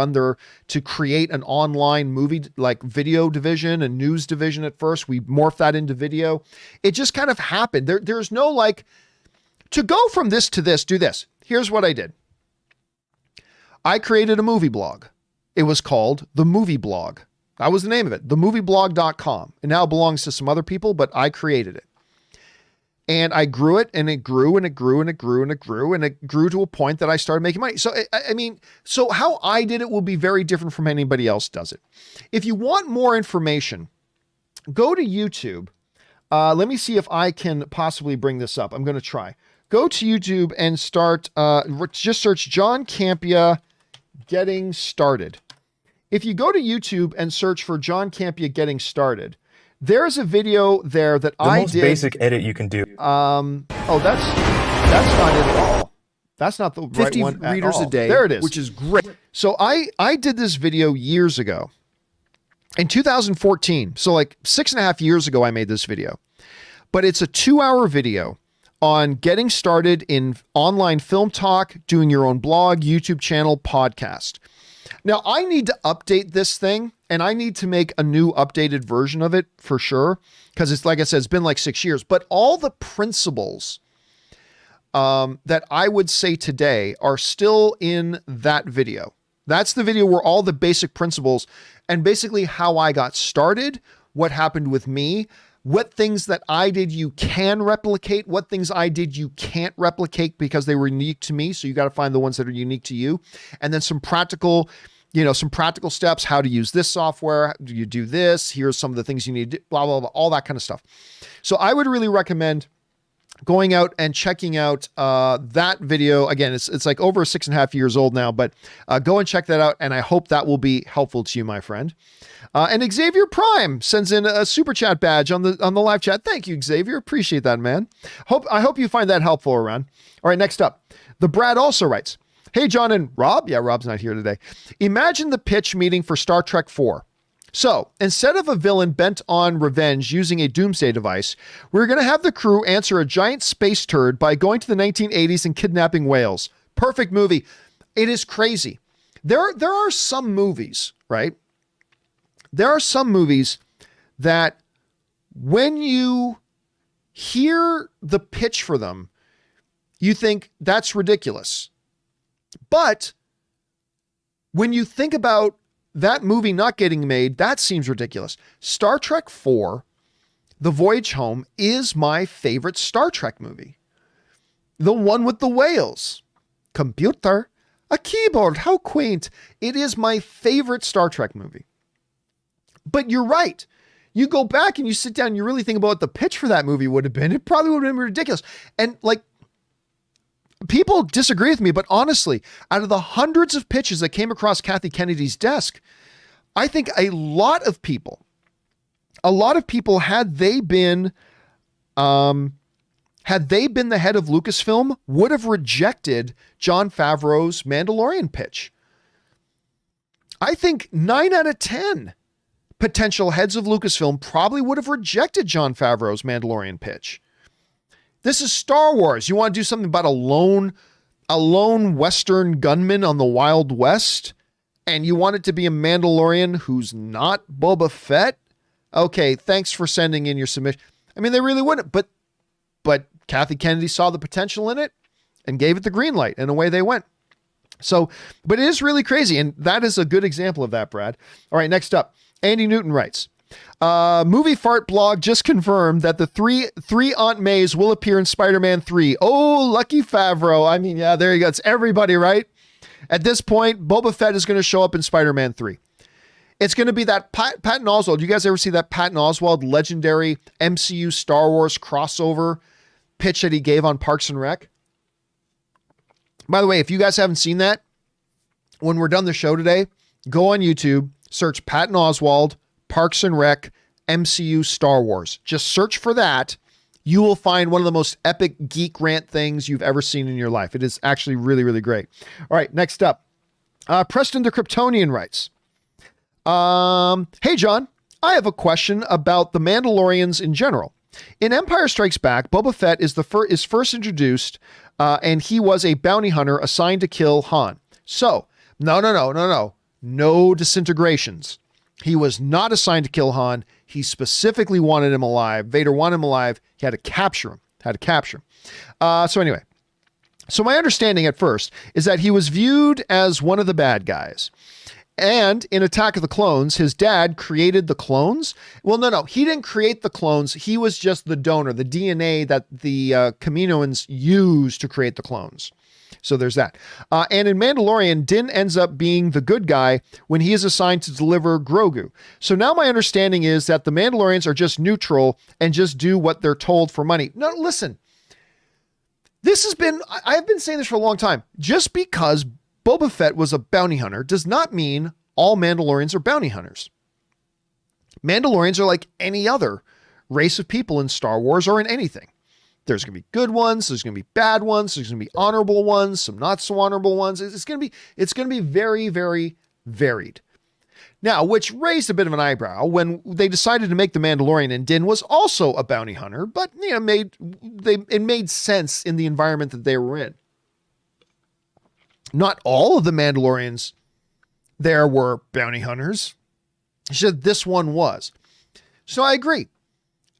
to create an online movie, like video division and news division at first. We morphed that into video. It just kind of happened. There's no like, to go from this to this, do this. Here's what I did. I created a movie blog. It was called The Movie Blog. That was the name of it, themovieblog.com. It now belongs to some other people, but I created it. And I grew it and it grew and it grew and it grew and it grew and it grew to a point that I started making money. So, so how I did it will be very different from anybody else does it. If you want more information, go to YouTube. Let me see if I can possibly bring this up. I'm going to try. Go to YouTube and start, just search John Campea Getting Started. If you go to YouTube and search for John Campea Getting Started, there's a video there that I did. The most basic edit you can do. Oh, that's not it at all. That's not the right one at all. 50 readers a day. There it is. Which is great. So I did this video years ago. In 2014. So like 6.5 years ago, I made this video. But it's a 2-hour video on getting started in online film talk, doing your own blog, YouTube channel, podcast. Now, I need to update this thing, and I need to make a new updated version of it for sure, because it's like I said, it's been like 6 years. But all the principles that I would say today are still in that video. That's the video where all the basic principles and basically how I got started, what happened with me, what things that I did you can replicate, what things I did you can't replicate because they were unique to me. So you got to find the ones that are unique to you. And then some practical steps, how to use this software. Do you do this? Here's some of the things you need to do, blah, blah, blah, all that kind of stuff. So I would really recommend going out and checking out that video. Again, it's like over 6.5 years old now, but go and check that out. And I hope that will be helpful to you, my friend. And Xavier Prime sends in a super chat badge on the live chat. Thank you, Xavier. Appreciate that, man. I hope you find that helpful around. All right, next up, the Brad also writes, hey, John and Rob. Yeah, Rob's not here today. Imagine the pitch meeting for Star Trek 4. So instead of a villain bent on revenge using a doomsday device, we're going to have the crew answer a giant space turd by going to the 1980s and kidnapping whales. Perfect movie. It is crazy. There are some movies, right, There are some movies that when you hear the pitch for them, you think that's ridiculous. But when you think about that movie not getting made, that seems ridiculous. Star Trek IV, The Voyage Home, is my favorite Star Trek movie. The one with the whales. Computer, a keyboard, how quaint. It is my favorite Star Trek movie. But you're right. You go back and you sit down and you really think about what the pitch for that movie would have been. It probably would have been ridiculous. And like, people disagree with me, but honestly, out of the hundreds of pitches that came across Kathy Kennedy's desk, I think a lot of people, had they been the head of Lucasfilm, would have rejected Jon Favreau's Mandalorian pitch. I think 9 out of 10 potential heads of Lucasfilm probably would have rejected Jon Favreau's Mandalorian pitch. This is Star Wars. You want to do something about a lone Western gunman on the Wild West, and you want it to be a Mandalorian who's not Boba Fett? Okay, thanks for sending in your submission. I mean, they really wouldn't, but Kathy Kennedy saw the potential in it and gave it the green light, and away they went. So, but it is really crazy, and that is a good example of that, Brad. All right, next up, Andy Newton writes, Movie Fart Blog just confirmed that the three Aunt Mays will appear in Spider-Man 3. Oh, lucky Favreau. I mean, yeah, there you go. It's everybody, right? At this point, Boba Fett is going to show up in Spider-Man 3. It's going to be that Patton Oswalt. You guys ever see that Patton Oswalt legendary MCU Star Wars crossover pitch that he gave on Parks and Rec? By the way, if you guys haven't seen that, when we're done the show today, go on YouTube, search Patton Oswalt, Parks and Rec, MCU Star Wars. Just search for that. You will find one of the most epic geek rant things you've ever seen in your life. It is actually really, really great. All right, next up. Preston the Kryptonian writes, hey, John, I have a question about the Mandalorians in general. In Empire Strikes Back, Boba Fett is first introduced, and he was a bounty hunter assigned to kill Han. So, no disintegrations. He was not assigned to kill Han. He specifically wanted him alive. Vader wanted him alive. He had to capture him. So anyway, so my understanding at first is that he was viewed as one of the bad guys. And in Attack of the Clones, his dad created the clones. Well, no, he didn't create the clones. He was just the donor, the DNA that the Kaminoans used to create the clones. So there's that. And in Mandalorian, Din ends up being the good guy when he is assigned to deliver Grogu. So now my understanding is that the Mandalorians are just neutral and just do what they're told for money. No, listen. I've been saying this for a long time. Just because Boba Fett was a bounty hunter does not mean all Mandalorians are bounty hunters. Mandalorians are like any other race of people in Star Wars or in anything. There's going to be good ones. There's going to be bad ones. There's going to be honorable ones, some not so honorable ones. It's going to be very, very varied. Now, which raised a bit of an eyebrow when they decided to make the Mandalorian, and Din was also a bounty hunter, but it made sense in the environment that they were in. Not all of the Mandalorians there were bounty hunters. She said this one was. So I agree.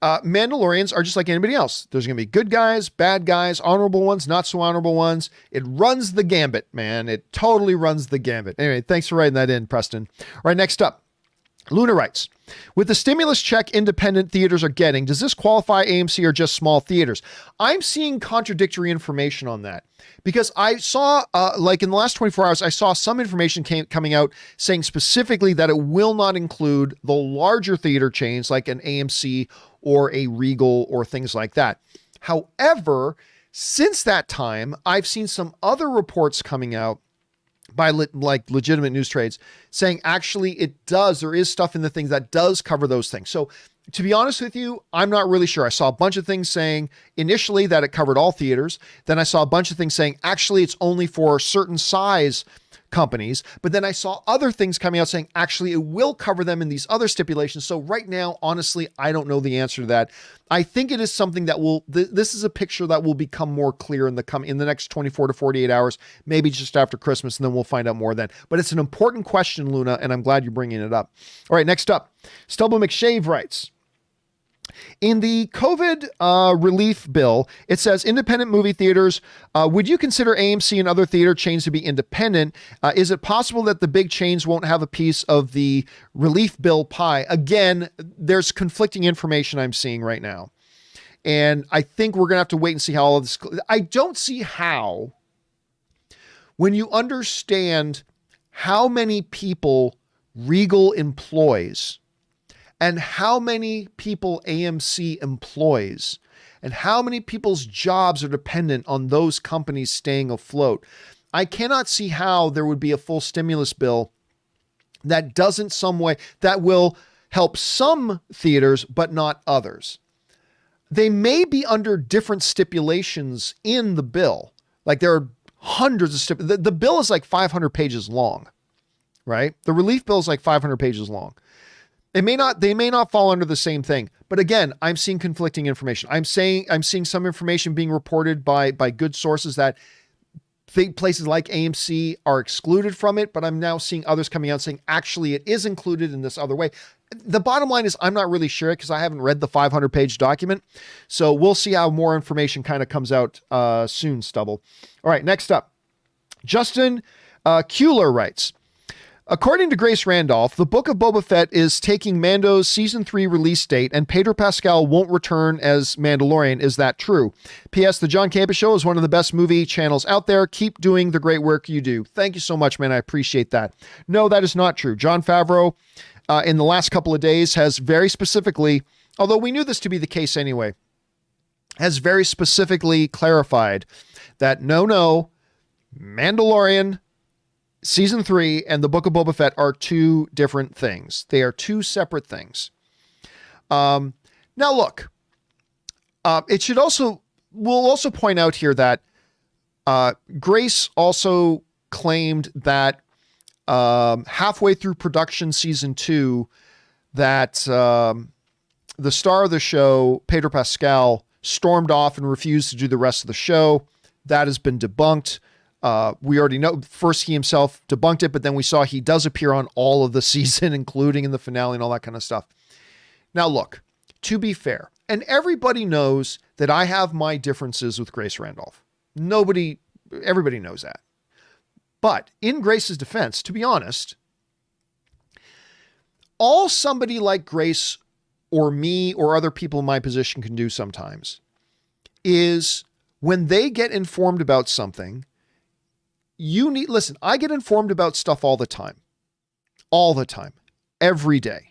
Mandalorians are just like anybody else. There's going to be good guys, bad guys, honorable ones, not so honorable ones. It runs the gambit, man. It totally runs the gambit. Anyway, thanks for writing that in, Preston. All right, next up. Luna writes, with the stimulus check independent theaters are getting, does this qualify AMC or just small theaters? I'm seeing contradictory information on that because I saw, in the last 24 hours, I saw some information coming out saying specifically that it will not include the larger theater chains like an AMC or a Regal or things like that. However, since that time, I've seen some other reports coming out by legitimate news trades saying actually it does. There is stuff in the things that does cover those things. So to be honest with you, I'm not really sure. I saw a bunch of things saying initially that it covered all theaters. Then I saw a bunch of things saying actually it's only for certain size companies, but then I saw other things coming out saying actually it will cover them in these other stipulations. So right now, honestly, I don't know the answer to that. I think it is something that will, this is a picture that will become more clear in the next 24 to 48 hours, maybe just after Christmas, and then we'll find out more then. But it's an important question, Luna, and I'm glad you're bringing it up. All right, next up, Stubble McShave writes, in the COVID relief bill, it says independent movie theaters, would you consider AMC and other theater chains to be independent? Is it possible that the big chains won't have a piece of the relief bill pie? Again, there's conflicting information I'm seeing right now. And I think we're going to have to wait and see how all of this, I don't see how, when you understand how many people Regal employs, and how many people AMC employs, and how many people's jobs are dependent on those companies staying afloat. I cannot see how there would be a full stimulus bill that doesn't some way, that will help some theaters, but not others. They may be under different stipulations in the bill. Like there are hundreds of stipulations. The bill is like 500 pages long, right? The relief bill is like 500 pages long. They may not fall under the same thing, but again, I'm seeing conflicting information. I'm seeing some information being reported by good sources that places like AMC are excluded from it, but I'm now seeing others coming out saying actually it is included in this other way. The bottom line is I'm not really sure because I haven't read the 500-page document, so we'll see how more information kind of comes out soon. Stubble. All right, next up, Justin Kuehler writes, according to Grace Randolph, the Book of Boba Fett is taking Mando's season 3 release date, and Pedro Pascal won't return as Mandalorian. Is that true? P.S. The John Campea Show is one of the best movie channels out there. Keep doing the great work you do. Thank you so much, man. I appreciate that. No, that is not true. Jon Favreau, in the last couple of days, has very specifically, although we knew this to be the case anyway, has very specifically clarified that no, Mandalorian Season 3 and the Book of Boba Fett are two different things. They are two separate things. Now look, we'll also point out here that Grace also claimed that halfway through production season 2, that the star of the show, Pedro Pascal, stormed off and refused to do the rest of the show. That has been debunked. We already know, first he himself debunked it, but then we saw he does appear on all of the season, including in the finale and all that kind of stuff. Now look, to be fair, and everybody knows that I have my differences with Grace Randolph. Everybody knows that. But in Grace's defense, to be honest, all somebody like Grace or me or other people in my position can do sometimes is when they get informed about something, listen, I get informed about stuff all the time, every day.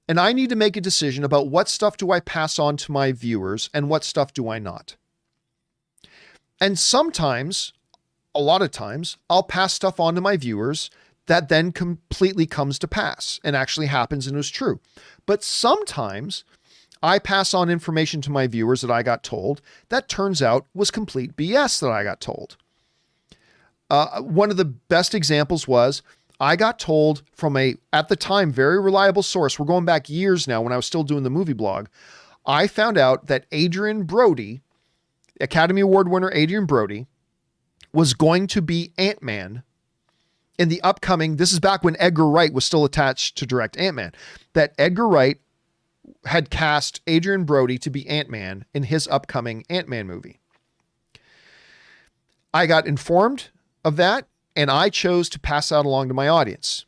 And I need to make a decision about what stuff do I pass on to my viewers and what stuff do I not. And sometimes, a lot of times, I'll pass stuff on to my viewers that then completely comes to pass and actually happens and is true. But sometimes I pass on information to my viewers that I got told that turns out was complete BS that I got told. One of the best examples was I got told from at the time, very reliable source. We're going back years now when I was still doing the movie blog. I found out that Adrien Brody, Academy Award winner Adrien Brody, was going to be Ant-Man in the upcoming, this is back when Edgar Wright was still attached to direct Ant-Man, that Edgar Wright had cast Adrien Brody to be Ant-Man in his upcoming Ant-Man movie. I got informed of that, and I chose to pass that along to my audience.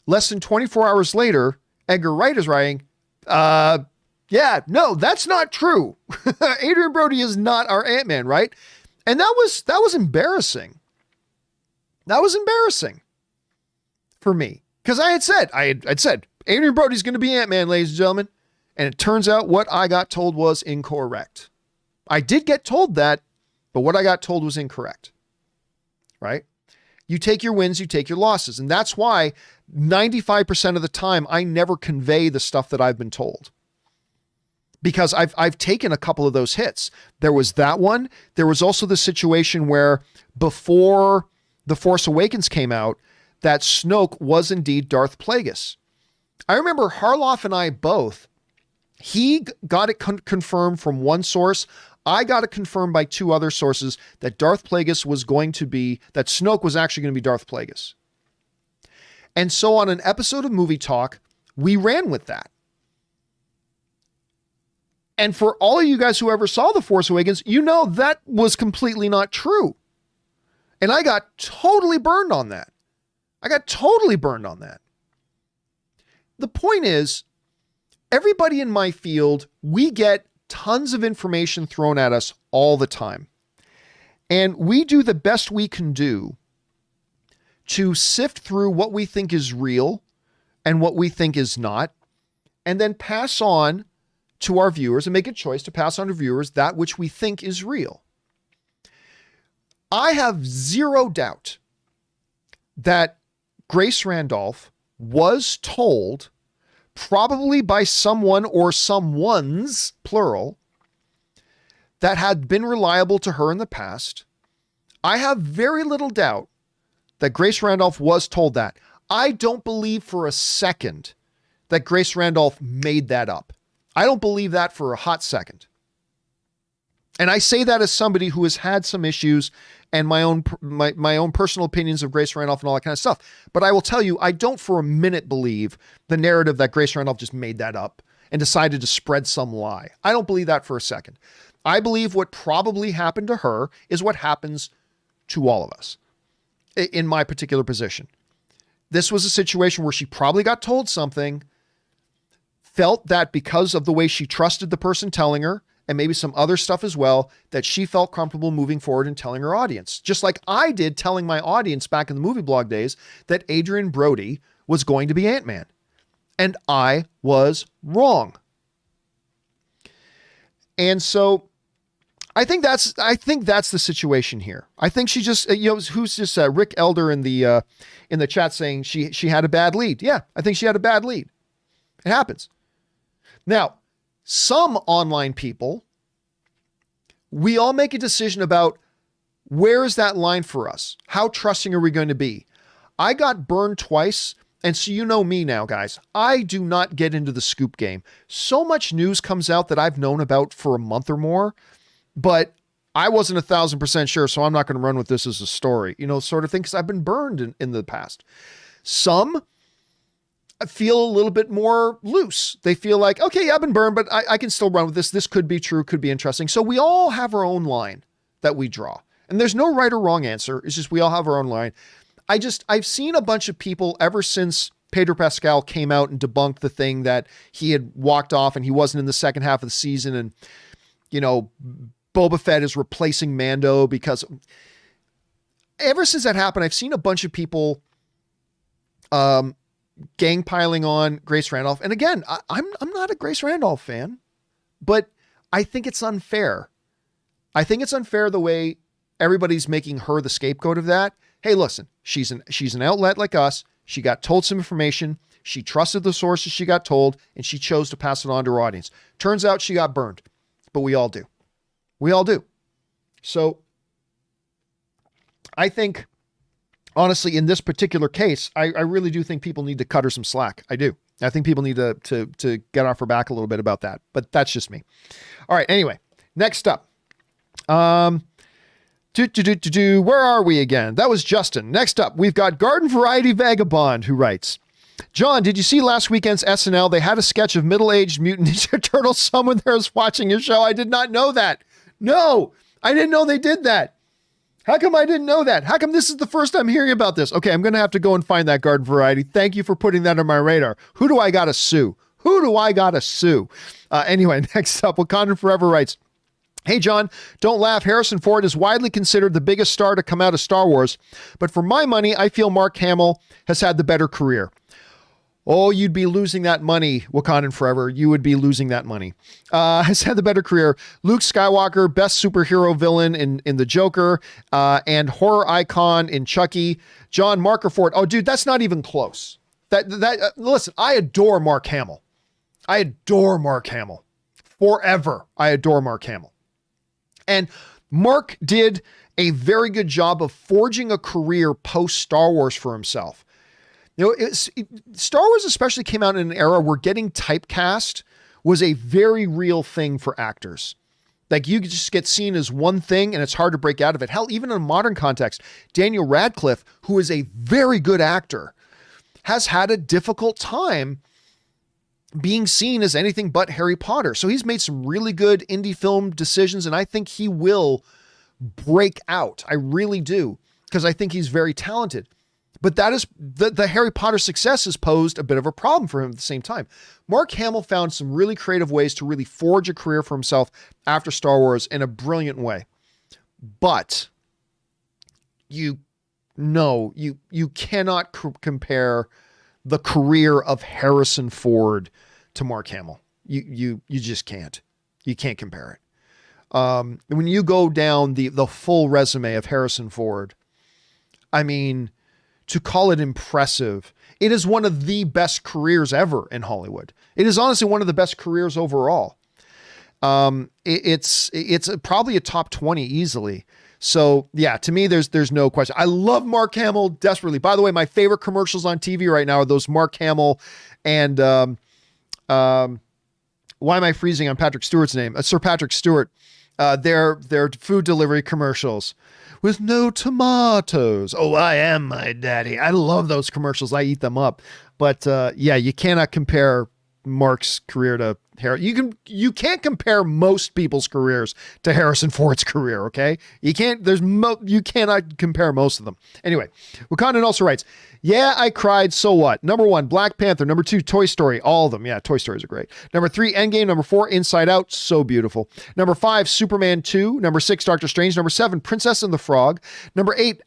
Less than 24 hours later, Edgar Wright is writing, yeah, no, that's not true. Adrien Brody is not our Ant-Man, right? And that was embarrassing. That was embarrassing for me. Because I had said, Adrien Brody's going to be Ant-Man, ladies and gentlemen. And it turns out what I got told was incorrect. I did get told that, but what I got told was incorrect. Right? You take your wins, you take your losses. And that's why 95% of the time, I never convey the stuff that I've been told. Because I've taken a couple of those hits. There was that one. There was also the situation where before The Force Awakens came out that Snoke was indeed Darth Plagueis. I remember Harloff and I both, he got it confirmed from one source. I got it confirmed by two other sources that Darth Plagueis was going to be, that Snoke was actually going to be Darth Plagueis. And so on an episode of Movie Talk, we ran with that. And for all of you guys who ever saw The Force Awakens, you know that was completely not true. And I got totally burned on that. The point is, everybody in my field, we get tons of information thrown at us all the time. And we do the best we can do to sift through what we think is real and what we think is not, and then pass on to our viewers and make a choice to pass on to viewers that which we think is real. I have zero doubt that Grace Randolph was told, probably by someone or someones, plural, that had been reliable to her in the past. I have very little doubt that Grace Randolph was told that. I don't believe for a second that Grace Randolph made that up. I don't believe that for a hot second. And I say that as somebody who has had some issues and my own personal opinions of Grace Randolph and all that kind of stuff. But I will tell you, I don't for a minute believe the narrative that Grace Randolph just made that up and decided to spread some lie. I don't believe that for a second. I believe what probably happened to her is what happens to all of us in my particular position. This was a situation where she probably got told something, felt that because of the way she trusted the person telling her, and maybe some other stuff as well, that she felt comfortable moving forward and telling her audience. Just like I did telling my audience back in the movie blog days that Adrian Brody was going to be Ant-Man. And I was wrong. And so I think that's the situation here. I think she just, who's just Rick Elder in the chat saying she had a bad lead. Yeah, I think she had a bad lead. It happens. Now, some online people, we all make a decision about where is that line for us? How trusting are we going to be? I got burned twice. And so you know me now, guys, I do not get into the scoop game. So much news comes out that I've known about for a month or more, but I wasn't 1,000% sure. So I'm not going to run with this as a story, sort of thing. Cause I've been burned in the past. Some feel a little bit more loose. They feel like, okay, yeah, I've been burned, but I can still run with this. This could be true, could be interesting. So we all have our own line that we draw. And there's no right or wrong answer. It's just we all have our own line. I've seen a bunch of people ever since Pedro Pascal came out and debunked the thing that he had walked off and he wasn't in the second half of the season. And, Boba Fett is replacing Mando because ever since that happened, I've seen a bunch of people, gang piling on Grace Randolph. And again, I'm not a Grace Randolph fan, but I think it's unfair. I think it's unfair the way everybody's making her the scapegoat of that. Hey, listen, she's an outlet like us. She got told some information. She trusted the sources she got told, and she chose to pass it on to her audience. Turns out she got burned, but we all do. We all do. So I think, honestly, in this particular case, I really do think people need to cut her some slack. I do. I think people need to get off her back a little bit about that, but that's just me. All right. Anyway, next up, where are we again? That was Justin. Next up, we've got Garden Variety Vagabond who writes, John, did you see last weekend's SNL? They had a sketch of middle-aged mutant Ninja Turtles. Someone there was watching your show. I did not know that. No, I didn't know they did that. How come I didn't know that? How come this is the first time hearing about this? Okay, I'm going to have to go and find that Garden Variety. Thank you for putting that on my radar. Who do I got to sue? Anyway, next up, Wakanda Forever writes, hey, John, don't laugh. Harrison Ford is widely considered the biggest star to come out of Star Wars, but for my money, I feel Mark Hamill has had the better career. Oh, you'd be losing that money, Wakandan Forever. You would be losing that money. Has had the better career. Luke Skywalker, best superhero villain in The Joker, and horror icon in Chucky. John Marker Ford. Oh, dude, that's not even close. Listen, I adore Mark Hamill. Forever. I adore Mark Hamill. And Mark did a very good job of forging a career post Star Wars for himself. Star Wars especially came out in an era where getting typecast was a very real thing for actors. Like you just get seen as one thing and it's hard to break out of it. Hell, even in a modern context, Daniel Radcliffe, who is a very good actor, has had a difficult time being seen as anything but Harry Potter. So he's made some really good indie film decisions, and I think he will break out. I really do, because I think he's very talented. But that is the Harry Potter success has posed a bit of a problem for him at the same time. Mark Hamill found some really creative ways to really forge a career for himself after Star Wars in a brilliant way. But you cannot compare the career of Harrison Ford to Mark Hamill. You just can't. You can't compare it. When you go down the full resume of Harrison Ford, I mean, to call it impressive, it is one of the best careers ever in Hollywood. It is honestly one of the best careers overall. It's probably a top 20 easily. So yeah, to me, there's no question. I love Mark Hamill desperately. By the way, my favorite commercials on TV right now are those Mark Hamill and, why am I freezing on Patrick Stewart's name? Sir Patrick Stewart. Their food delivery commercials with no tomatoes. Oh, I am my daddy. I love those commercials. I eat them up. But yeah, you cannot compare Mark's career to Harry. You can't compare most people's careers to Harrison Ford's career. Okay. You cannot compare most of them. Anyway, Wakandan also writes, yeah, I cried. So what? Number 1, Black Panther. Number 2, Toy Story. All of them. Yeah. Toy Stories are great. Number 3, Endgame. Number 4, Inside Out. So beautiful. Number 5, Superman 2. Number 6, Doctor Strange. Number 7, Princess and the Frog. Number 8,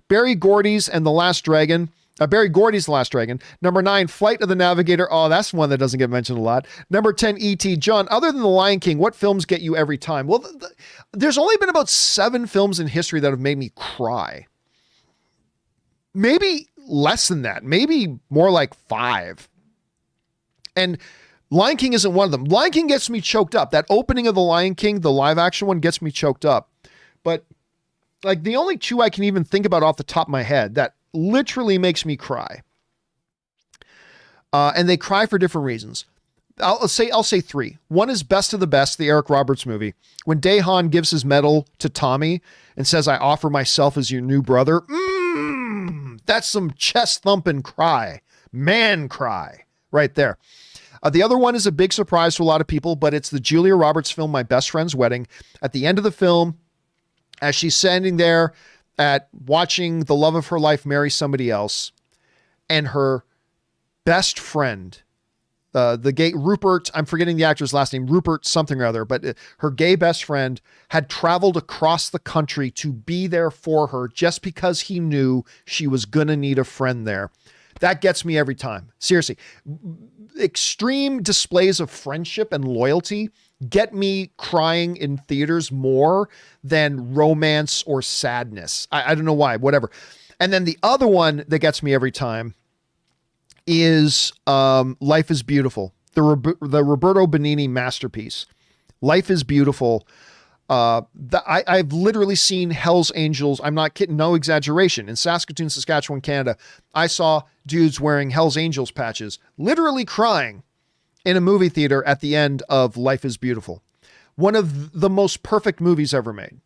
Barry Gordy's and the Last Dragon. Barry Gordy's The Last Dragon. Number 9, Flight of the Navigator. Oh, that's one that doesn't get mentioned a lot. Number 10, E.T. John, other than The Lion King, what films get you every time? Well, there's only been about 7 films in history that have made me cry. Maybe less than that. Maybe more like 5. And Lion King isn't one of them. Lion King gets me choked up. That opening of The Lion King, the live action one, gets me choked up. But like the only 2 I can even think about off the top of my head that literally makes me cry. And they cry for different reasons. I'll say 3. One is Best of the Best, the Eric Roberts movie. When Daehan gives his medal to Tommy and says, I offer myself as your new brother. That's some chest thumping cry. Man cry right there. The other one is a big surprise to a lot of people, but it's the Julia Roberts film, My Best Friend's Wedding. At the end of the film, as she's standing there at watching the love of her life marry somebody else, and her best friend, the gay Rupert, I'm forgetting the actor's last name, Rupert something or other, but her gay best friend had traveled across the country to be there for her just because he knew she was going to need a friend there. That gets me every time. Seriously, extreme displays of friendship and loyalty get me crying in theaters more than romance or sadness. I don't know why, whatever. And then the other one that gets me every time is Life is Beautiful, the Roberto Benigni masterpiece. Life is Beautiful. I've literally seen Hell's Angels. I'm not kidding. No exaggeration. In Saskatoon, Saskatchewan, Canada, I saw dudes wearing Hell's Angels patches, literally crying in a movie theater at the end of Life is Beautiful. One of the most perfect movies ever made.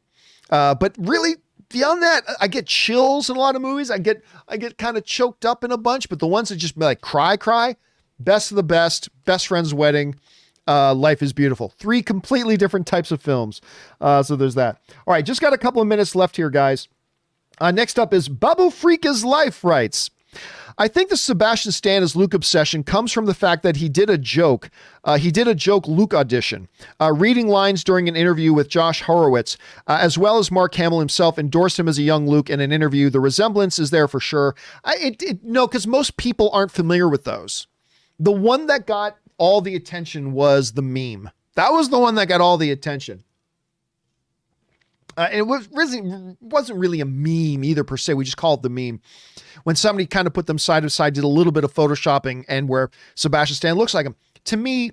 But really, beyond that, I get chills in a lot of movies. I get kind of choked up in a bunch, but the ones that just like cry, Best of the Best, Best Friend's Wedding, Life is Beautiful. 3 completely different types of films. So there's that. All right, just got a couple of minutes left here, guys. Next up is Babu Freak is Life writes, I think the Sebastian Stan as Luke obsession comes from the fact that he did a joke. Luke audition, reading lines during an interview with Josh Horowitz, as well as Mark Hamill himself endorsed him as a young Luke in an interview. The resemblance is there for sure. No, because most people aren't familiar with those. The one that got all the attention was the meme. That was the one that got all the attention. It wasn't really a meme either per se. We just call it the meme. When somebody kind of put them side by side, did a little bit of photoshopping, and where Sebastian Stan looks like him. To me,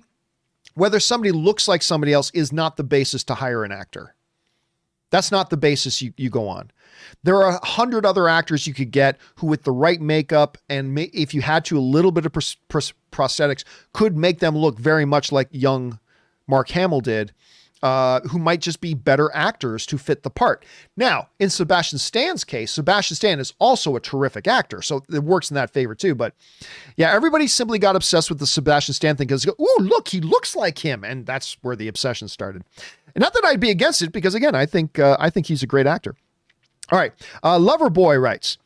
whether somebody looks like somebody else is not the basis to hire an actor. That's not the basis you go on. There are 100 other actors you could get who, with the right makeup and if you had to, a little bit of prosthetics, could make them look very much like young Mark Hamill did, who might just be better actors to fit the part. Now, in Sebastian Stan's case, Sebastian Stan is also a terrific actor, so it works in that favor too. But yeah, everybody simply got obsessed with the Sebastian Stan thing because, ooh, look, he looks like him, and that's where the obsession started. And not that I'd be against it, because again, I think he's a great actor. All right, Loverboy writes,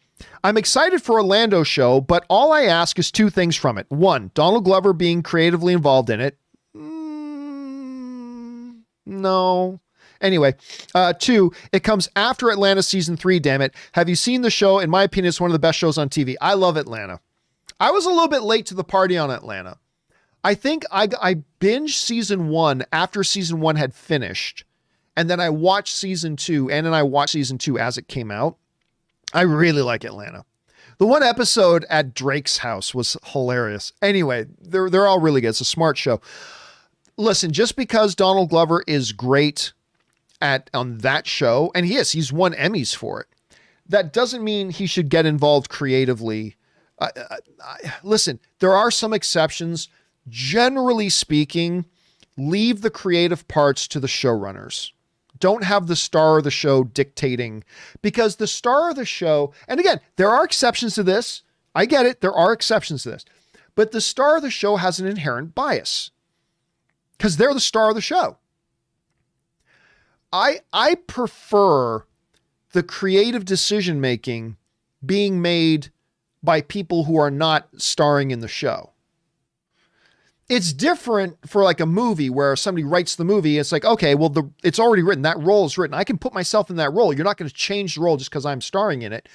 I'm excited for Orlando show, but all I ask is two things from it. One, Donald Glover being creatively involved in it. No. Anyway, 2, it comes after Atlanta season 3, damn it. Have you seen the show? In my opinion, it's one of the best shows on TV. I love Atlanta. I was a little bit late to the party on Atlanta. I think I binged season 1 after season 1 had finished. And then I watched season 2, and then I watched season 2 as it came out. I really like Atlanta. The one episode at Drake's house was hilarious. Anyway, they're all really good. It's a smart show. Listen, just because Donald Glover is great on that show, and he's won Emmys for it, that doesn't mean he should get involved creatively. Listen, there are some exceptions. Generally speaking, leave the creative parts to the showrunners. Don't have the star of the show dictating, because the star of the show, and again, there are exceptions to this. I get it. There are exceptions to this, but the star of the show has an inherent bias because they're the star of the show. I prefer the creative decision-making being made by people who are not starring in the show. It's different for like a movie where somebody writes the movie. It's like, okay, well, it's already written. That role is written. I can put myself in that role. You're not going to change the role just because I'm starring in it.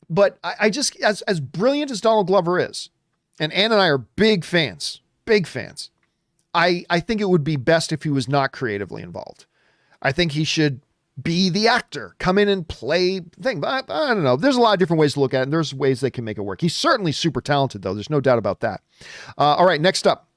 But I just, as brilliant as Donald Glover is, and Ann and I are big fans. I think it would be best if he was not creatively involved. I think he should be the actor, come in and play thing. But I don't know. There's a lot of different ways to look at it, and there's ways they can make it work. He's certainly super talented, though. There's no doubt about that. All right, next up,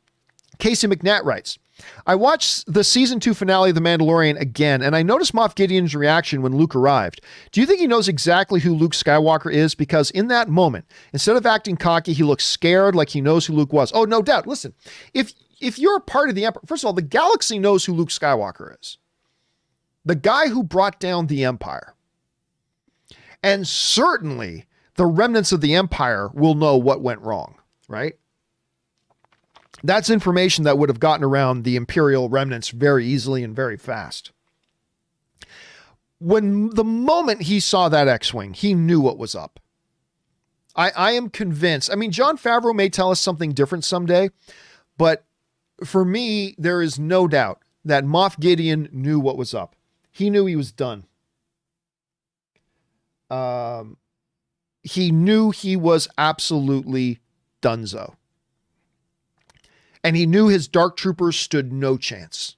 Casey McNatt writes, I watched the season 2 finale of The Mandalorian again, and I noticed Moff Gideon's reaction when Luke arrived. Do you think he knows exactly who Luke Skywalker is? Because in that moment, instead of acting cocky, he looks scared, like he knows who Luke was. Oh, no doubt. Listen, if you're a part of the Empire, first of all, the galaxy knows who Luke Skywalker is. The guy who brought down the Empire. And certainly the remnants of the Empire will know what went wrong, right? That's information that would have gotten around the Imperial remnants very easily and very fast. When the moment he saw that X-Wing, he knew what was up. I am convinced. I mean, Jon Favreau may tell us something different someday, but for me, there is no doubt that Moff Gideon knew what was up. He knew he was done. He knew he was absolutely donezo. And he knew his Dark Troopers stood no chance.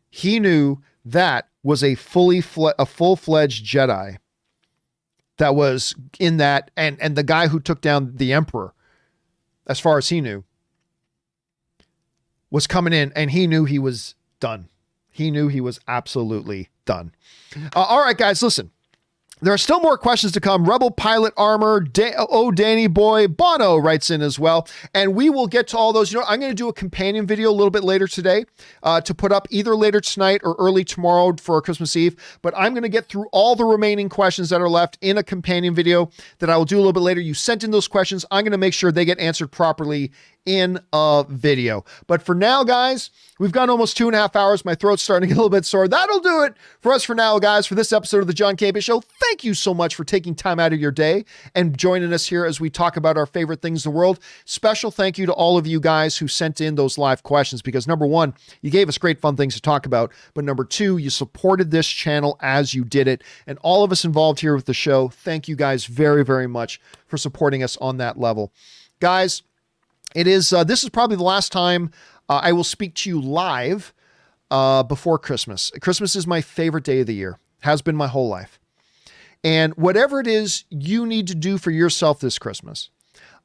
He knew that was a full-fledged Jedi that was in that, and the guy who took down the Emperor, as far as he knew, was coming in, and he knew he was done. He knew he was absolutely done. All right, guys, listen. There are still more questions to come. Rebel Pilot Armor, Danny Boy, Bono writes in as well. And we will get to all those. You know, I'm going to do a companion video a little bit later today to put up either later tonight or early tomorrow for Christmas Eve. But I'm going to get through all the remaining questions that are left in a companion video that I will do a little bit later. You sent in those questions. I'm going to make sure they get answered properly in a video. But for now, guys, we've gone almost 2.5 hours. My throat's starting to get a little bit sore. That'll do it for us for now, guys, for this episode of the John Campea Show. Thank you so much for taking time out of your day and joining us here as we talk about our favorite things in the world. Special thank you to all of you guys who sent in those live questions, because number one, you gave us great fun things to talk about, but number two, you supported this channel as you did it. And all of us involved here with the show, thank you guys very, very much for supporting us on that level. Guys, this is probably the last time I will speak to you live before Christmas. Christmas is my favorite day of the year, has been my whole life. And whatever it is you need to do for yourself this Christmas,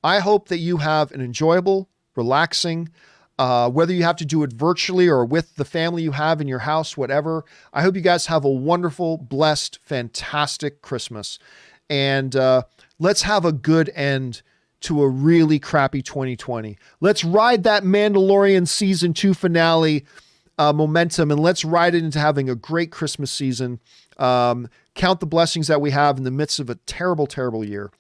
I hope that you have an enjoyable, relaxing, whether you have to do it virtually or with the family you have in your house, whatever. I hope you guys have a wonderful, blessed, fantastic Christmas. And let's have a good end to a really crappy 2020. Let's ride that Mandalorian season 2 finale momentum, and let's ride it into having a great Christmas season. Count the blessings that we have in the midst of a terrible, terrible year.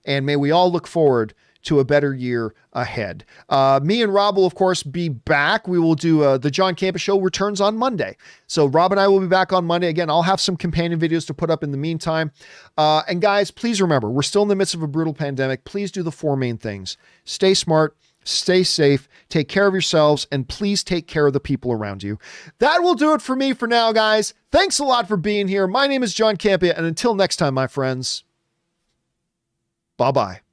And may we all look forward to a better year ahead. Me and Rob will, of course, be back. We will do the John Campea Show returns on Monday. So Rob and I will be back on Monday. Again, I'll have some companion videos to put up in the meantime. And guys, please remember, we're still in the midst of a brutal pandemic. Please do the 4 main things. Stay smart, stay safe, take care of yourselves, and please take care of the people around you. That will do it for me for now, guys. Thanks a lot for being here. My name is John Campea, and until next time, my friends, bye-bye.